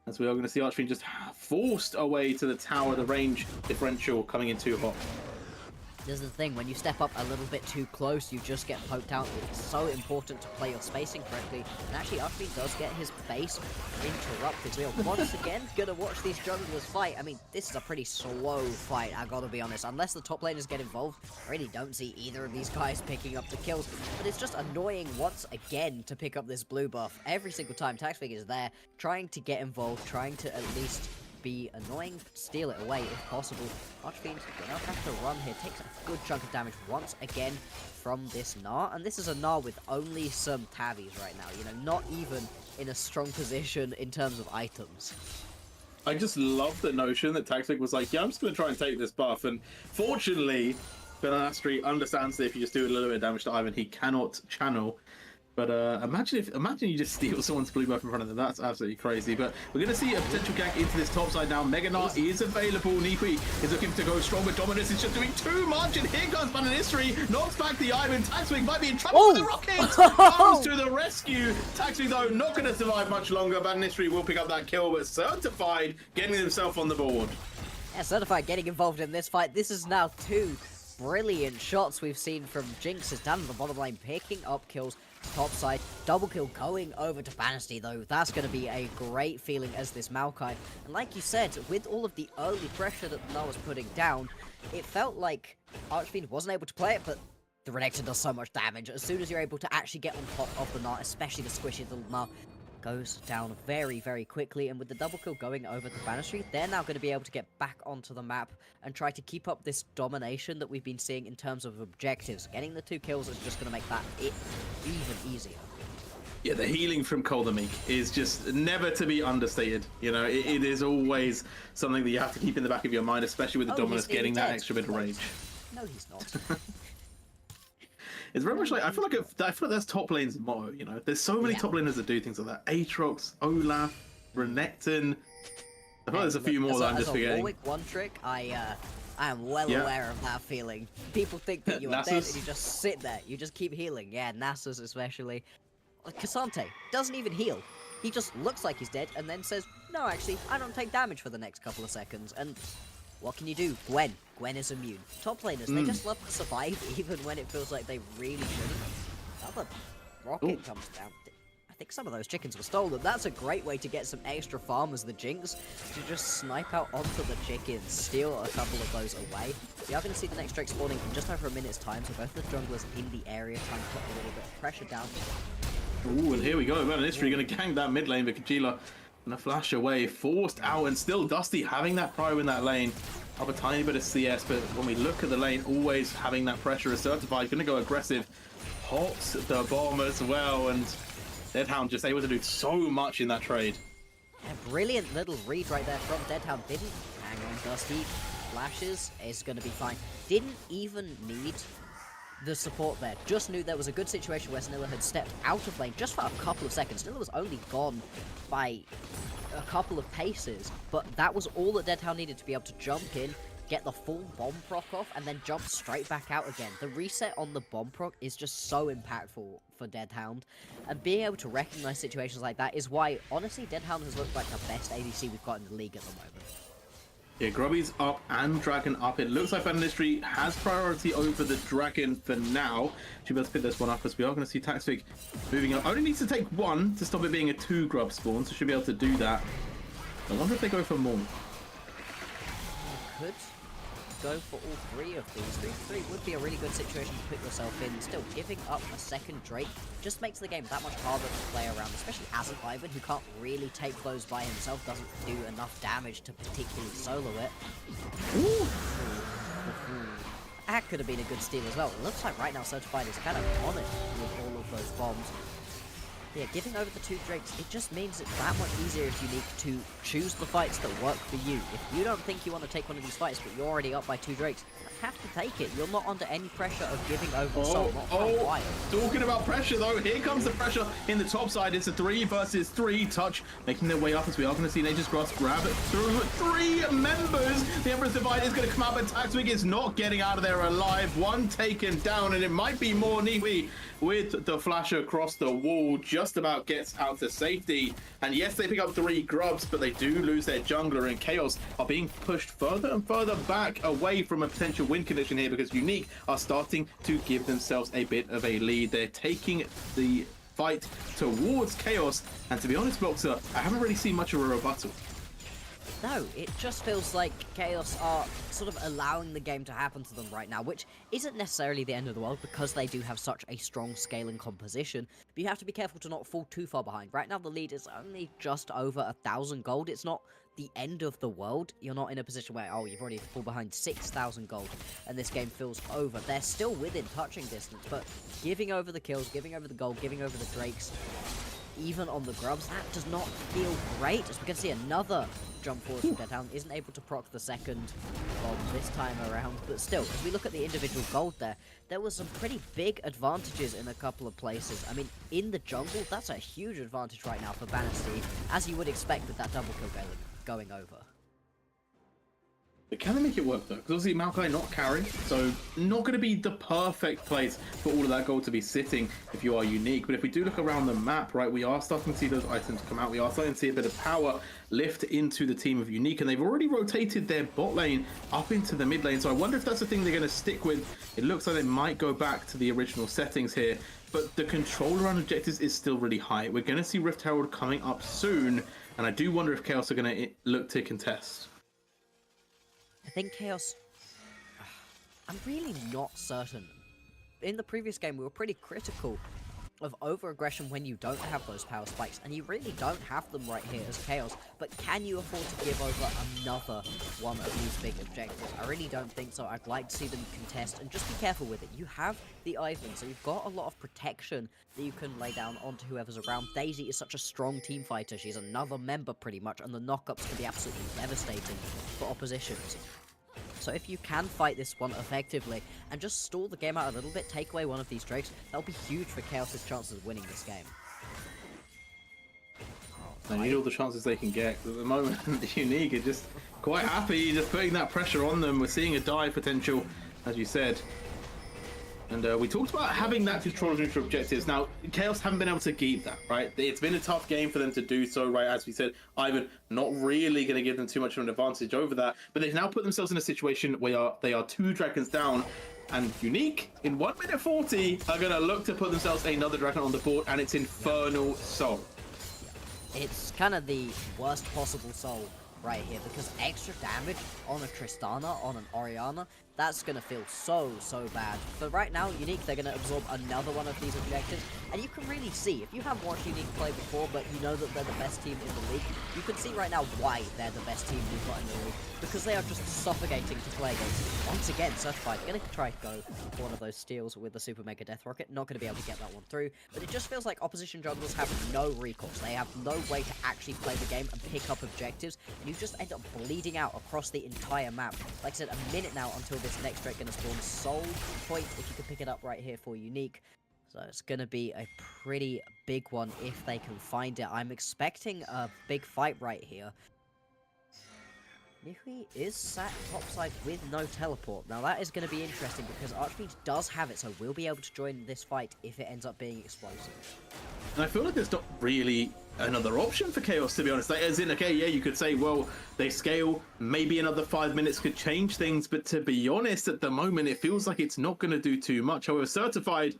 as we are going to see Archfiend just forced away to the tower. The range differential coming in too hot. This is the thing, when you step up a little bit too close, you just get poked out. It's so important to play your spacing correctly. And actually, Archfiend does get his base interrupted. We are once again gonna watch these junglers fight. I mean, this is a pretty slow fight, I gotta be honest. Unless the top laners get involved, I really don't see either of these guys picking up the kills. But it's just annoying once again to pick up this blue buff. Every single time Taxfig is there, trying to get involved, trying to at least be annoying, steal it away if possible. Archfiend gonna have to run here, takes a good chunk of damage once again from this Gnar, and this is a Gnar with only some tabbies right now, you know, not even in a strong position in terms of items. I just love the notion that Tactic was like, yeah, I'm just going to try and take this buff, and fortunately, Benastri understands that if you just do a little bit of damage to Ivan, he cannot channel But imagine you just steal someone's blue buff in front of them. That's absolutely crazy. But we're going to see a potential gank into this top side now. Meganar is available. Nipi is looking to go strong, but Dominus is just doing too much. And here comes Bananistry, knocks back the Ivan. Taxwing might be in trouble with the rockets. Comes to the rescue. Taxwing, though, not going to survive much longer. Bananistry will pick up that kill, but Certified getting himself on the board. Yeah, Certified getting involved in this fight. This is now 2 brilliant shots we've seen from Jinx. Is down at the bottom lane, picking up kills. Top side, double kill going over to Banasty though. That's going to be a great feeling as this Maokai. And like you said, with all of the early pressure that Gnar was putting down, it felt like Archfiend wasn't able to play it, but the Renekton does so much damage. As soon as you're able to actually get on top of the Gnar, especially the squishy little Gnar, goes down very, very quickly. And with the double kill going over to Banasty, they're now going to be able to get back onto the map and try to keep up this domination that we've been seeing in terms of objectives. Getting the 2 kills is just going to make that even easier. Yeah, the healing from Cole the Meek is just never to be understated. You know, it is always something that you have to keep in the back of your mind, especially with the Dominus getting that extra bit of rage. No, he's not. It's very much like I feel like that's top lane's motto. You know, there's so many top laners that do things like that. Aatrox, Olaf, Renekton. I feel like there's a few more that I'm just forgetting. Warwick one trick, I am well aware of that feeling. People think that you are dead and you just sit there. You just keep healing. Yeah, Nasus especially. Cassante doesn't even heal. He just looks like he's dead and then says, no, actually, I don't take damage for the next couple of seconds. And what can you do? Gwen is immune. Top laners, they just love to survive even when it feels like they really shouldn't. Another rocket comes down. I think some of those chickens were stolen. That's a great way to get some extra farm as the Jinx, to just snipe out onto the chickens, steal a couple of those away. We are going to see the next Drake spawning in just over a minute's time, so both the junglers in the area trying to put a little bit of pressure down. Ooh, and here we go. Bananistry going to gang that mid lane, but Kajila going to flash away, forced out, and still Dusty having that prio in that lane. Up a tiny bit of CS, but when we look at the lane, always having that pressure is Certified. Going to go aggressive, hots the bomb as well, and Deadhound just able to do so much in that trade. A brilliant little read right there from Deadhound. Didn't hang on, Dusty. Flashes is going to be fine. Didn't even need the support there. Just knew there was a good situation where Snilla had stepped out of lane just for a couple of seconds. Snilla was only gone by a couple of paces, but that was all that Deadhound needed to be able to jump in, get the full bomb proc off, and then jump straight back out again. The reset on the bomb proc is just so impactful for Deadhound, and being able to recognize situations like that is why, honestly, Deadhound has looked like the best ADC we've got in the league at the moment. Yeah, Grubby's up and Dragon up. It looks like Bananistry has priority over the Dragon for now. Should be able to pick this one up, because we are going to see Taxfig moving up. Only needs to take 1 to stop it being a 2 grub spawn, so should be able to do that. I wonder if they go for more. Could go for all 3 of these. 3 would be a really good situation to put yourself in. Still, giving up a second Drake just makes the game that much harder to play around, especially as an Ivan who can't really take those by himself, doesn't do enough damage to particularly solo it. Ooh. That could have been a good steal as well. It looks like right now Certified is kind of on it with all of those bombs. Yeah, giving over the 2 Drakes, it just means it's that much easier if Unique to choose the fights that work for you. If you don't think you want to take one of these fights, but you're already up by 2 Drakes, you have to take it. You're not under any pressure of giving over the soul, not for a while. Talking about pressure though, here comes the pressure in the top side. It's a 3 versus 3 touch, making their way up as we are going to see Nature's Grasp grab it through 3 members. The Emperor's Divide is going to come out, but Taxwig is not getting out of there alive. 1 taken down, and it might be more. Niwi with the flash across the wall just about gets out to safety. And yes, they pick up 3 grubs, but they do lose their jungler, and Chaos are being pushed further and further back away from a potential win condition here, because Unique are starting to give themselves a bit of a lead. They're taking the fight towards Chaos, and to be honest, Boxer, I haven't really seen much of a rebuttal. No, it just feels like Chaos are sort of allowing the game to happen to them right now, which isn't necessarily the end of the world because they do have such a strong scaling composition, but you have to be careful to not fall too far behind. Right now the lead is only just over 1,000 gold. It's not the end of the world. You're not in a position where, oh, you've already fallen behind 6,000 gold and this game feels over. They're still within touching distance, but giving over the kills, giving over the gold, giving over the Drakes, even on the grubs. That does not feel great, as we can see another jump forward from Deadhound. Isn't able to proc the second bomb this time around, but still, as we look at the individual gold there was some pretty big advantages in a couple of places. I mean, in the jungle, that's a huge advantage right now for Banasty, as you would expect with that double kill going over. But can they make it work though? Because obviously Maokai not carry, so not going to be the perfect place for all of that gold to be sitting if you are unique. But if we do look around the map, right, we are starting to see those items come out. We are starting to see a bit of power lift into the team of unique, and they've already rotated their bot lane up into the mid lane. So I wonder if that's the thing they're going to stick with. It looks like they might go back to the original settings here, but the control around objectives is still really high. We're going to see Rift Herald coming up soon, and I do wonder if Chaos are going to look to contest. I think Chaos... I'm really not certain. In the previous game, we were pretty critical of over-aggression when you don't have those power spikes, and you really don't have them right here as Chaos, but can you afford to give over another one of these big objectives? I really don't think so. I'd like to see them contest, and just be careful with it. You have the Ivan, so you've got a lot of protection that you can lay down onto whoever's around. Daisy is such a strong team fighter. She's another member pretty much, and the knockups can be absolutely devastating for oppositions. So if you can fight this one effectively and just stall the game out a little bit, take away one of these drakes, that'll be huge for Chaos' chances of winning this game. They need all the chances they can get. At the moment, Unique are just quite happy, just putting that pressure on them. We're seeing a dive potential, as you said. And we talked about having that control of neutral objectives. Now, Chaos haven't been able to keep that, right? It's been a tough game for them to do so, right? As we said, Ivan not really going to give them too much of an advantage over that. But they've now put themselves in a situation where they are 2 dragons down. And Unique, in 1 minute 40, are going to look to put themselves another dragon on the board. And it's Infernal Soul. It's kind of the worst possible soul right here, because extra damage on a Tristana, on an Orianna, that's going to feel so bad. But right now, Unique, they're going to absorb another one of these objectives, and you can really see, if you have watched Unique play before, but you know that they're the best team in the league, you can see right now why they're the best team we've got in the league, because they are just suffocating to play against. Once again, Certified going to try to go for one of those steals with the Super Mega Death Rocket, not going to be able to get that one through, but it just feels like opposition junglers have no recourse. They have no way to actually play the game and pick up objectives, and you just end up bleeding out across the entire map. Like I said, a minute now until this next Drake going to spawn. Soul point, if you can pick it up right here for Unique. So it's going to be a pretty big one if they can find it. I'm expecting a big fight right here. Nihui is sat topside with no teleport. Now that is going to be interesting because Archmage does have it, so we'll be able to join this fight if it ends up being explosive. And I feel like there's not really another option for Chaos, to be honest. Like, as in, okay, yeah, you could say, well, they scale, maybe another 5 minutes could change things, but to be honest, at the moment, it feels like it's not going to do too much. However, Certified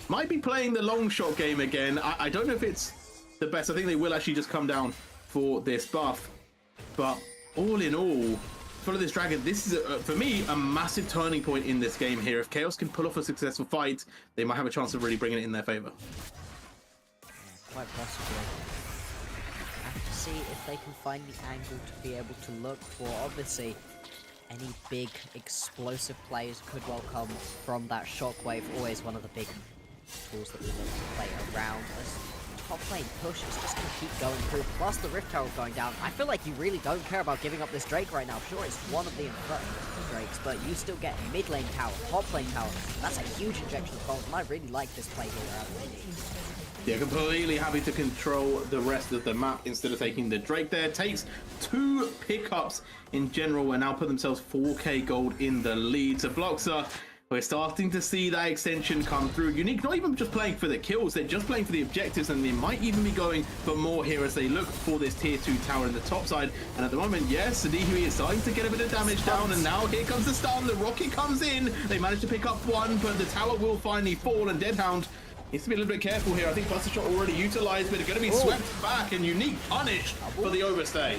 might be playing the long shot game again. I don't know if it's the best. I think they will actually just come down for this buff, but all in all, Follow This Dragon, this is, for me, a massive turning point in this game here. If Chaos can pull off a successful fight, they might have a chance of really bringing it in their favor. Yeah, quite possibly. Have to see if they can find the angle to be able to look for. Obviously, any big explosive plays could well come from that shockwave. Always one of the big tools that we look to play around. As top lane push is just going to keep going through. Plus the Rift Herald going down. I feel like you really don't care about giving up this Drake right now. Sure, it's one of the Drakes, but you still get mid lane power, top lane power. That's a huge injection of gold, and I really like this play here out of Indy. Yeah, completely happy to control the rest of the map instead of taking the Drake there. Takes 2 pickups in general and now put themselves 4k gold in the lead. So Bloxer, we're starting to see that extension come through. Unique not even just playing for the kills, they're just playing for the objectives, and they might even be going for more here as they look for this tier 2 tower in the top side. And at the moment, yes, Nihui is starting to get a bit of damage down, and now here comes the stun. The rocket comes in. They managed to pick up one, but the tower will finally fall, and Deadhound needs to be a little bit careful here. I think Buster Shot already utilized, but it's going to be swept back, and Unique punished for the overstay.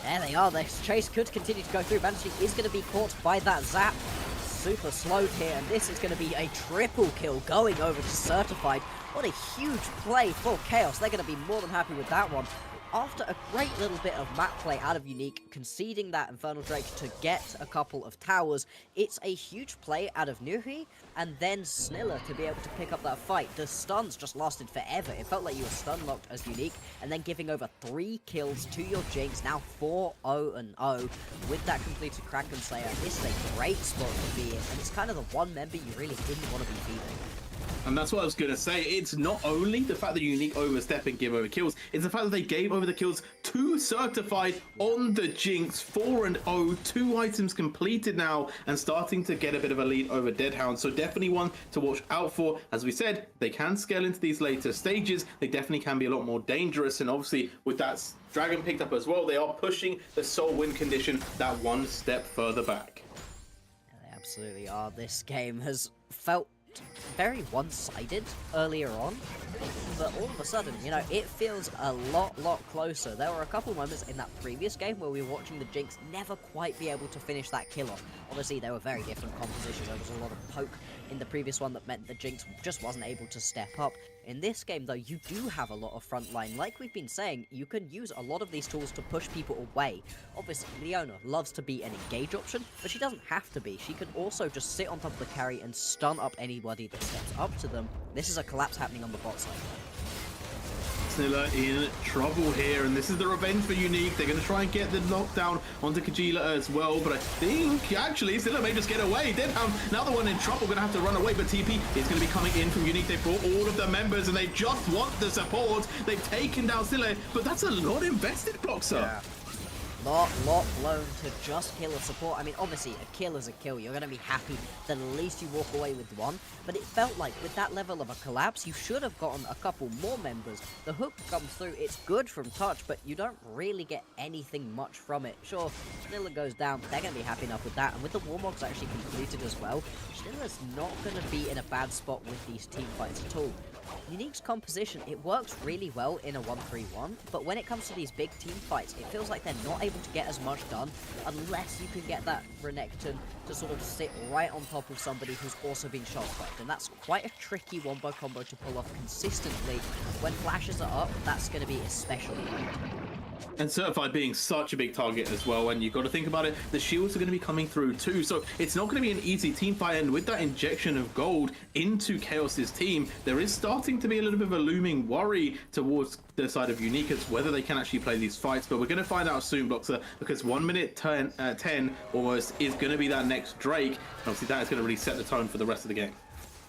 There they are. The chase could continue to go through. Banshee is going to be caught by that zap. Super slowed here, and this is going to be a triple kill going over to Certified. What a huge play for Chaos. They're going to be more than happy with that one. after a great little bit of map play out of Unique, conceding that Infernal Drake to get a couple of towers, it's a huge play out of Nuhi, and then Sniller to be able to pick up that fight. The stuns just lasted forever. It felt like you were stun locked as Unique, and then giving over 3 kills to your Jinx, now 4-0-0. With that completed Kraken Slayer, this is a great spot to be in, and it's kind of the one member you really didn't want to be feeding. And that's what I was going to say. It's not only the fact that Unique overstep and give over kills, it's the fact that they gave over the kills to Certified on the Jinx. 4-0, 2 items completed now, and starting to get a bit of a lead over Deadhound. So definitely one to watch out for. As we said, they can scale into these later stages. They definitely can be a lot more dangerous. And obviously, with that Dragon picked up as well, they are pushing the Soul win condition that one step further back. They absolutely are. This game has felt very one-sided earlier on, but all of a sudden, you know, it feels a lot closer. There were a couple moments in that previous game where we were watching the Jinx never quite be able to finish that kill off. Obviously, they were very different compositions. There was a lot of poke in the previous one that meant the Jinx just wasn't able to step up. In this game, though, you do have a lot of frontline. Like we've been saying, you can use a lot of these tools to push people away. Obviously, Leona loves to be an engage option, but she doesn't have to be. She can also just sit on top of the carry and stun up anybody that steps up to them. This is a collapse happening on the bot side. Sniller in trouble here, and this is the revenge for Unique. They're going to try and get the knockdown onto Kajila as well, but I think actually Sniller may just get away. Deadhound, now the one in trouble, going to have to run away, but TP is going to be coming in from Unique. They brought all of the members, and they just want the support. They've taken down Sniller, but that's a lot invested, Bloxer. Yeah. Lot blown to just kill a support. I mean, obviously, a kill is a kill. You're going to be happy that at least you walk away with one. But it felt like with that level of a collapse, you should have gotten a couple more members. The hook comes through. It's good from touch, but you don't really get anything much from it. Sure, Sniller goes down. They're going to be happy enough with that. And with the Warmogs actually completed as well, Sniller's not going to be in a bad spot with these team fights at all. Unique's composition, it works really well in a 1-3-1, but when it comes to these big team fights, it feels like they're not able to get as much done unless you can get that Renekton to sort of sit right on top of somebody who's also being shot blocked, and that's quite a tricky wombo combo to pull off consistently. When flashes are up, that's going to be especially hard. And Certified being such a big target as well, and you've got to think about it, the shields are going to be coming through too, so it's not going to be an easy team fight. And with that injection of gold into Chaos's team, there is starting to be a little bit of a looming worry towards the side of Unique as whether they can actually play these fights. But we're going to find out soon, Boxer, because 1 minute 10 almost is going to be that next Drake. Obviously that is going to really set the tone for the rest of the game.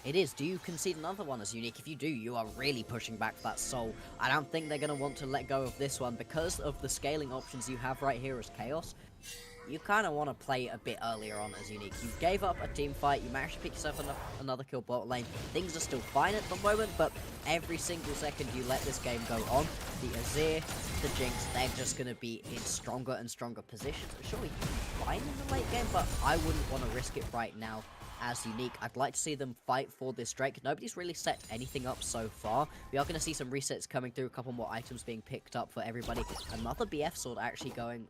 It is. Do you concede another one as Unique? If you do, you are really pushing back that Soul. I don't think they're going to want to let go of this one because of the scaling options you have right here as Chaos. You kind of want to play a bit earlier on as Unique. You gave up a team fight, you managed to pick yourself another kill bot lane. Things are still fine at the moment, but every single second you let this game go on, the Azir, the Jinx, they're just going to be in stronger and stronger positions. Sure, you can be fine in the late game, but I wouldn't want to risk it right now. As Unique, I'd like to see them fight for this Drake. Nobody's really set anything up so far. We are going to see some resets coming through, a couple more items being picked up for everybody. Another BF sword actually going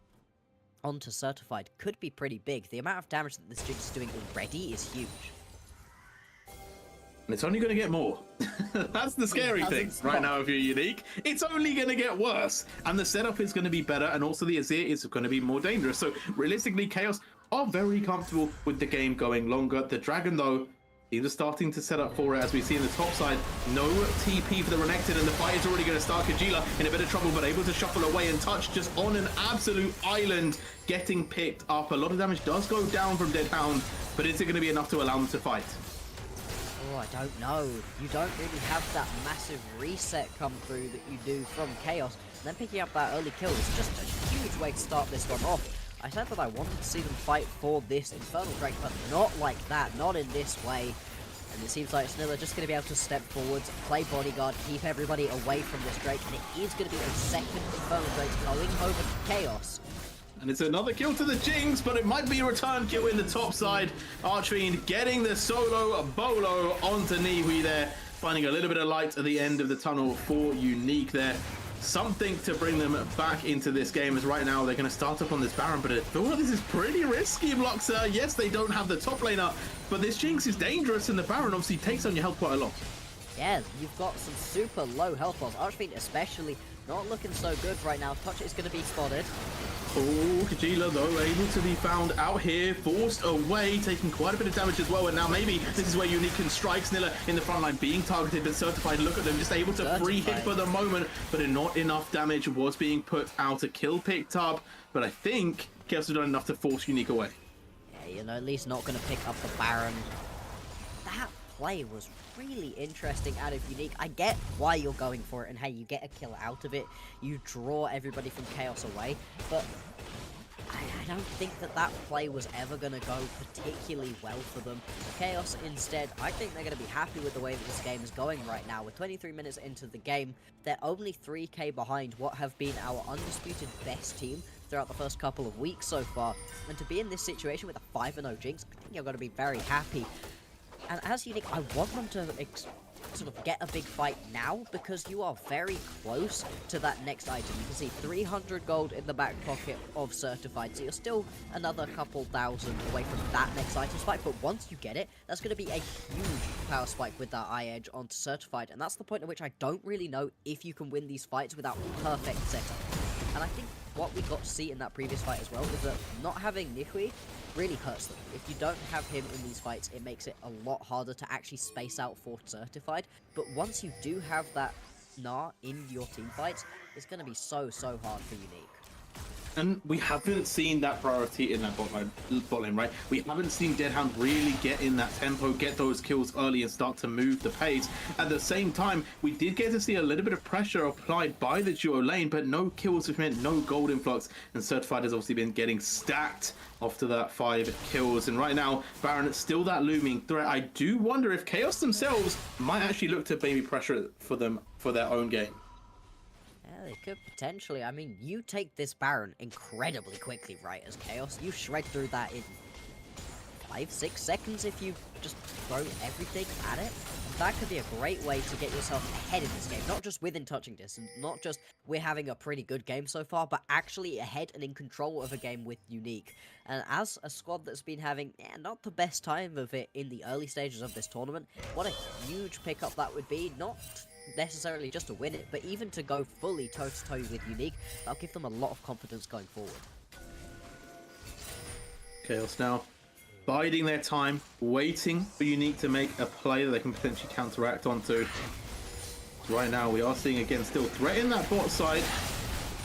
onto Certified could be pretty big. The amount of damage that this Jinx is doing already is huge. And it's only going to get more. That's the scary thing right now if you're Unique. It's only going to get worse. And the setup is going to be better, and also the Azir is going to be more dangerous. So realistically, Chaos are very comfortable with the game going longer. The Dragon, though, he's just starting to set up for it, as we see in the top side. No TP for the Renekton, and the fight is already going to start. Kajila in a bit of trouble, but able to shuffle away, and Touch just on an absolute island getting picked up. A lot of damage does go down from Deadhound, but is it going to be enough to allow him to fight? Oh, I don't know. You don't really have that massive reset come through that you do from Chaos. And then picking up that early kill is just a huge way to start this one off. I said that I wanted to see them fight for this Infernal Drake, but not like that, not in this way. And it seems like Sniller just going to be able to step forwards, play bodyguard, keep everybody away from this Drake, and it is going to be a second Infernal Drake going over to Chaos. And it's another kill to the Jinx, but it might be a return kill in the top side. Archfiend getting the solo bolo onto Nihui there, finding a little bit of light at the end of the tunnel for Unique there. Something to bring them back into this game, as right now they're going to start up on this Baron, but I feel like this is pretty risky, Bloxer. Yes, they don't have the top laner, but this Jinx is dangerous, and the Baron obviously takes on your health quite a lot. Yeah, you've got some super low health bars. Archfiend especially not looking so good right now. Touch is going to be spotted. Oh, Kajila, though, able to be found out here, forced away, taking quite a bit of damage as well. And now maybe this is where Unique can strike. Snilla in the front line being targeted, but Certified, look at them, just able to free hit for the moment, but not enough damage was being put out. A kill picked up, but I think Chaos have done enough to force Unique away. Yeah, you know, at least not going to pick up the Baron. That play was really interesting out of Unique. I get why you're going for it, and hey, you get a kill out of it. You draw everybody from Chaos away, but I don't think that play was ever going to go particularly well for them. Chaos, instead, I think they're going to be happy with the way that this game is going right now. With 23 minutes into the game, they're only 3k behind what have been our undisputed best team throughout the first couple of weeks so far. And to be in this situation with a 5-0 Jinx, I think you're going to be very happy. And as Unique, I want them to sort of get a big fight now, because you are very close to that next item. You can see 300 gold in the back pocket of Certified, so you're still another couple thousand away from that next item spike, but once you get it, that's going to be a huge power spike with that eye edge onto Certified, and that's the point at which I don't really know if you can win these fights without perfect setup. And I think what we got to see in that previous fight as well is that not having Nikui really hurts them. If you don't have him in these fights, it makes it a lot harder to actually space out for Certified. But once you do have that Gnar in your team fights, it's going to be so hard for Unique. And we haven't seen that priority in that bot lane, right? We haven't seen Deadhound really get in that tempo, get those kills early and start to move the pace. At the same time, we did get to see a little bit of pressure applied by the duo lane, but no kills, which meant no gold influx. And Certified has obviously been getting stacked after that 5 kills. And right now, Baron is still that looming threat. I do wonder if Chaos themselves might actually look to maybe pressure for them for their own game. They could potentially. I mean, you take this Baron incredibly quickly, right, as Chaos. You shred through that in 5-6 seconds if you just throw everything at it. And that could be a great way to get yourself ahead in this game. Not just within touching distance, not just we're having a pretty good game so far, but actually ahead and in control of a game with Unique. And as a squad that's been having not the best time of it in the early stages of this tournament, what a huge pickup that would be. Not necessarily just to win it, but even to go fully toe-to-toe with Unique. That'll give them a lot of confidence going forward. Chaos now biding their time, waiting for Unique to make a play that they can potentially counteract onto. Right now, we are seeing again still threat in that bot side.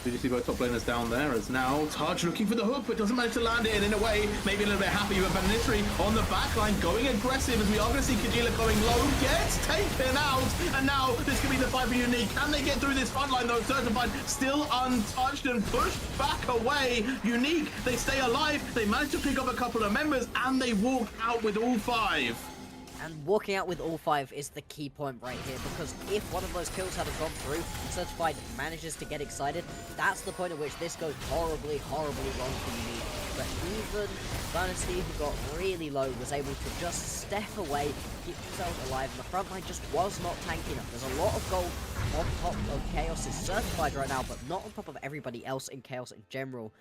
We just see both top laners down there as now Taj looking for the hook, but doesn't manage to land it. And in a way, maybe a little bit happy, but Banitri on the back line going aggressive as we are going to see Kajila going low, gets taken out. And now this could be the fight for Unique. Can they get through this front line though? Certified still untouched and pushed back away. Unique, they stay alive. They manage to pick up a couple of members and they walk out with all 5. And walking out with all 5 is the key point right here, because if one of those kills had gone through and Certified manages to get excited, that's the point at which this goes horribly wrong for Unique. But even Dynasty, who got really low, was able to just step away, keep themselves alive, and the front line just was not tanky enough. There's a lot of gold on top of Chaos is Certified right now, but not on top of everybody else in Chaos in general.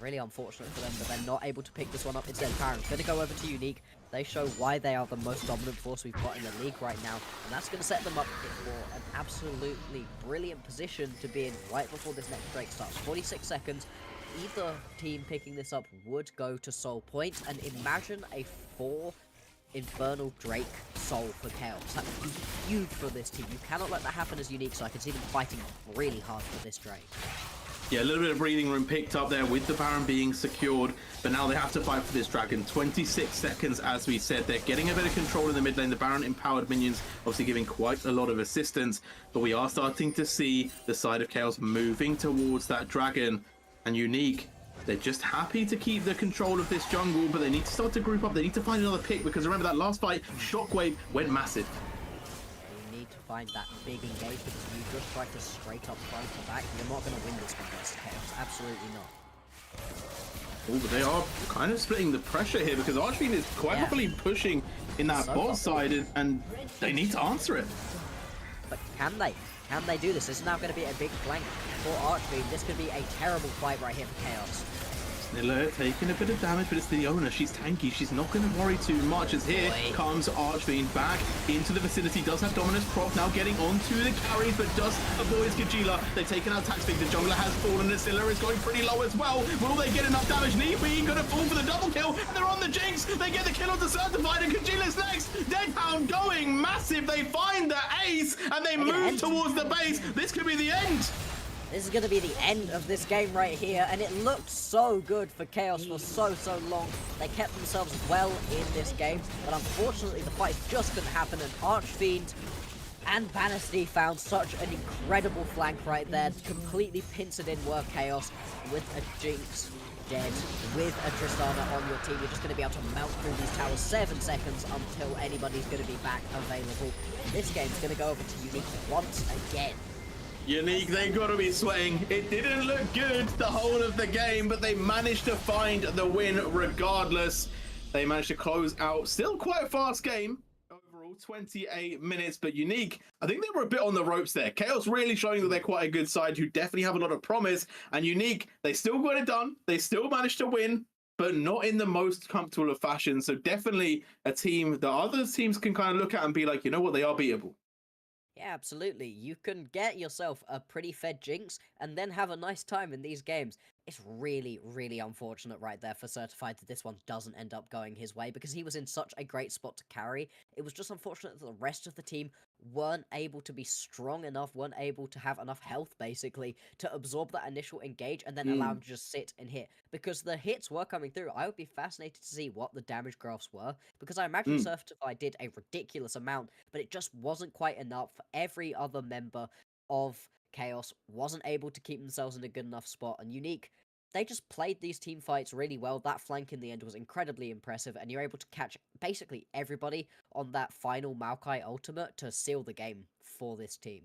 Really unfortunate for them that they're not able to pick this one up. Instead, Baron's going to go over to Unique. They show why they are the most dominant force we've got in the league right now, and that's going to set them up for an absolutely brilliant position to be in right before this next break starts. 46 seconds. Either team picking this up would go to Soul Point, and imagine a 4 Infernal Drake Soul for Chaos. That would be huge for this team. You cannot let that happen as Unique, so I can see them fighting really hard for this Drake. Yeah, a little bit of breathing room picked up there with the Baron being secured, but now they have to fight for this dragon. 26 seconds, as we said. They're getting a bit of control in the mid lane. The Baron empowered minions, obviously giving quite a lot of assistance, but we are starting to see the side of Chaos moving towards that dragon. And Unique, they're just happy to keep the control of this jungle, but they need to start to group up. They need to find another pick, because remember that last fight, Shockwave went massive. To find that big engagement. If you just try to straight up front to back, you're not going to win this one against Chaos. Absolutely not. Oh, but they are kind of splitting the pressure here, because Archfiend is quite happily pushing in that bot side, and they need to answer it. But can they? Can they do this? This is now going to be a big flank for Archfiend. This could be a terrible fight right here for Chaos. Sniller taking a bit of damage, but it's the owner. She's tanky. She's not going to worry too much. As here comes Archfiend back into the vicinity. Does have Dominus Proc now getting onto the carries, but just avoids Kajila. They've taken out Taxfig. The jungler has fallen. The Sniller is going pretty low as well. Will they get enough damage? Neepy going to fall for the double kill. And they're on the Jinx. They get the kill on the Certified, and Kajila's next. Deadhound going massive. They find the ace, and they move towards the base. This could be the end. This is going to be the end of this game right here, and it looked so good for Chaos for so long. They kept themselves well in this game, but unfortunately the fight just couldn't happen, and Archfiend and Banasty found such an incredible flank right there, completely pincered in were Chaos with a Jinx dead, with a Tristana on your team. You're just going to be able to mount through these towers 7 seconds until anybody's going to be back available. This game's going to go over to Unique once again. Unique, they got to be sweating. It didn't look good the whole of the game, but they managed to find the win regardless. They managed to close out still quite a fast game. Overall, 28 minutes, but Unique, I think they were a bit on the ropes there. Chaos really showing that they're quite a good side who definitely have a lot of promise. And Unique, they still got it done. They still managed to win, but not in the most comfortable of fashion. So definitely a team that other teams can kind of look at and be like, you know what, they are beatable. Yeah, absolutely. You can get yourself a pretty fed Jinx and then have a nice time in these games. It's really unfortunate right there for Certified that this one doesn't end up going his way, because he was in such a great spot to carry. It was just unfortunate that the rest of the team weren't able to be strong enough, weren't able to have enough health, basically, to absorb that initial engage and then allow him to just sit and hit. Because the hits were coming through. I would be fascinated to see what the damage graphs were, because I imagine Certified did a ridiculous amount, but it just wasn't quite enough. Every other member of Chaos wasn't able to keep themselves in a good enough spot, and Unique, they just played these team fights really well. That flank in the end was incredibly impressive, and you're able to catch basically everybody on that final Maokai ultimate to seal the game for this team.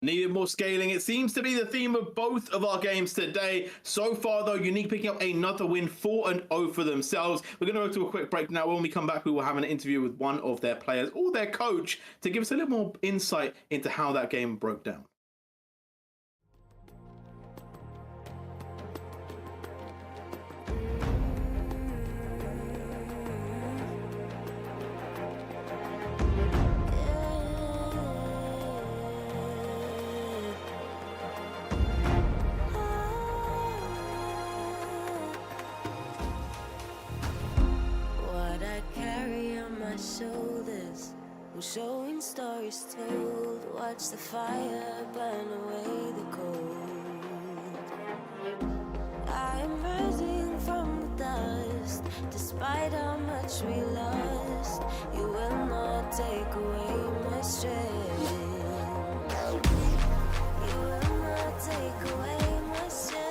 Needed more scaling. It seems to be the theme of both of our games today. So far, though, Unique picking up another win, 4-0 for themselves. We're going to go to a quick break now. When we come back, we will have an interview with one of their players or their coach to give us a little more insight into how that game broke down. Shoulders, I'm showing stories told. Watch the fire burn away the cold. I am rising from the dust. Despite how much we lost, you will not take away my strength. You will not take away my strength.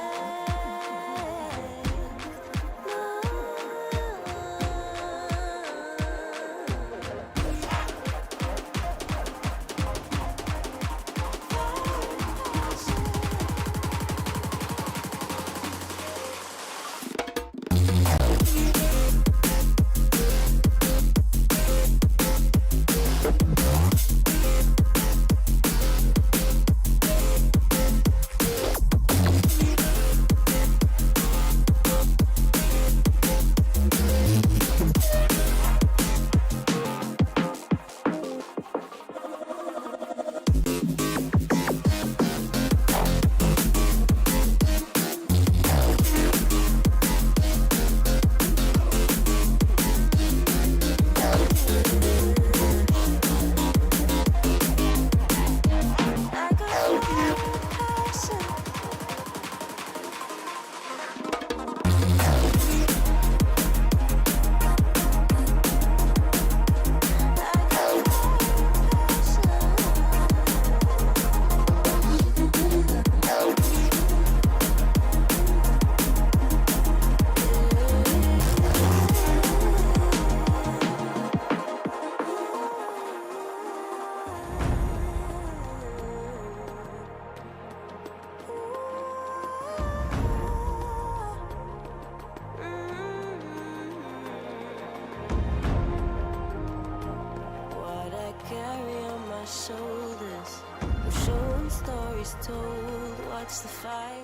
Shoulders, I'm showing stories told. Watch the fire.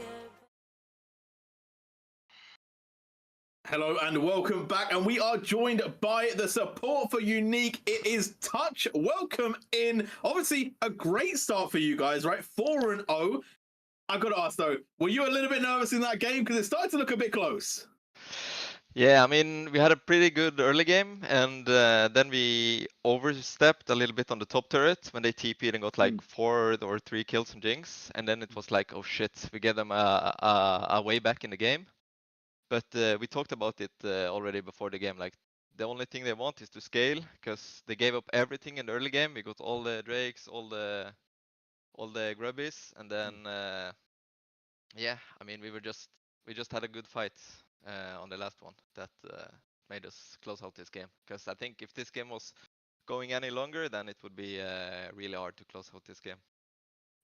Hello and welcome back, and we are joined by the support for Unique. It is Touch. Welcome in. Obviously, a great start for you guys, right? 4-0. I got to ask though, were you a little bit nervous in that game because it started to look a bit close? Yeah, I mean, we had a pretty good early game, and then we overstepped a little bit on the top turret when they TP'd and got like 4 or 3 kills on Jinx, and then it was like, oh shit, we get them a way back in the game. But we talked about it already before the game, like the only thing they want is to scale, because they gave up everything in the early game. We got all the Drakes, all the Grubbies, and then yeah, I mean, we just had a good fight on the last one that made us close out this game. Because I think if this game was going any longer, then it would be really hard to close out this game.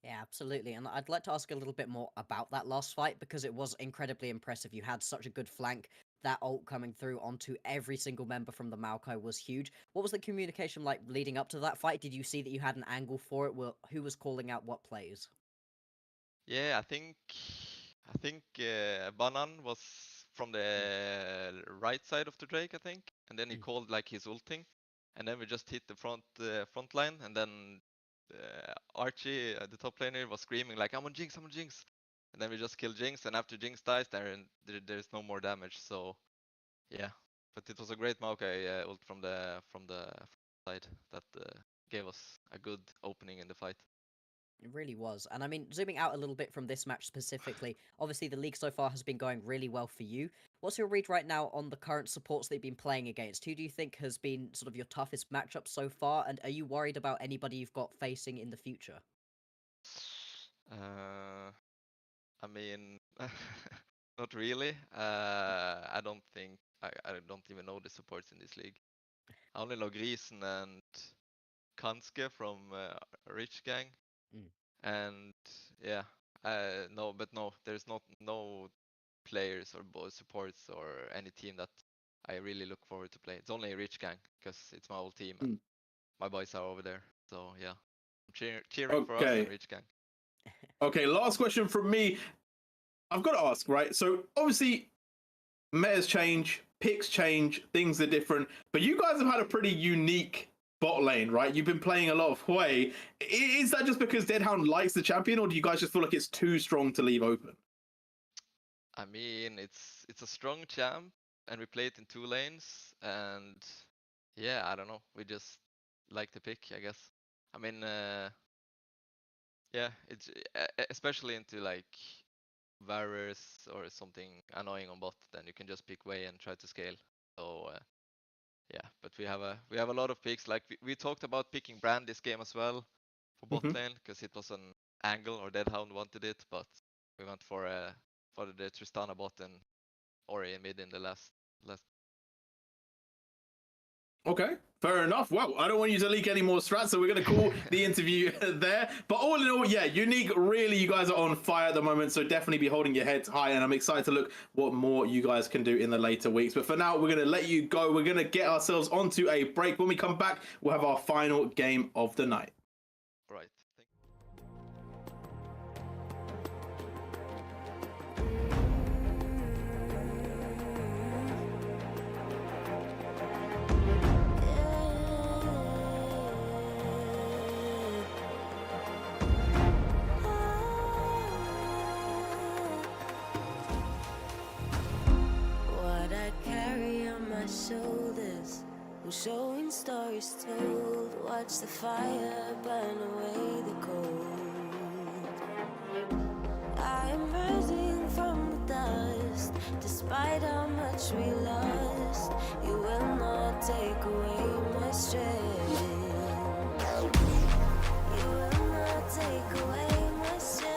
Yeah, absolutely. And I'd like to ask a little bit more about that last fight because it was incredibly impressive. You had such a good flank. That ult coming through onto every single member from the Maokai was huge. What was the communication like leading up to that fight? Did you see that you had an angle for it? Who was calling out what plays? Yeah, I think Banan was from the right side of the Drake, I think, and then he called like his ulting, and then we just hit the front line, and then Archie, the top laner, was screaming like, I'm on Jinx, and then we just killed Jinx, and after Jinx dies, there's no more damage. So yeah, but it was a great Maokai ult from the side that gave us a good opening in the fight. It really was. And I mean, zooming out a little bit from this match specifically, obviously the league so far has been going really well for you. What's your read right now on the current supports that you've been playing against? Who do you think has been sort of your toughest matchup so far? And are you worried about anybody you've got facing in the future? I mean, not really. I don't think I don't even know the supports in this league. I only know Grisen and Kanske from Rich Gang, and yeah, no, there's no players or supports or any team that I really look forward to play. It's only Rich Gang because it's my old team and my boys are over there. So yeah, I'm cheering for us and Rich Gang. Okay, last question from me. I've got to ask, right? So obviously, metas change, picks change, things are different, but you guys have had a pretty unique bot lane, right? You've been playing a lot of Hui. Is that just because Deadhound likes the champion, or do you guys just feel like it's too strong to leave open? I mean, it's a strong champ, and we play it in 2 lanes, and yeah, I don't know. We just like the pick, I guess. I mean, yeah, it's especially into like Varus or something annoying on bot, then you can just pick Way and try to scale. So yeah, but we have a lot of picks. Like we talked about picking Brand this game as well for bot lane because it was an angle, or Deadhound wanted it, but we went for the Tristana bot and Ori in mid in the last. Okay, fair enough. Well, I don't want you to leak any more strats, so we're going to call the interview there. But all in all, yeah, Unique, really, you guys are on fire at the moment, so definitely be holding your heads high, and I'm excited to look what more you guys can do in the later weeks. But for now, we're going to let you go. We're going to get ourselves onto a break. When we come back, we'll have our final game of the night. Right. What I carry on my shoulders, I'm showing stories told. Watch the fire burn away the cold. I am rising from the dust, despite how much we lost. You will not take away my strength. You will not take away my strength.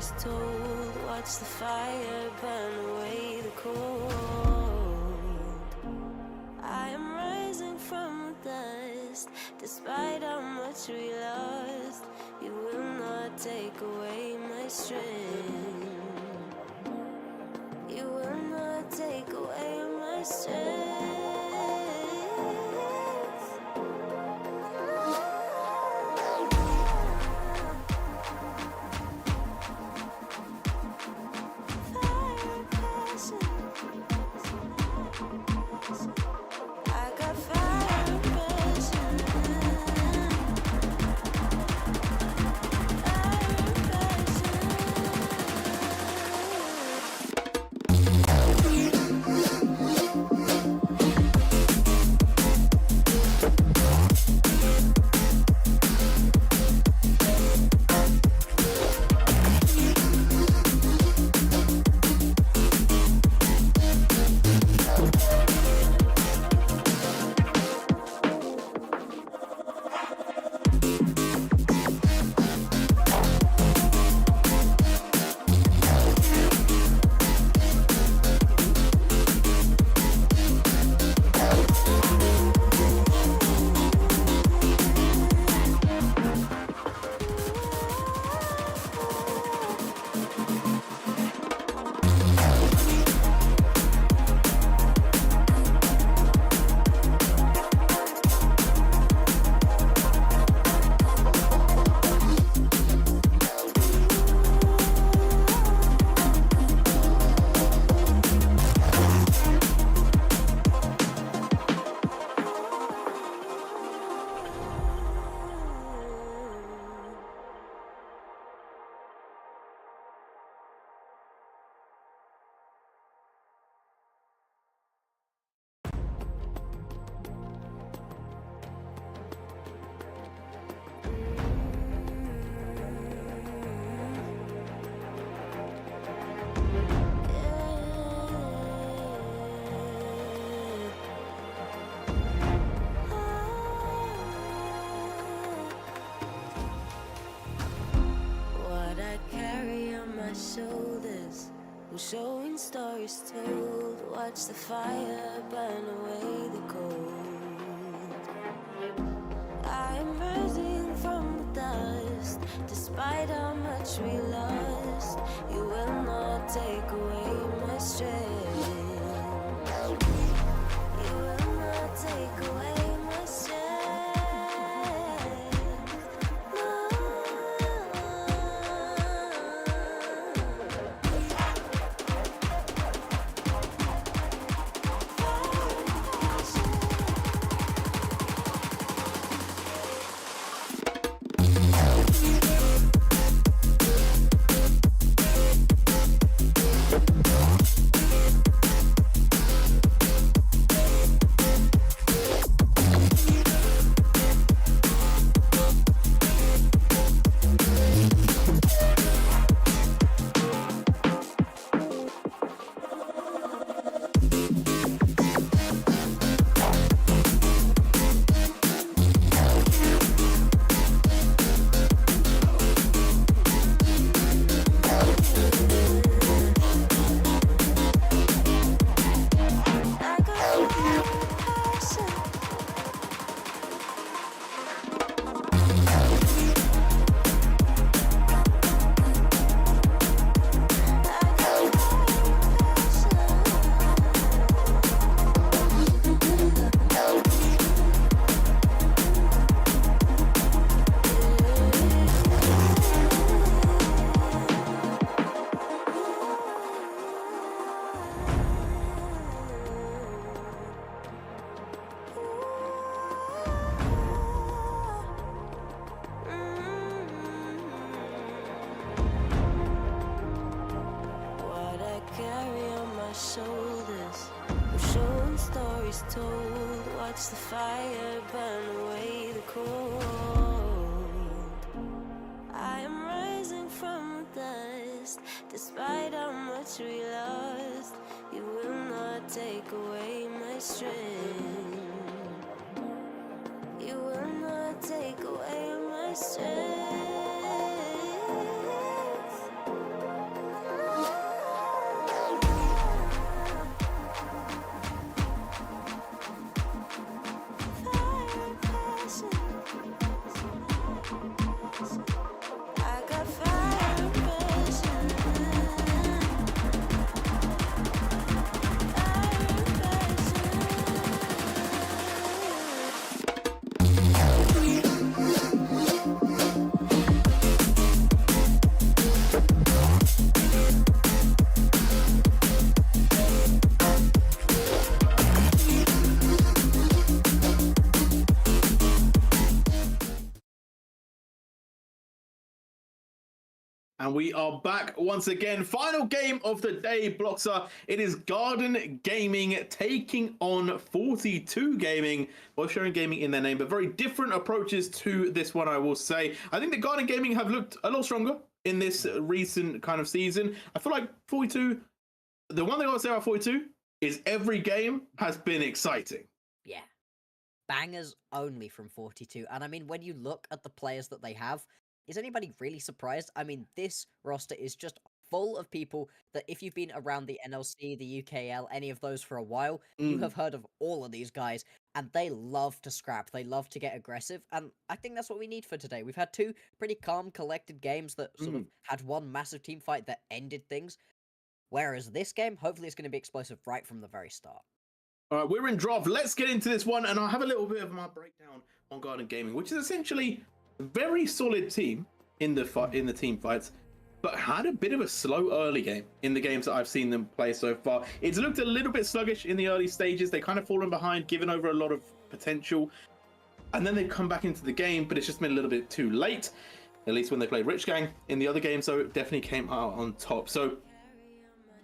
stories told. Watch the fire burn away the cold. I am rising from the dust. Despite how much we lost, you will not take away my strength. You will not take away my strength. Fire passion. I got fire passion. Fire passion. What I carry on my shoulders, we're showing stories told. Watch the fire burn away the cold. I am rising from the dust. Despite how much we lost, you will not take away my strength. You will not take away my strength. I got passion. What I carry on my shoulders, I'm showing stories told. Watch the fire burn away the cold. I am rising from the dust. Despite how much we lost, you will not take away my strength. You will not take away my strength. And we are back once again. Final game of the day, Bloxer. It is Garden Gaming taking on 42 Gaming. Both sharing gaming in their name, but very different approaches to this one, I will say. I think the Garden Gaming have looked a lot stronger in this recent kind of season. I feel like 42, the one thing I want to say about 42 is every game has been exciting. Yeah. Bangers only from 42. And I mean, when you look at the players that they have, is anybody really surprised? I mean, this roster is just full of people that if you've been around the NLC, the UKL, any of those for a while, you have heard of all of these guys, and they love to scrap. They love to get aggressive, and I think that's what we need for today. We've had two pretty calm, collected games that sort of had one massive team fight that ended things, whereas this game, hopefully it's going to be explosive right from the very start. All right, we're in draft. Let's get into this one, and I'll have a little bit of my breakdown on Garden Gaming, which is essentially a very solid team in the team fights, but had a bit of a slow early game in the games that I've seen them play so far. It's looked a little bit sluggish in the early stages. They kind of fallen behind, given over a lot of potential, and then they've come back into the game, but it's just been a little bit too late, at least when they played Rich Gang in the other game, so it definitely came out on top. So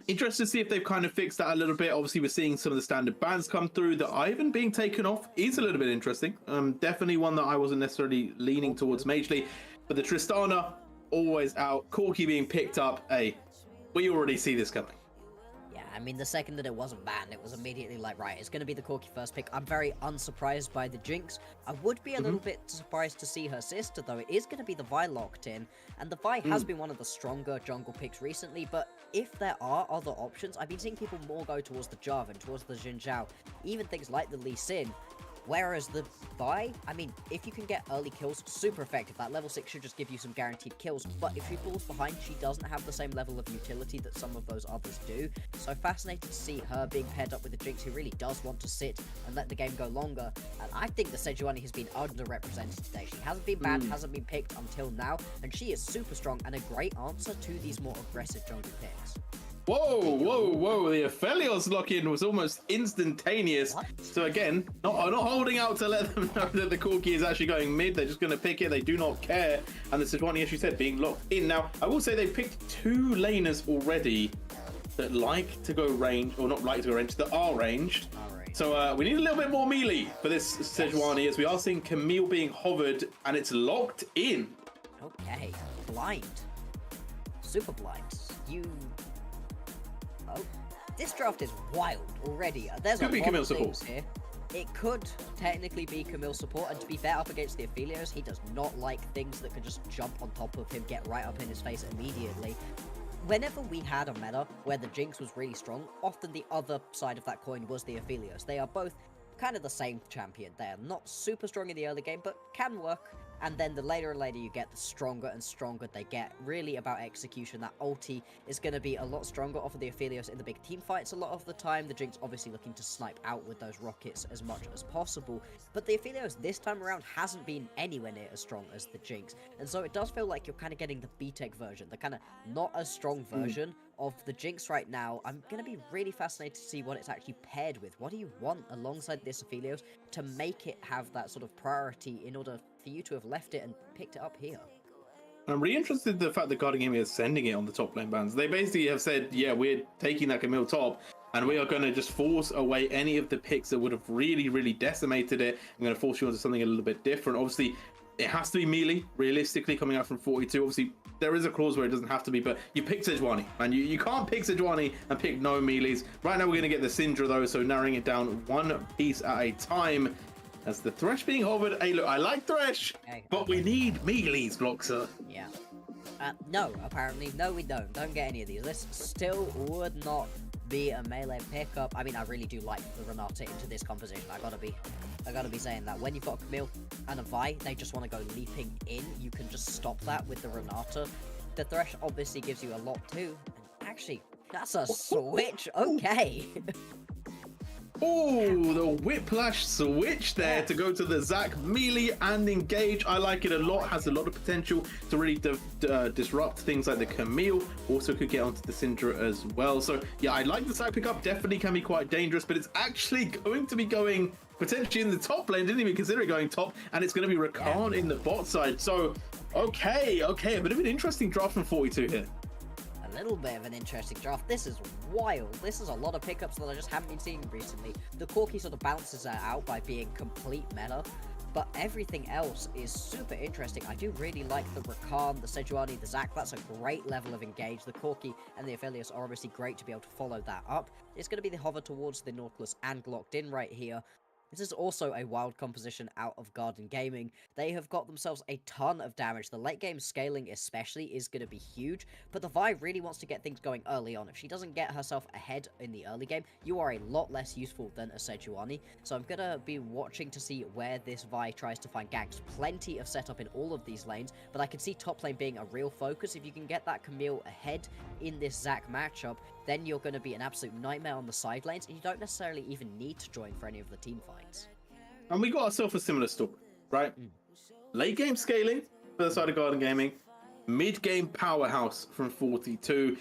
interested to see if they've kind of fixed that a little bit. Obviously, we're seeing some of the standard bans come through. The Ivan being taken off is a little bit interesting. Definitely one that I wasn't necessarily leaning towards majorly. But the Tristana, always out. Corki being picked up. Hey, we already see this coming. Yeah, I mean, the second that it wasn't banned, it was immediately like, right, it's going to be the Corki first pick. I'm very unsurprised by the Jinx. I would be a little bit surprised to see her sister, though. It is going to be the Vi locked in, and the Vi has been one of the stronger jungle picks recently, but if there are other options, I've been seeing people more go towards the Jarvan, towards the Xin Zhao, even things like the Lee Sin. Whereas the Vi, I mean, if you can get early kills, super effective. That level 6 should just give you some guaranteed kills, but if she falls behind, she doesn't have the same level of utility that some of those others do. So fascinated to see her being paired up with the Jinx, who really does want to sit and let the game go longer. And I think the Sejuani has been underrepresented today. She hasn't been banned, hasn't been picked until now, and she is super strong and a great answer to these more aggressive jungle picks. Whoa, whoa, whoa. The Aphelios lock-in was almost instantaneous. What? So again, not holding out to let them know that the Corki is actually going mid. They're just going to pick it. They do not care. And the Sejuani, as you said, being locked in. Now, I will say they've picked two laners already that like to go range, or not like to go range, that are ranged. Alright. So we need a little bit more melee for this Sejuani, as we are seeing Camille being hovered, and it's locked in. Okay, blind. Super blind. Oh, this draft is wild already. There's Could a be lot Camille of things support. here. It could technically be Camille support, and to be fair, up against the Aphelios, he does not like things that can just jump on top of him, get right up in his face immediately. Whenever we had a meta where the Jinx was really strong, often the other side of that coin was the Aphelios. They are both kind of the same champion. They are not super strong in the early game, but can work. And then the later and later you get, the stronger and stronger they get. Really about execution. That ulti is going to be a lot stronger off of the Aphelios in the big team fights a lot of the time. The Jinx obviously looking to snipe out with those rockets as much as possible. But the Aphelios this time around hasn't been anywhere near as strong as the Jinx. And so it does feel like you're kind of getting the B-Tech version. The kind of not as strong version of the Jinx right now. I'm going to be really fascinated to see what it's actually paired with. What do you want alongside this Aphelios to make it have that sort of priority in order for you to have left it and picked it up here? I'm really interested in the fact that Garden Gaming is sending it on the top lane bans. They basically have said, yeah, we're taking that Camille top, and we are going to just force away any of the picks that would have really, really decimated it. I'm going to force you onto something a little bit different. Obviously, it has to be melee, realistically, coming out from 42. Obviously, there is a clause where it doesn't have to be, but you pick Sejuani, and you can't pick Sejuani and pick no melees. Right now, we're going to get the Syndra, though, so narrowing it down one piece at a time. As the Thresh being hovered. Hey, look, I like Thresh, but we need melees, Bloxer. Yeah. No, apparently. No, we don't. Don't get any of these. This still would not be a melee pickup. I mean, I really do like the Renata into this composition. I gotta be saying that. When you've got Camille and a Vi, they just want to go leaping in. You can just stop that with the Renata. The Thresh obviously gives you a lot too. And actually, that's a switch. Okay. Oh, the whiplash switch there to go to the Zac melee and engage. I like it a lot. Has a lot of potential to really disrupt things like the Camille. Also could get onto the Syndra as well. So yeah, I like the side pickup. Definitely can be quite dangerous, but it's actually going to be going potentially in the top lane. Didn't even consider it going top, and it's going to be Rakan in the bot side. So Okay, a bit of an interesting draft from 42 here. A little bit of an interesting draft. This is wild. This is a lot of pickups that I just haven't been seeing recently. The Corki sort of balances that out by being complete meta, but everything else is super interesting. I do really like the Rakan, the Sejuani, the Zac. That's a great level of engage. The Corki and the Aphelios are obviously great to be able to follow that up. It's going to be the hover towards the Nautilus and locked in right here. This is also a wild composition out of Garden Gaming. They have got themselves a ton of damage. The late game scaling especially is going to be huge, but the Vi really wants to get things going early on. If she doesn't get herself ahead in the early game, you are a lot less useful than a Sejuani. So I'm going to be watching to see where this Vi tries to find ganks. Plenty of setup in all of these lanes, but I can see top lane being a real focus. If you can get that Camille ahead in this Zac matchup, then you're going to be an absolute nightmare on the side lanes, and you don't necessarily even need to join for any of the team fights. And we got ourselves a similar story, right? Late game scaling for the side of Garden Gaming, mid game powerhouse from 42.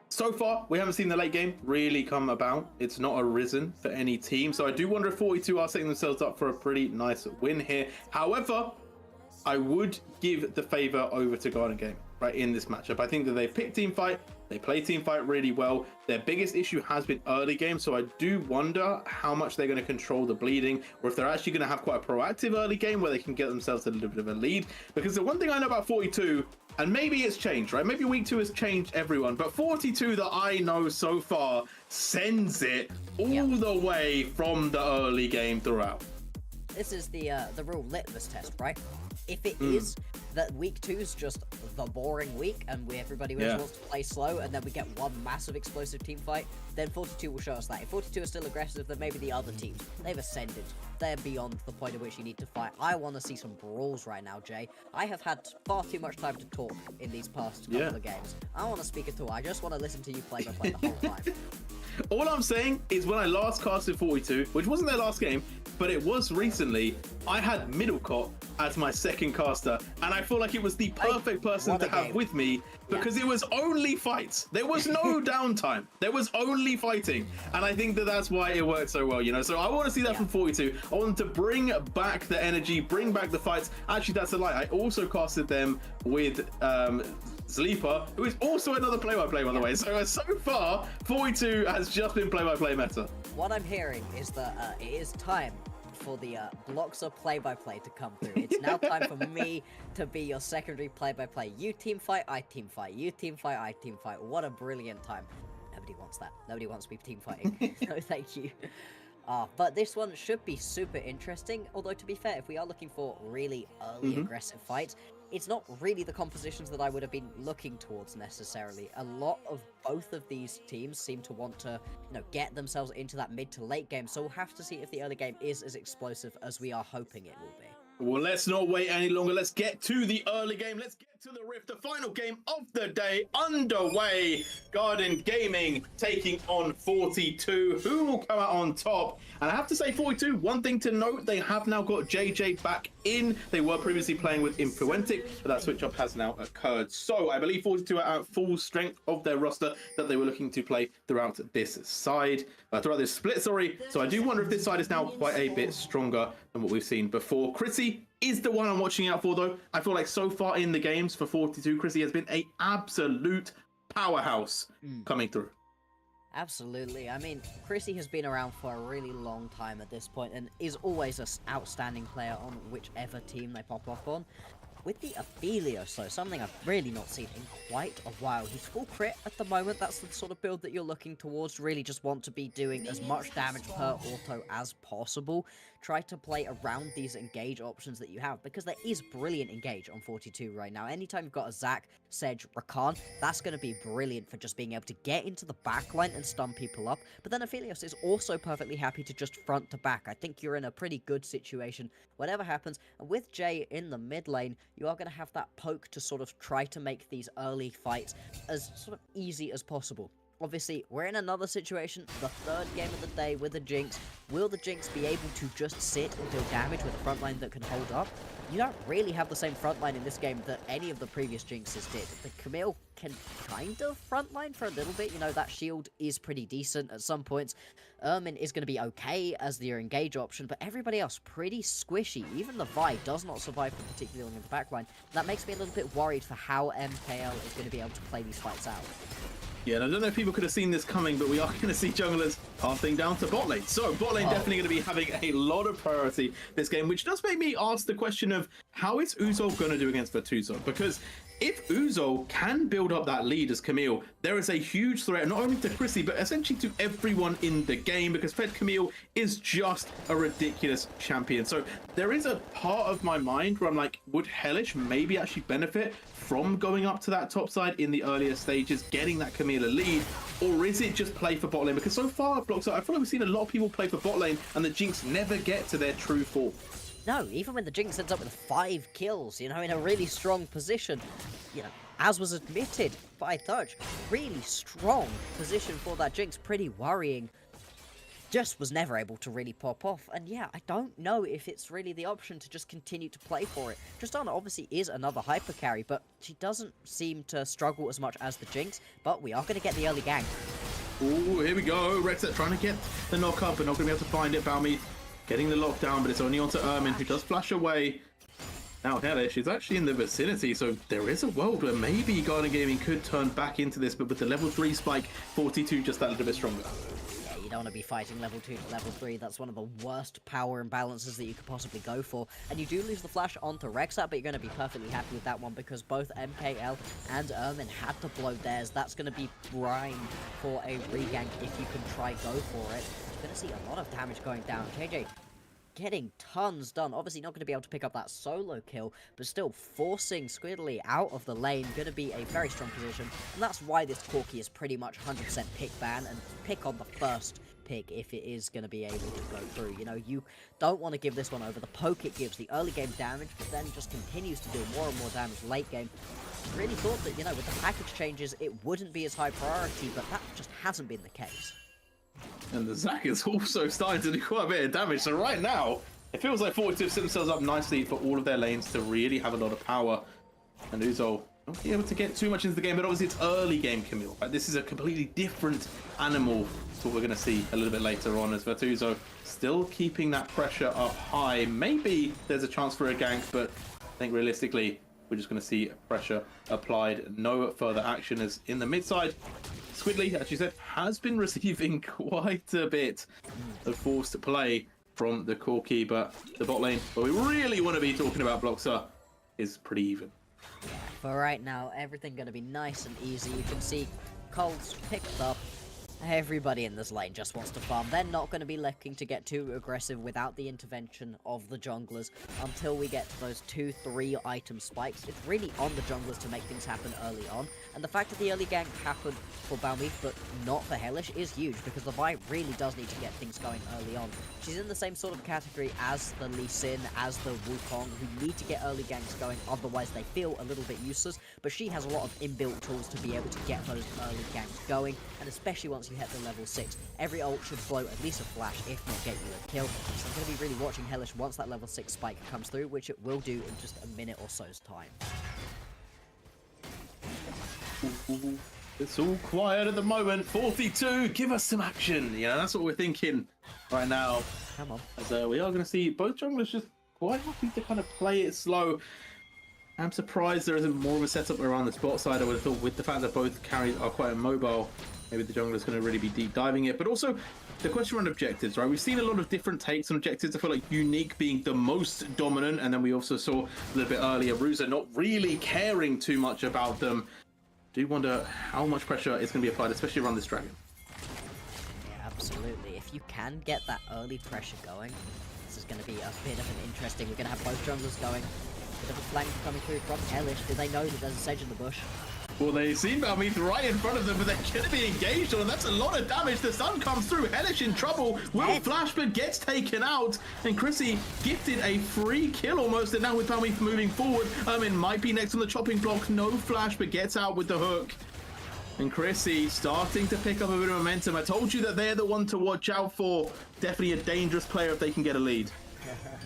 So far, we haven't seen the late game really come about. It's not arisen for any team, so I do wonder if 42 are setting themselves up for a pretty nice win here. However, I would give the favor over to Garden Game right in this matchup. I think that they pick team fight, they play team fight really well. Their biggest issue has been early game, so I do wonder how much they're going to control the bleeding, or if they're actually going to have quite a proactive early game where they can get themselves a little bit of a lead. Because the one thing I know about 42, and maybe it's changed, right? Maybe week 2 has changed everyone, but 42 that I know so far sends it all the way from the early game throughout. This is the real litmus test, right? If it is that week 2 is just the boring week and everybody just wants to play slow and then we get one massive explosive team fight, then 42 will show us that. If 42 are still aggressive, then maybe the other teams, they've ascended. They're beyond the point at which you need to fight. I want to see some brawls right now, Jay. I have had far too much time to talk in these past couple of games. I don't want to speak at all. I just want to listen to you play by play the whole time. All I'm saying is when I last casted 42, which wasn't their last game, but it was recently, I had Middlecott as my second caster, and I feel like it was the perfect person to have with me because it was only fights. There was no downtime. There was only fighting, and I think that that's why it worked so well, you know? So I want to see that from 42. I want them to bring back the energy, bring back the fights. Actually, that's a lie. I also casted them with Sleeper, who is also another play-by-play, by the way. So far, 42 has just been play-by-play meta. What I'm hearing is that it is time for the Bloxer play-by-play to come through. It's now time for me to be your secondary play-by-play. You team fight, I team fight. You team fight, I team fight. What a brilliant time. Nobody wants that. Nobody wants me team fighting. No, thank you. But this one should be super interesting. Although, to be fair, if we are looking for really early aggressive fights, it's not really the compositions that I would have been looking towards necessarily. A lot of both of these teams seem to want to, get themselves into that mid to late game. So we'll have to see if the early game is as explosive as we are hoping it will be. Well, let's not wait any longer. Let's get to the early game. Let's get to the Rift, the final game of the day underway. Garden Gaming taking on 42. Who will come out on top? And I have to say, 42, one thing to note, they have now got JJ back in. They were previously playing with Influentic, but that switch up has now occurred. So I believe 42 are at full strength of their roster that they were looking to play throughout this side, throughout this split, sorry. So I do wonder if this side is now quite a bit stronger than what we've seen before. Chrissy is the one I'm watching out for, though. I feel like so far in the games for 42, Chrissy has been an absolute powerhouse coming through. Absolutely. I mean, Chrissy has been around for a really long time at this point and is always an outstanding player on whichever team they pop up on. With the Aphelios, though, something I've really not seen in quite a while. He's full crit at the moment. That's the sort of build that you're looking towards. Really just want to be doing as much damage per auto as possible. Try to play around these engage options that you have, because there is brilliant engage on 42 right now. Anytime you've got a Zac, Sedge, Rakan, that's going to be brilliant for just being able to get into the backline and stun people up. But then Aphelios is also perfectly happy to just front to back. I think you're in a pretty good situation, whatever happens. And with Jay in the mid lane, you are going to have that poke to sort of try to make these early fights as sort of easy as possible. Obviously, we're in another situation, the third game of the day with the Jinx. Will the Jinx be able to just sit and deal damage with a front line that can hold up? You don't really have the same front line in this game that any of the previous Jinxes did. The Camille can kind of frontline for a little bit, you know, that shield is pretty decent at some points. Ermin is going to be okay as the engage option, but everybody else pretty squishy. Even the Vi does not survive for particularly long in the backline. That makes me a little bit worried for how MKL is going to be able to play these fights out. Yeah, and I don't know if people could have seen this coming, but we are going to see junglers pathing down to bot lane. So bot lane definitely going to be having a lot of priority this game, which does make me ask the question of how is Uzol going to do against Vatuzo? Because if Uzol can build up that lead as Camille, there is a huge threat not only to Chrissy, but essentially to everyone in the game, because Fed Camille is just a ridiculous champion. So there is a part of my mind where I'm like, would Hellish maybe actually benefit from going up to that top side in the earlier stages, getting that Camille lead, or is it just play for bot lane? Because so far, Blocks, I feel like we've seen a lot of people play for bot lane, and the Jinx never get to their true form. No, even when the Jinx ends up with 5 kills, you know, in a really strong position, you know, as was admitted by Thurch, really strong position for that Jinx, pretty worrying. Just was never able to really pop off, and yeah, I don't know if it's really the option to just continue to play for it. Tristana obviously is another hyper carry, but she doesn't seem to struggle as much as the Jinx, but we are going to get the early gank. Ooh, here we go. Rexet trying to get the knock up, but not going to be able to find it. Balmy getting the lockdown, but it's only onto Ermin, who does flash away. Now Hellish is actually in the vicinity, so there is a world where maybe Garden Gaming could turn back into this, but with the level 3 spike, 42 just that little bit stronger. Yeah, you don't want to be fighting level 2 to level 3. That's one of the worst power imbalances that you could possibly go for. And you do lose the flash onto Rexat, but you're going to be perfectly happy with that one because both MKL and Ermin had to blow theirs. That's going to be prime for a regank if you can try go for it. You're going to see a lot of damage going down. KJ getting tons done. Obviously not going to be able to pick up that solo kill, but still forcing Squidly out of the lane. Going to be a very strong position, and that's why this Corki is pretty much 100% pick ban and pick on the first pick if it is going to be able to go through. You know, you don't want to give this one over. The poke it gives the early game damage, but then just continues to do more and more damage late game. Really thought that, you know, with the package changes, it wouldn't be as high priority, but that just hasn't been the case. And the Zac is also starting to do quite a bit of damage. So right now, it feels like 42 set themselves up nicely for all of their lanes to really have a lot of power. And Uzol not be able to get too much into the game, but obviously it's early game Camille. Right? This is a completely different animal to what we're going to see a little bit later on, as Vatuzo still keeping that pressure up high. Maybe there's a chance for a gank, but I think realistically, we're just going to see pressure applied. No further action as in the mid side. Squidly, as you said, has been receiving quite a bit of forced play from the Corki, but the bot lane, where we really want to be talking about Bloxer, is pretty even. For right now, everything going to be nice and easy. You can see Colt's picked up. Everybody in this lane just wants to farm. They're not going to be looking to get too aggressive without the intervention of the junglers until we get to those 2-3 item spikes. It's really on the junglers to make things happen early on. And the fact that the early gank happened for Balmy, but not for Hellish, is huge because the Vi really does need to get things going early on. She's in the same sort of category as the Lee Sin, as the Wukong, who need to get early ganks going, otherwise they feel a little bit useless. But she has a lot of inbuilt tools to be able to get those early ganks going, and especially once you hit the level 6, every ult should flow at least a flash, if not get you a kill. So I'm going to be really watching Hellish once that level 6 spike comes through, which it will do in just a minute or so's time. It's all quiet at the moment. 42, give us some action. You know, that's what we're thinking right now. Come on. As we are going to see both junglers just quite happy to kind of play it slow. I'm surprised there isn't more of a setup around the spot side. I would have thought with the fact that both carries are quite immobile, maybe the jungler's going to really be deep diving it. But also the question around objectives, right? We've seen a lot of different takes on objectives. I feel like Unique being the most dominant, and then we also saw a little bit earlier Ruza not really caring too much about them. Do wonder how much pressure is going to be applied, especially around this dragon. Yeah, absolutely. If you can get that early pressure going, this is going to be a bit of an interesting. We're going to have both junglers going. Bit of a flank coming through from Hellish. Do they know that there's a Sage in the bush? Well, they seem Balmy right in front of them, but they're going to be engaged on, and that's a lot of damage. The sun comes through. Hellish in trouble. Will flash, but gets taken out. And Chrissy gifted a free kill almost, and now with Balmy moving forward, it might be next on the chopping block. No flash, but gets out with the hook. And Chrissy starting to pick up a bit of momentum. I told you that they're the one to watch out for. Definitely a dangerous player if they can get a lead.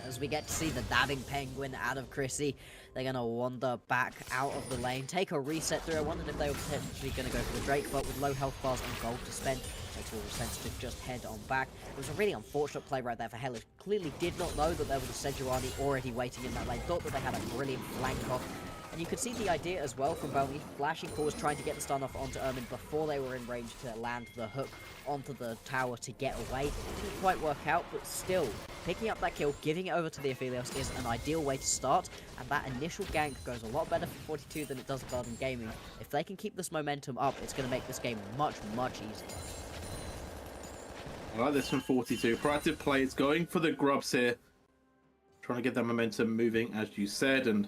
As we get to see the dabbing penguin out of Chrissy, they're going to wander back out of the lane, take a reset through. I wondered if they were potentially going to go for the Drake, but with low health bars and gold to spend, makes all the sense to just head on back. It was a really unfortunate play right there for Hellish. Clearly did not know that there was a Sejuani already waiting in that lane. Thought that they had a brilliant flank off. And you could see the idea as well from Balmy. Flashing Paws trying to get the stun off onto Ermin before they were in range to land the hook onto the tower to get away. Didn't quite work out, but still, picking up that kill, giving it over to the Aphelios is an ideal way to start, and that initial gank goes a lot better for 42 than it does Garden Gaming. If they can keep this momentum up, it's going to make this game much, much easier. I like this from 42. Proactive play, it's going for the grubs here. Trying to get that momentum moving, as you said, and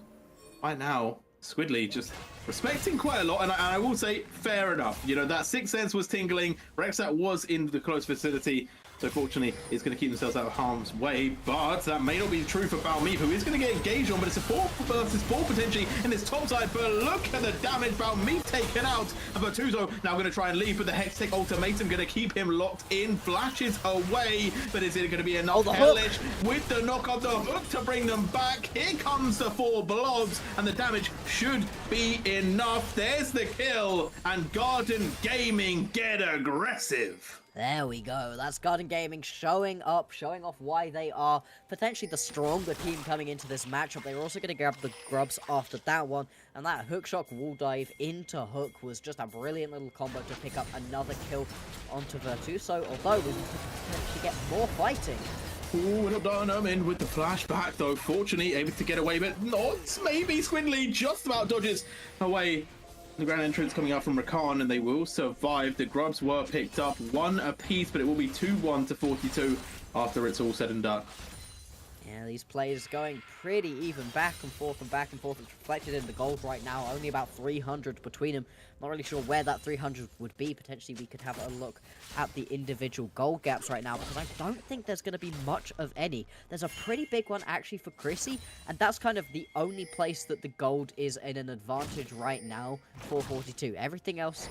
right now, Squidly just respecting quite a lot, and I will say, fair enough. You know, that Sixth Sense was tingling, Rexat was in the close vicinity, so fortunately, it's going to keep themselves out of harm's way, but that may not be true for Balmeep, who is going to get engaged on, but it's a 4 versus 4 potentially in this top side, but look at the damage Balmeep taken out, and Bertuzzo now going to try and leave, but the Hextech Ultimatum going to keep him locked in, flashes away, but is it going to be enough? Hellish with the knock of the hook to bring them back. Here comes the 4 blobs, and the damage should be enough. There's the kill, and Garden Gaming get aggressive. There we go. That's Garden Gaming showing up, showing off why they are potentially the stronger team coming into this matchup. They're also going to grab the grubs after that one, and that hook-shock wall dive into hook was just a brilliant little combo to pick up another kill onto Virtuoso, although we could potentially get more fighting. Ooh, we're not done. I'm in with the flashback, though. Fortunately, able to get away, but not. Maybe Squidly just about dodges away. The grand entrance coming out from Rakan, and they will survive. The grubs were picked up 1 apiece, but it will be 2-1 to 42 after it's all said and done. Yeah, these plays going pretty even back and forth and back and forth. It's reflected in the gold right now. Only about 300 between them. Not really sure where that 300 would be. Potentially we could have a look at the individual gold gaps right now, because I don't think there's going to be much of any. There's a pretty big one actually for Chrissy, and that's kind of the only place that the gold is in an advantage right now for 42. Everything else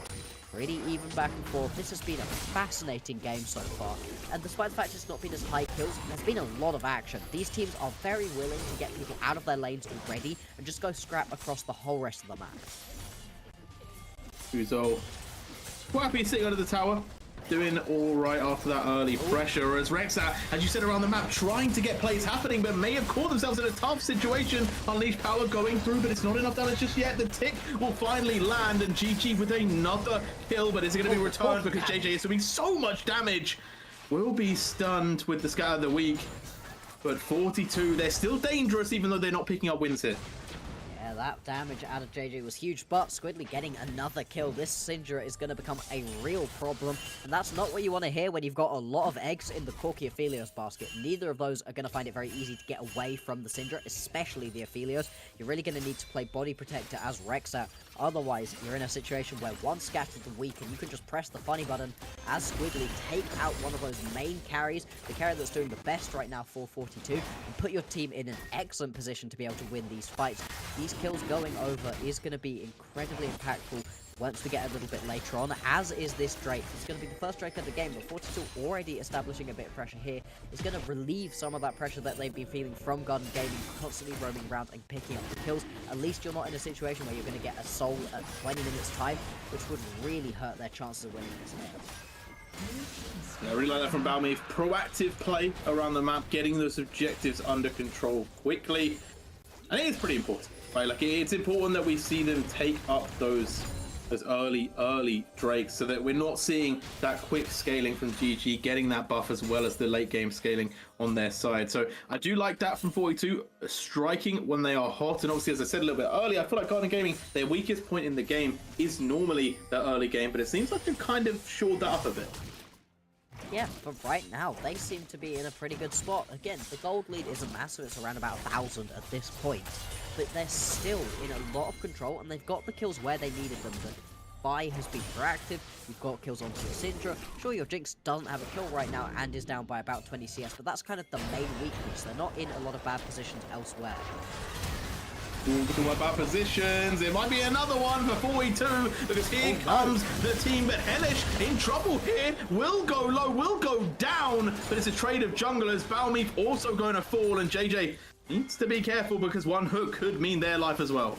pretty even back and forth. This has been a fascinating game so far, and despite the fact it's not been as high kills, there's been a lot of action. These teams are very willing to get people out of their lanes already and just go scrap across the whole rest of the map. Uzo quite happy sitting under the tower, doing all right after that early pressure, as Rexat, as you said, around the map, trying to get plays happening, but may have caught themselves in a tough situation. Unleashed power going through, but it's not enough damage just yet. The tick will finally land, and GG with another kill, but is it going to be returned because JJ is doing so much damage? Will be stunned with the scatter of the week, but 42, they're still dangerous even though they're not picking up wins here. Yeah, that damage out of JJ was huge, but Squidly getting another kill. This Syndra is going to become a real problem, and that's not what you want to hear when you've got a lot of eggs in the Corki Aphelios basket. Neither of those are going to find it very easy to get away from the Syndra, especially the Aphelios. You're really going to need to play Body Protector as Rexat. Otherwise, you're in a situation where one scattered the weak, and you can just press the funny button as Squidly take out one of those main carries, the carry that's doing the best right now for 42, and put your team in an excellent position to be able to win these fights. These kills going over is going to be incredibly impactful once we get a little bit later on, as is this Drake. It's going to be the first Drake of the game, but 42 already establishing a bit of pressure here. It's going to relieve some of that pressure that they've been feeling from Garden Gaming, constantly roaming around and picking up the kills. At least you're not in a situation where you're going to get a soul at 20 minutes time, which would really hurt their chances of winning this game. Yeah, I really like that from Balmy. Proactive play around the map, getting those objectives under control quickly. I think it's pretty important, right? Like, it's important that we see them take up those early Drakes, so that we're not seeing that quick scaling from GG, getting that buff as well as the late game scaling on their side. So I do like that from 42, striking when they are hot. And obviously, as I said a little bit earlier, I feel like Garden Gaming, their weakest point in the game is normally the early game, but it seems like they've kind of shored that up a bit. Yeah, but right now, they seem to be in a pretty good spot. Again, the gold lead isn't massive, it's around about 1,000 at this point. But they're still in a lot of control, and they've got the kills where they needed them. The buy has been proactive, you've got kills onto your Syndra. Sure, your Jinx doesn't have a kill right now and is down by about 20 CS, but that's kind of the main weakness. They're not in a lot of bad positions elsewhere. Ooh, talking about positions. It might be another one for 42 because here comes the team. But Hellish in trouble here. Will go low, will go down. But it's a trade of junglers. Balmeef also going to fall. And JJ needs to be careful because one hook could mean their life as well.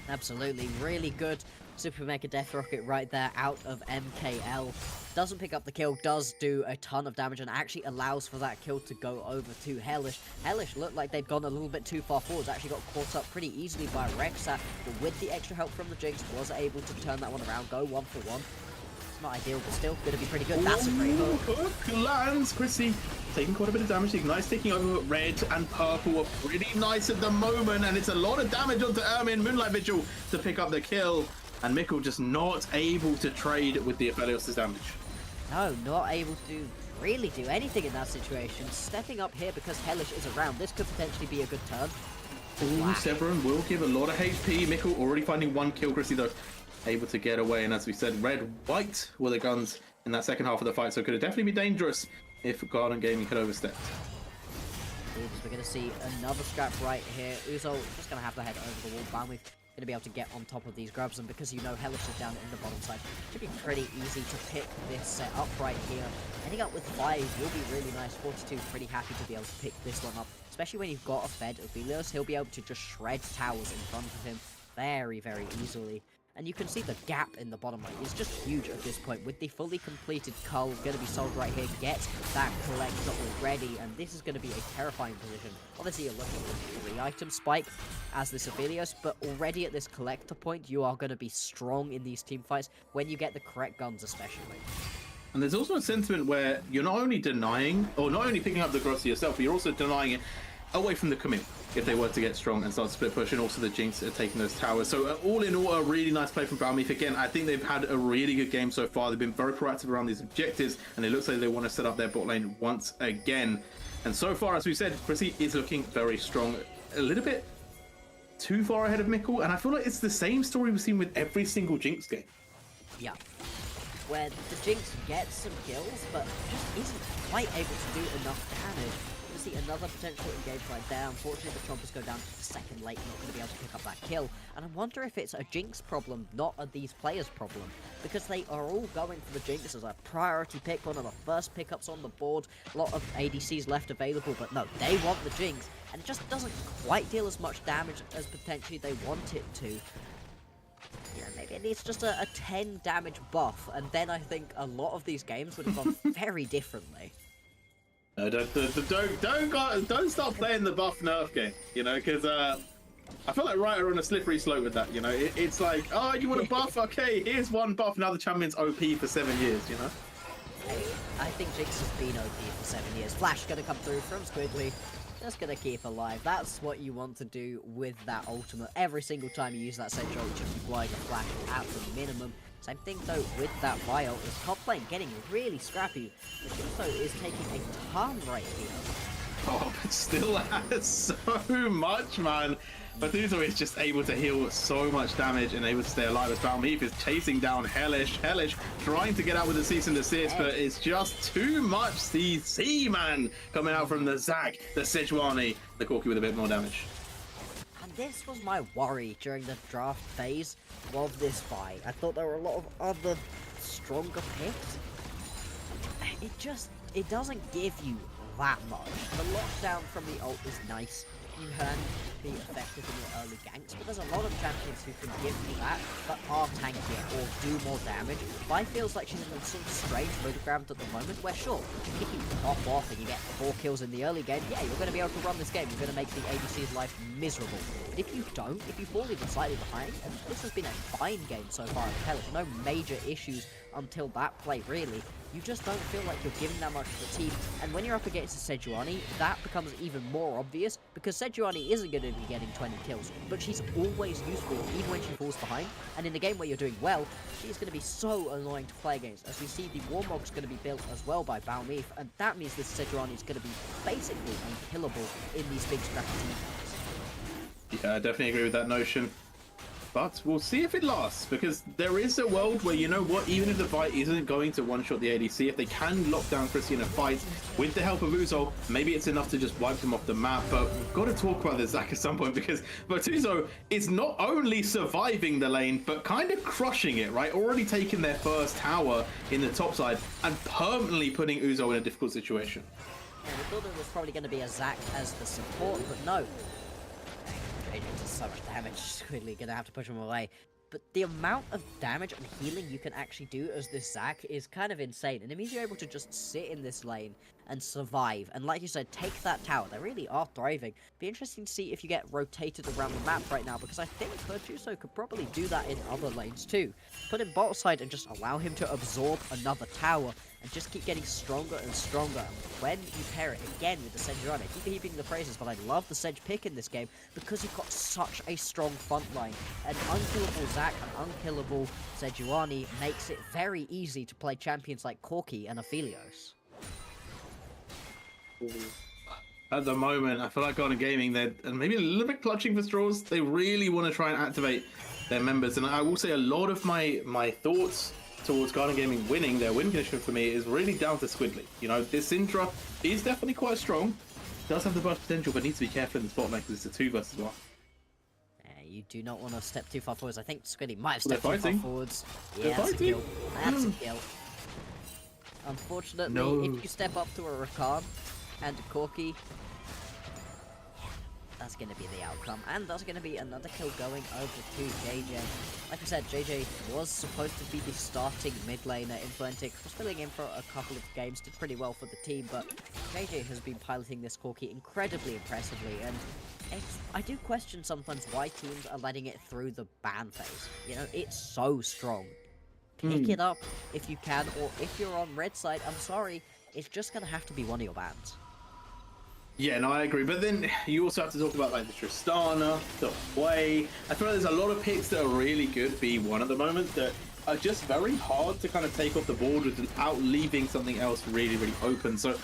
Absolutely, really good Super Mega Death Rocket right there out of MKL. Doesn't pick up the kill, does do a ton of damage, and actually allows for that kill to go over to Hellish. Hellish looked like they'd gone a little bit too far forwards, actually got caught up pretty easily by Rexat, but with the extra help from the Jinx, was able to turn that one around, go 1-for-1. It's not ideal, but still going to be pretty good. That's a great hook. Hook lands. Chrissy taking quite a bit of damage. Ignite's taking over. Red and purple are pretty nice at the moment, and it's a lot of damage onto Ermin. Moonlight Vigil to pick up the kill, and Mikkel just not able to trade with the Aphelios' damage. No, not able to really do anything in that situation. Stepping up here because Hellish is around. This could potentially be a good turn. Ooh, Severin will give a lot of HP. Mikkel already finding one kill. Chrissy, though, able to get away. And as we said, red, white were the guns in that second half of the fight. So it could have definitely be dangerous if Garden Gaming had overstepped. We're going to see another scrap right here. Uzol just going to have to head over the wall. Balmeef going to be able to get on top of these grabs, and because you know Hellish is down in the bottom side, it should be pretty easy to pick this set up right here. Ending up with 5 will be really nice. 42 pretty happy to be able to pick this one up, especially when you've got a fed Aphelios. He'll be able to just shred towers in front of him very, very easily. And you can see the gap in the bottom right is just huge at this point. With the fully completed cull going to be sold right here, get that collector already, and this is going to be a terrifying position. Obviously, you're looking at the 3-item spike as this Aphelios, but already at this collector point, you are going to be strong in these team fights when you get the correct guns, especially. And there's also a sentiment where you're not only denying, or not only picking up the Grossi yourself, but you're also denying it away from the Camille if they were to get strong and start split push, and also the Jinx are taking those towers. So all in all, a really nice play from Balmeef. Again, I think they've had a really good game so far. They've been very proactive around these objectives, and it looks like they want to set up their bot lane once again. And so far, as we said, Chrissy is looking very strong. A little bit too far ahead of Mikkel, and I feel like it's the same story we've seen with every single Jinx game. Yeah. Where the Jinx gets some kills, but just isn't quite able to do enough damage. See another potential engage right there. Unfortunately, the Chompers go down to the second late, not going to be able to pick up that kill. And I wonder if it's a Jinx problem, not a these players' problem, because they are all going for the Jinx as a priority pick, one of the first pickups on the board. A lot of ADCs left available, but no, they want the Jinx, and it just doesn't quite deal as much damage as potentially they want it to. Yeah, maybe it needs just a 10 damage buff, and then I think a lot of these games would have gone very differently. Don't start playing the buff nerf game, you know, because I feel like Riot are on a slippery slope with that, you know. It's like, oh, you want a buff? Okay, here's one buff. Now the champion's OP for 7 years, you know. I think Jinx has been OP for 7 years. Flash gonna come through from Squidly. Just gonna keep alive. That's what you want to do with that ultimate. Every single time you use that Sentry, you should be blowing a flash at the minimum. Same thing though with that Vial. Is top lane getting really scrappy. The Jinx though is taking a ton right here. Oh, but still has so much, man. Methuselah is just able to heal so much damage and able to stay alive as Balmeef is chasing down Hellish. Hellish trying to get out with the cease and desist, but it's just too much CC, man, coming out from the Zac, the Sejuani, the Corki with a bit more damage. And this was my worry during the draft phase of this fight. I thought there were a lot of other stronger picks. It doesn't give you that much. The lockdown from the ult is nice. You can be effective in your early ganks, but there's a lot of champions who can give you that, but are tankier or do more damage. Vi feels like she's in some strange mode at the moment, where sure, if you pop off and you get 4 kills in the early game, yeah, you're going to be able to run this game, you're going to make the ADC's life miserable. But if you don't, if you fall even slightly behind, and this has been a fine game so far at Hellish, no major issues until that play really, you just don't feel like you're giving that much to the team. And when you're up against a Sejuani, that becomes even more obvious, because Sejuani isn't going to be getting 20 kills, but she's always useful even when she falls behind. And in the game where you're doing well, she's going to be so annoying to play against. As we see, the Warmog's going to be built as well by Balmeef, and that means this Sejuani is going to be basically unkillable in these big scrappy team fights. Yeah, I definitely agree with that notion. But we'll see if it lasts, because there is a world where, you know what, even if the fight isn't going to one-shot the ADC, if they can lock down Chrissy in a fight with the help of Uzo, maybe it's enough to just wipe them off the map. But we've got to talk about this, Zach, at some point, because Uzo is not only surviving the lane, but kind of crushing it, right? Already taking their first tower in the top side and permanently putting Uzo in a difficult situation. Yeah, we thought it was probably going to be a Zac as the support, but no. It does so much damage, Squidly gonna have to push him away. But the amount of damage and healing you can actually do as this Zac is kind of insane, and it means you're able to just sit in this lane and survive, and like you said, take that tower. They really are thriving. Be interesting to see if you get rotated around the map right now, because I think Virtuoso could probably do that in other lanes too. Put him bot side and just allow him to absorb another tower, and just keep getting stronger and stronger. When you pair it again with the Sejuani, I keep heaping the praises, but I love the Sedge pick in this game because you've got such a strong front line. An unkillable Zac and unkillable Sejuani makes it very easy to play champions like Corki and Aphelios. At the moment, I feel like Garden Gaming, they're maybe a little bit clutching for straws. They really want to try and activate their members, and I will say a lot of my thoughts towards Garden Gaming winning their win condition for me is really down to Squidly. You know, this Syndra is definitely quite strong, does have the burst potential, but needs to be careful in the spot lane because it's a 2 versus 1. You do not want to step too far forwards. I think Squidly might have stepped They're too far fighting. forwards. They're Yeah, that's a fighting. kill. That's a kill. Unfortunately, No. if you step up to a Rakan and a Corki, that's going to be the outcome. And that's going to be another kill going over to JJ. Like I said, JJ was supposed to be the starting mid laner in Fnatic. Was filling in for a couple of games, did pretty well for the team, but JJ has been piloting this Corki incredibly impressively, and I do question sometimes why teams are letting it through the ban phase. You know, it's so strong. Pick it up if you can, or if you're on red side, I'm sorry, it's just going to have to be one of your bans. Yeah, no, I agree. But then you also have to talk about like the Tristana, the Way. I feel like there's a lot of picks that are really good B1 at the moment that are just very hard to kind of take off the board without leaving something else really, really open. So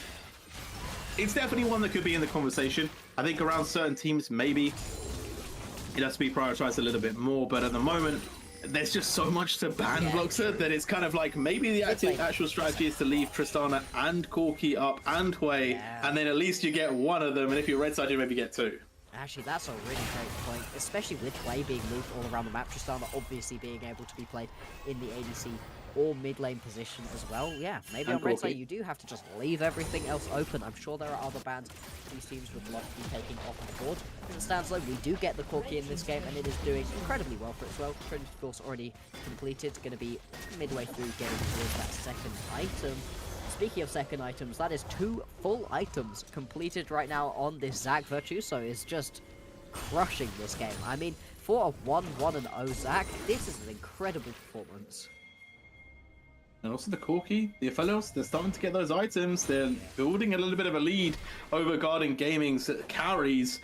it's definitely one that could be in the conversation. I think around certain teams, maybe it has to be prioritized a little bit more. But at the moment, there's just so much to ban Bloxer that it's kind of like maybe the actual strategy is to leave Tristana and Corki up and Hwei, and then at least you get one of them, and if you're red side, you maybe get 2. Actually, that's a really great point, especially with Hwei being moved all around the map. Tristana obviously being able to be played in the ADC or mid lane position as well. Yeah, maybe And on red Corki. side you do have to just leave everything else open. I'm sure there are other bans these teams would love to be taking off the board. As it stands though, we do get the Corki in this game, and it is doing incredibly well for it as well. Trinity Force already completed, going to be midway through getting towards that second item. Speaking of second items, that is 2 full items completed right now on this Zac. Virtuoso is just crushing this game. I mean, for a 1-1-0 Zac, this is an incredible performance. And also the Corki, the Aphelios, they're starting to get those items. They're building a little bit of a lead over Garden Gaming's carries.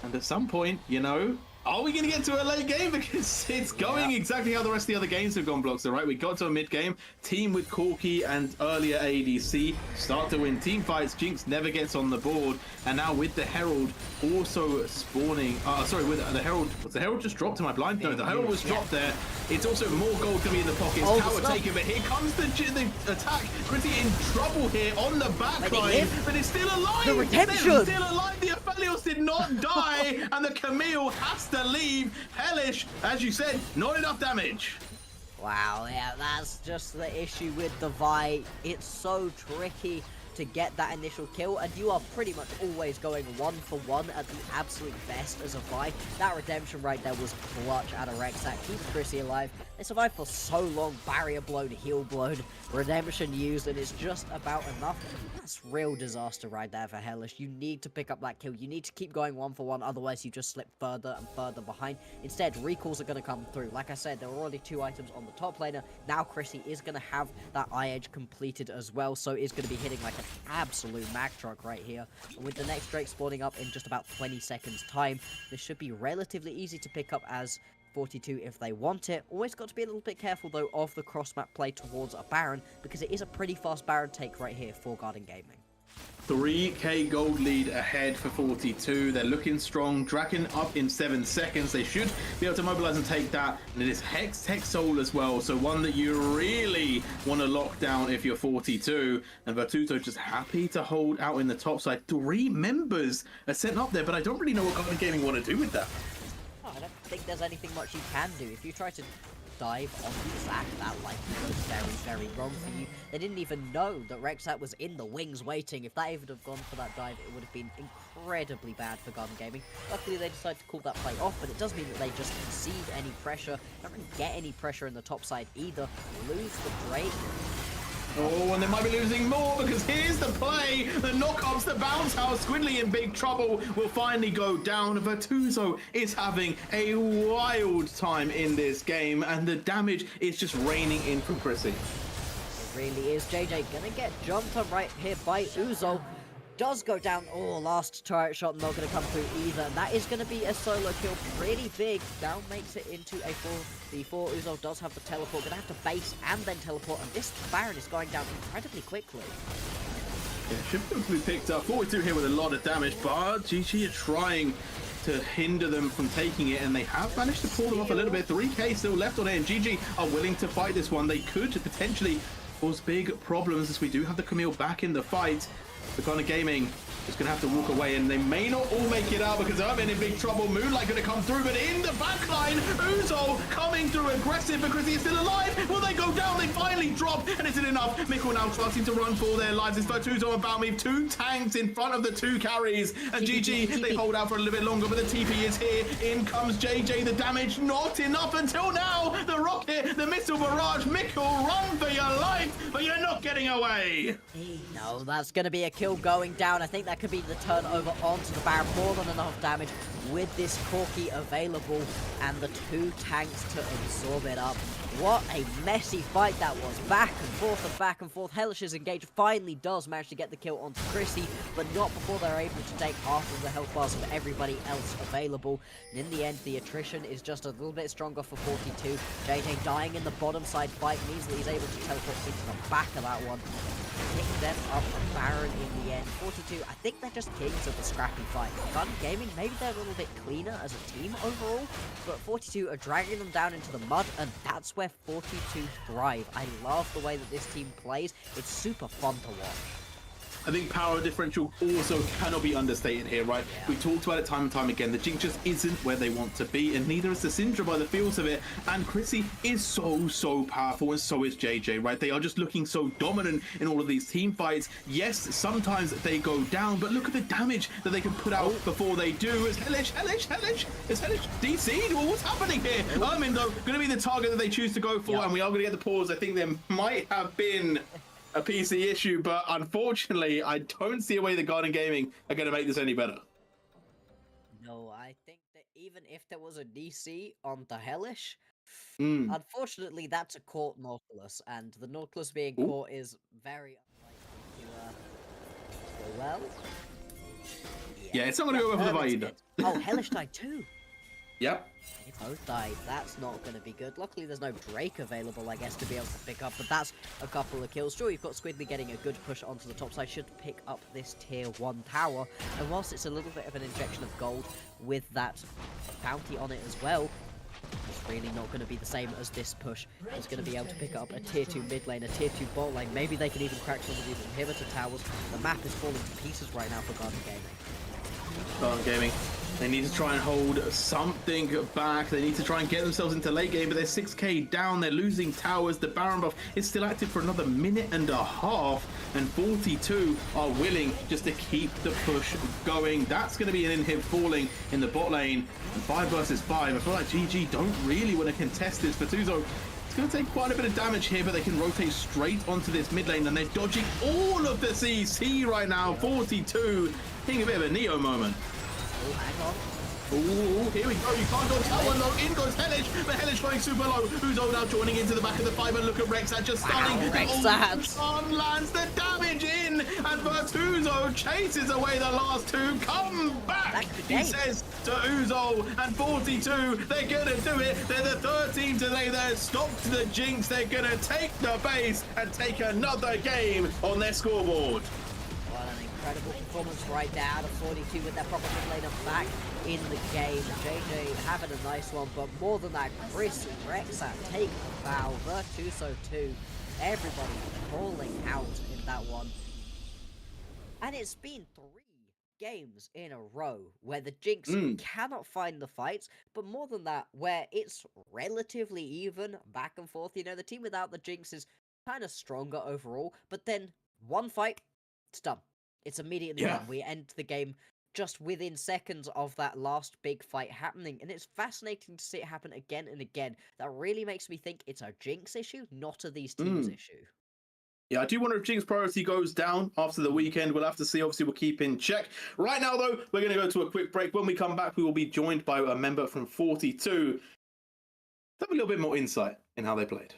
And at some point, you know, are we going to get to a late game? Because it's going exactly how the rest of the other games have gone, Bloxer, right? We got to a mid game, team with Corki and earlier ADC start to win team fights. Jinx never gets on the board, and now with the Herald also spawning. Sorry, with the Herald, was the Herald just dropped to my blind? No, the Herald was dropped there. It's also more gold going to be in the pockets. Tower taken, but here comes the attack. Pretty in trouble here on the back line, but it's still alive. The redemption. It's still alive. The Aphelios did not die, and the Camille has to leave. Hellish, as you said, not enough damage. Wow, yeah, that's just the issue with the Vi. It's so tricky to get that initial kill, and you are pretty much always going 1-for-1 at the absolute best as a Vi. That redemption right there was clutch out of Rexac. Keeps Chrissy alive. They survived for so long. Barrier blown, heal blown, redemption used, and it's just about enough. That's real disaster right there for Hellish. You need to pick up that kill. You need to keep going 1-for-1, otherwise you just slip further and further behind. Instead, recalls are going to come through. Like I said, there were already 2 items on the top laner. Now Chrissy is going to have that eye edge completed as well, so is going to be hitting like an absolute Mac truck right here. And with the next Drake spawning up in just about 20 seconds time, this should be relatively easy to pick up as 42 if they want it. Always got to be a little bit careful though of the cross map play towards a Baron, because it is a pretty fast Baron take right here for Garden Gaming. 3k gold lead ahead for 42. They're looking strong. Draken up in 7 seconds. They should be able to mobilize and take that. And it is Hex Tech Soul as well. So one that you really want to lock down if you're 42. And Virtuoso just happy to hold out in the top side. 3 members are sent up there, but I don't really know what Garden Gaming want to do with that. Oh, I don't think there's anything much you can do. If you try to dive onto Zac, that likely goes very, very wrong for you. They didn't even know that Rexat was in the wings waiting. If they would have gone for that dive, it would have been incredibly bad for Garden Gaming. Luckily, they decided to call that play off, but it does mean that they just concede any pressure. Don't really get any pressure in the top side either. Lose the Drake. Oh, and they might be losing more because here's the play. The knockups, the bounce house. Squidly in big trouble will finally go down. Virtuoso is having a wild time in this game, and the damage is just raining in from Chrissy. It really is. JJ gonna get jumped on right here by Uzo. Does go down. Oh, last turret shot not going to come through either. And that is going to be a solo kill. Pretty big. Down makes it into a 4v4. Uzo does have the teleport. Going to have to base and then teleport. And this Baron is going down incredibly quickly. Yeah, should be picked up. 42 here with a lot of damage, but GG are trying to hinder them from taking it, and they have managed to pull them off a little bit. 3k still left on it, and GG are willing to fight this one. They could potentially cause big problems as we do have the Camille back in the fight. The Garden Gaming is going to have to walk away, and they may not all make it out because I'm in big trouble. Moonlight going to come through, but in the backline, Uzo coming through aggressive because he's still alive. Will they go down? They finally drop, and is it enough? Mikkel now starting to run for their lives. It's Virtuoso and Balmeve, 2 tanks in front of the 2 carries, and GG, they hold out for a little bit longer, but the TP is here. In comes JJ, the damage not enough until now. The rocket, the missile barrage. Mikkel, run for your life, but you're not getting away. No, that's going to be a kill going down. I think that could be the turnover onto the Baron. More than enough damage with this Corki available and the 2 tanks to absorb it up. What a messy fight that was. Back and forth and back and forth. Hellish's engage finally does manage to get the kill onto Chrissy, but not before they're able to take half of the health bars of everybody else available. And in the end, the attrition is just a little bit stronger for 42. JJ dying in the bottom side fight means that he's able to teleport into the back of that one. Pick them up Baron in the end. 42, I think they're just kings of the scrappy fight. Garden Gaming, maybe they're a little bit cleaner as a team overall, but 42 are dragging them down into the mud, and that's where 42 thrive. I love the way that this team plays. It's super fun to watch. I think power differential also cannot be understated here, right? Yeah. We talked about it time and time again. The Jinx just isn't where they want to be, and neither is the Syndra by the feels of it. And Chrissy is so powerful, and so is JJ, right? They are just looking so dominant in all of these team fights. Yes, sometimes they go down, but look at the damage that they can put out before they do. Is Hellish? Is Hellish DC'd? Well, what's happening here? Ermin, though, going to be the target that they choose to go for, and we are going to get the pause. I think there might have been a PC issue, but unfortunately, I don't see a way that Garden Gaming are going to make this any better. No, I think that even if there was a DC on the Hellish, unfortunately, that's a caught Nautilus, and the Nautilus being caught is very unlikely to go well. Yeah, it's not going to go well for the fight either. Oh, Hellish died too. Yep. They both died. That's not going to be good. Luckily, there's no Drake available, I guess, to be able to pick up, but that's a couple of kills. Sure, you've got Squidly getting a good push onto the top side, should pick up this tier 1 tower, and whilst it's a little bit of an injection of gold with that bounty on it as well, it's really not going to be the same as this push. It's going to be able to pick up a tier 2 mid lane, a tier 2 bot lane. Maybe they can even crack some of these inhibitor towers. The map is falling to pieces right now for Garden Gaming. Garden Gaming, they need to try and hold something back. They need to try and get themselves into late game, but they're 6k down. They're losing towers. The Baron buff is still active for another minute and a half, and 42 are willing just to keep the push going. That's going to be an inhib falling in the bot lane. And 5 versus 5. I feel like GG don't really want to contest this. Virtuoso, it's going to take quite a bit of damage here, but they can rotate straight onto this mid lane, and they're dodging all of the CC right now. 42 hitting a bit of a Neo moment. Oh, hang on. Ooh, here we go. You can't dodge that one though. In goes Hellish, but Hellish going super low. Uzo now joining into the back of the 5, and look at Rexat just stunning. Rexat. Sun lands the damage in, and Virtuoso chases away the last 2. Come back, he says to Uzo, and 42, they're gonna do it. They're the third team today. They're stopped the Jinx. They're gonna take the base and take another game on their scoreboard. What an incredible performance right now out of 42 with their proper mid laner back in the game. JJ having a nice one, but more than that, Chris Rexat taking the foul. Virtuoso too. Everybody falling out in that one. And it's been 3 games in a row where the Jinx cannot find the fights, but more than that, where it's relatively even back and forth. You know, the team without the Jinx is kind of stronger overall, but then one fight, it's done. It's immediately done. We end the game just within seconds of that last big fight happening, and it's fascinating to see it happen again and again. That really makes me think it's a Jinx issue, not a these teams issue. Yeah, I do wonder if Jinx priority goes down after the weekend. We'll have to see. Obviously, we'll keep in check. Right now, though, we're going to go to a quick break. When we come back, we will be joined by a member from 42 to have a little bit more insight in how they played.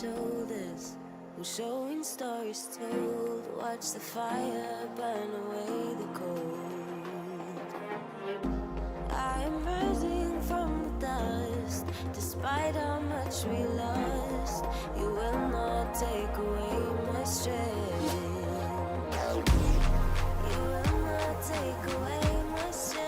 Shoulders, we're showing stories told. Watch the fire burn away the cold. I am rising from the dust. Despite how much we lost, you will not take away my strength. You will not take away my strength.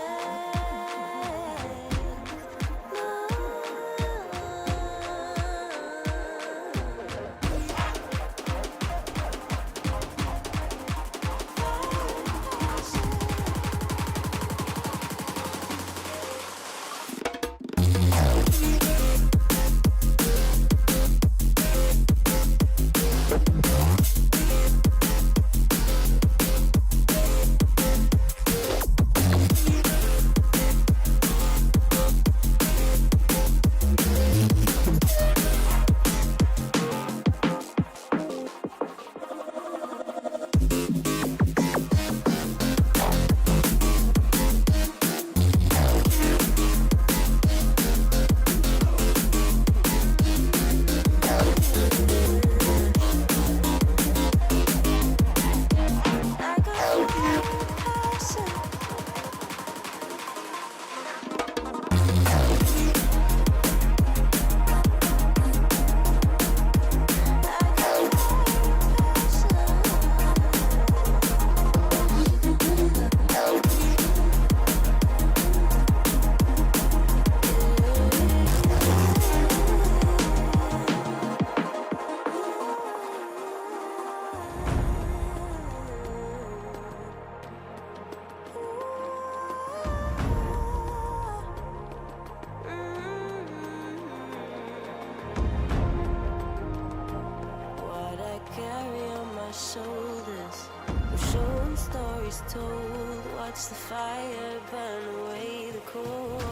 Shoulders, we're showing stories told. Watch the fire burn away the cold.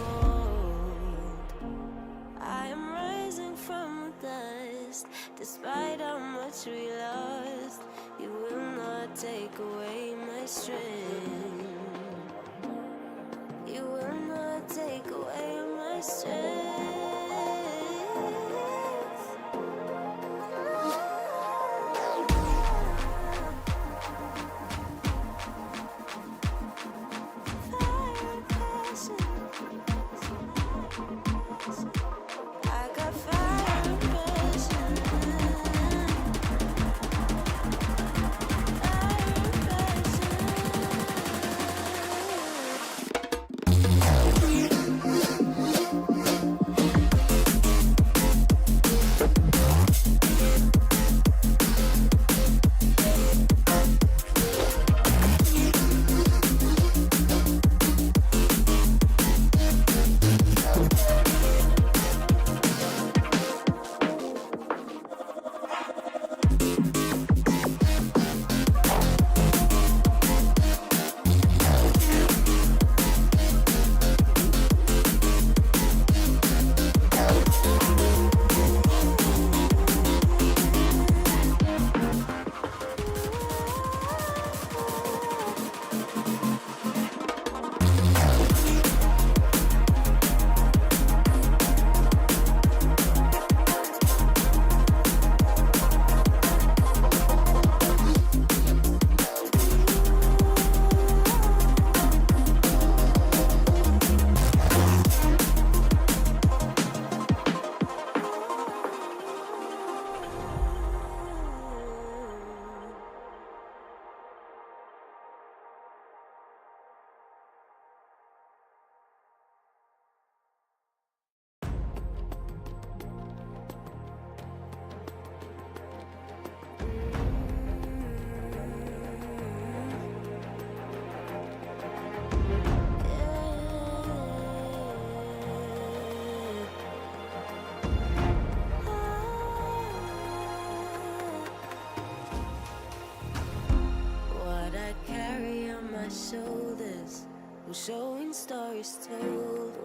I am rising from the dust. Despite how much we lost, you will not take away my strength. You will not take away my strength.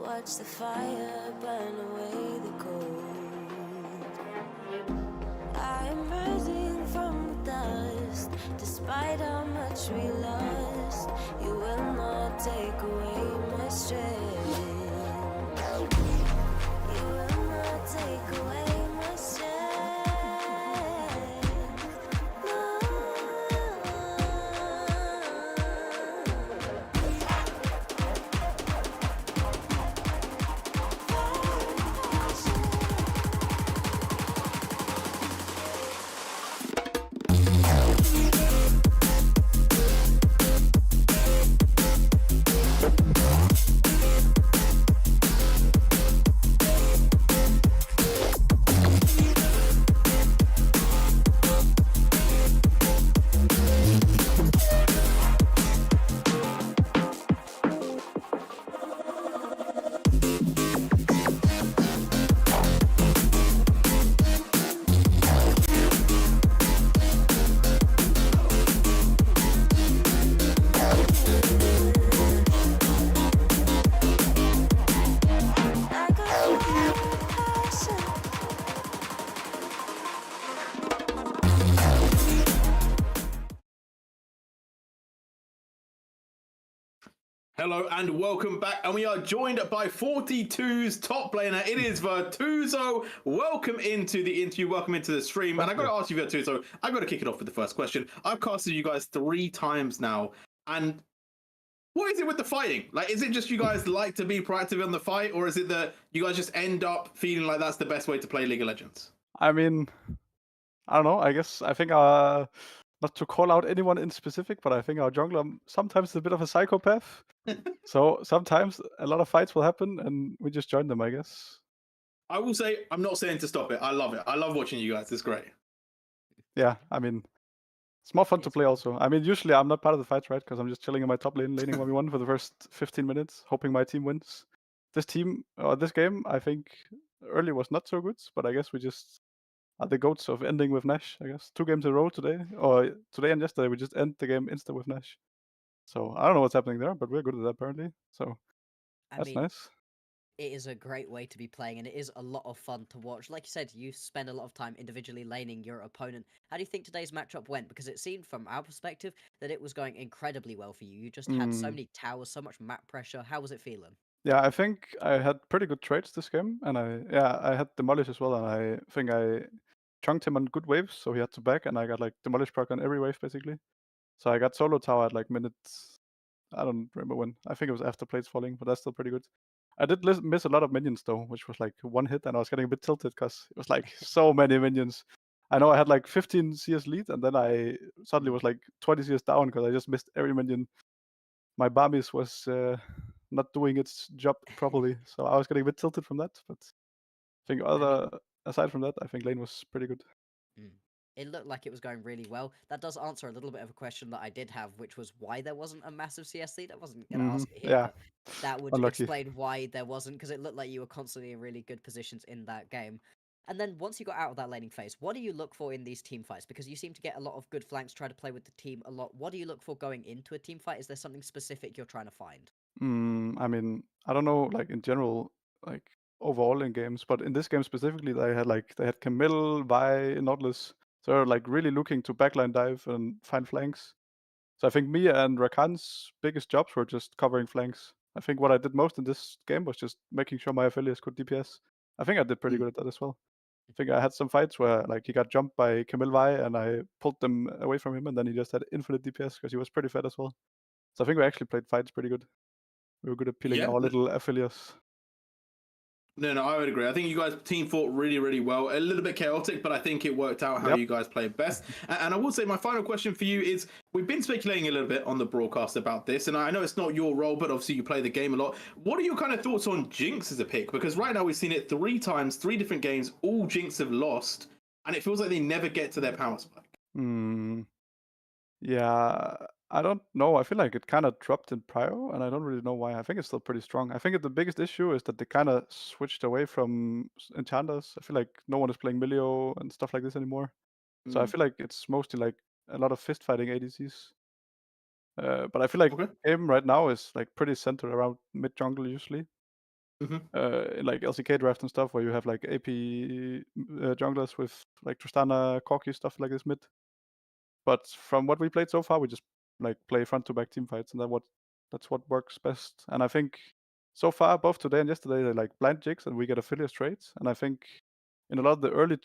watch the fire burn away the cold. I am rising from the dust, despite how much we lost. You will not take away my strength. You will not take away my strength. No. I got passion. Hello and welcome back, and we are joined by 42's top laner. It is Virtuzo. Welcome into the interview, welcome into the stream. And I got to ask you, Virtuzo, I got to kick it off with the first question. I've casted you guys 3 times now, and what is it with the fighting? Like, is it just you guys like to be proactive in the fight, or is it that you guys just end up feeling like that's the best way to play League of Legends? I mean, I don't know. I think not to call out anyone in specific, but I think our jungler sometimes is a bit of a psychopath. So sometimes a lot of fights will happen, and we just join them, I guess. I will say, I'm not saying to stop it. I love it. I love watching you guys. It's great. Yeah, I mean, it's more fun to play also. I mean, usually I'm not part of the fights, right? Because I'm just chilling in my top lane, laning 1v1 for the first 15 minutes, hoping my team wins. This game, I think early was not so good, but I guess we just are the goats of ending with Nash, I guess. 2 games in a row today, or today and yesterday, we just end the game insta with Nash. So I don't know what's happening there, but we're good at that apparently. So I that's mean, nice. it is a great way to be playing, and it is a lot of fun to watch. Like you said, you spend a lot of time individually laning your opponent. How do you think today's matchup went? Because it seemed from our perspective that it was going incredibly well for you. You just had so many towers, so much map pressure. How was it feeling? Yeah, I think I had pretty good trades this game, and I had Demolish as well, and I think I chunked him on good waves, so he had to back, and I got like Demolish proc on every wave basically. So I got solo tower at like minutes, I don't remember when. I think it was after plates falling, but that's still pretty good. I did miss a lot of minions though, which was like 1 hit, and I was getting a bit tilted because it was like so many minions. I know I had like 15 CS lead, and then I suddenly was like 20 CS down because I just missed every minion. My Bamis was not doing its job properly, so I was getting a bit tilted from that. But I think aside from that, I think lane was pretty good. Mm. It looked like it was going really well. That does answer a little bit of a question that I did have, which was why there wasn't a massive CSC. That wasn't going to ask it here, Yeah, but that would unlucky. explain why there wasn't, because it looked like you were constantly in really good positions in that game. And then once you got out of that laning phase, what do you look for in these team fights? Because you seem to get a lot of good flanks, try to play with the team a lot. What do you look for going into a team fight? Is there something specific you're trying to find? I mean, I don't know, like in general, like overall in games, but in this game specifically, they had Camille, Vi, Nautilus. So they're like really looking to backline dive and find flanks. So I think me and Rakan's biggest jobs were just covering flanks. I think what I did most in this game was just making sure my affiliates could DPS. I think I did pretty good at that as well. I think I had some fights where like he got jumped by Camille Vi and I pulled them away from him, and then he just had infinite DPS because he was pretty fed as well. So I think we actually played fights pretty good. We were good at peeling Yeah. our little affiliates. No, I would agree. I think you guys team fought really, really well. A little bit chaotic, but I think it worked out how Yep. you guys played best. And I will say my final question for you is, we've been speculating a little bit on the broadcast about this, and I know it's not your role, but obviously you play the game a lot. What are your kind of thoughts on Jinx as a pick? Because right now we've seen it 3 times, 3 different games, all Jinx have lost, and it feels like they never get to their power spike. Yeah, I don't know. I feel like it kind of dropped in Prio, and I don't really know why. I think it's still pretty strong. I think the biggest issue is that they kind of switched away from enchanters. I feel like no one is playing Milio and stuff like this anymore. So I feel like it's mostly like a lot of fist fighting ADCs. But I feel like Okay. the game right now is like pretty centered around mid jungle usually. like LCK draft and stuff, where you have like AP junglers with like Tristana, Corki, stuff like this mid. But from what we played so far, we just like play front to back team fights, and that's what works best. And I think so far, both today and yesterday, they like blind jigs, and we get affiliate trades. And I think in a lot of the early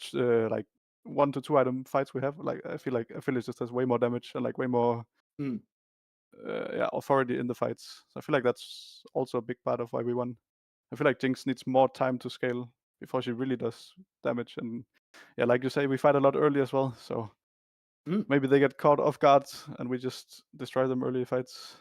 like 1 to 2 item fights we have, like I feel like affiliate just has way more damage and like way more authority in the fights. So I feel like that's also a big part of why we won. I feel like Jinx needs more time to scale before she really does damage. And yeah, like you say, we fight a lot early as well. So maybe they get caught off guard and we just destroy them early fights.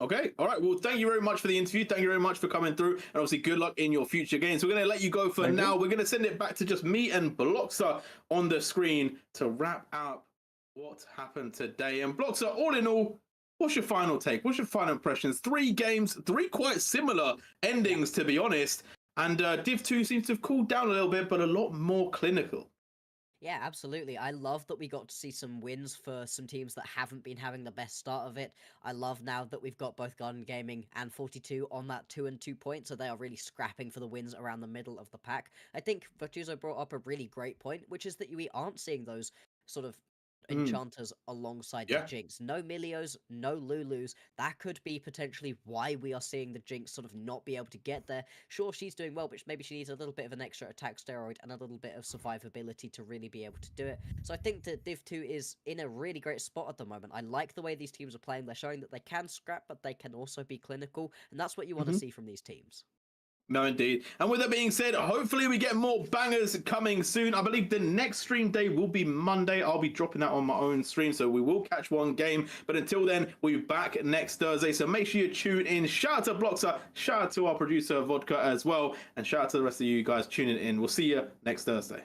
Okay, all right. Well, thank you very much for the interview. Thank you very much for coming through. And obviously, good luck in your future games. We're going to let you go for now. We're going to send it back to just me and Bloxer on the screen to wrap up what happened today. And Bloxer, all in all, what's your final take? What's your final impressions? 3 games, 3 quite similar endings, to be honest. And Div 2 seems to have cooled down a little bit, but a lot more clinical. Yeah, absolutely. I love that we got to see some wins for some teams that haven't been having the best start of it. I love now that we've got both Garden Gaming and 42 on that 2-2 point, so they are really scrapping for the wins around the middle of the pack. I think Virtuoso brought up a really great point, which is that we aren't seeing those sort of enchanters alongside the Jinx. No Milios, no Lulus. That could be potentially why we are seeing the Jinx sort of not be able to get there. Sure, she's doing well, but maybe she needs a little bit of an extra attack steroid and a little bit of survivability to really be able to do it. So I think that Div 2 is in a really great spot at the moment. I like the way these teams are playing. They're showing that they can scrap, but they can also be clinical, and that's what you want to see from these teams. No, indeed. And with that being said, hopefully we get more bangers coming soon. I believe the next stream day will be Monday. I'll be dropping that on my own stream, so we will catch one game. But until then, we'll be back next Thursday. So make sure you tune in. Shout out to Bloxer. Shout out to our producer, Vodka, as well. And shout out to the rest of you guys tuning in. We'll see you next Thursday.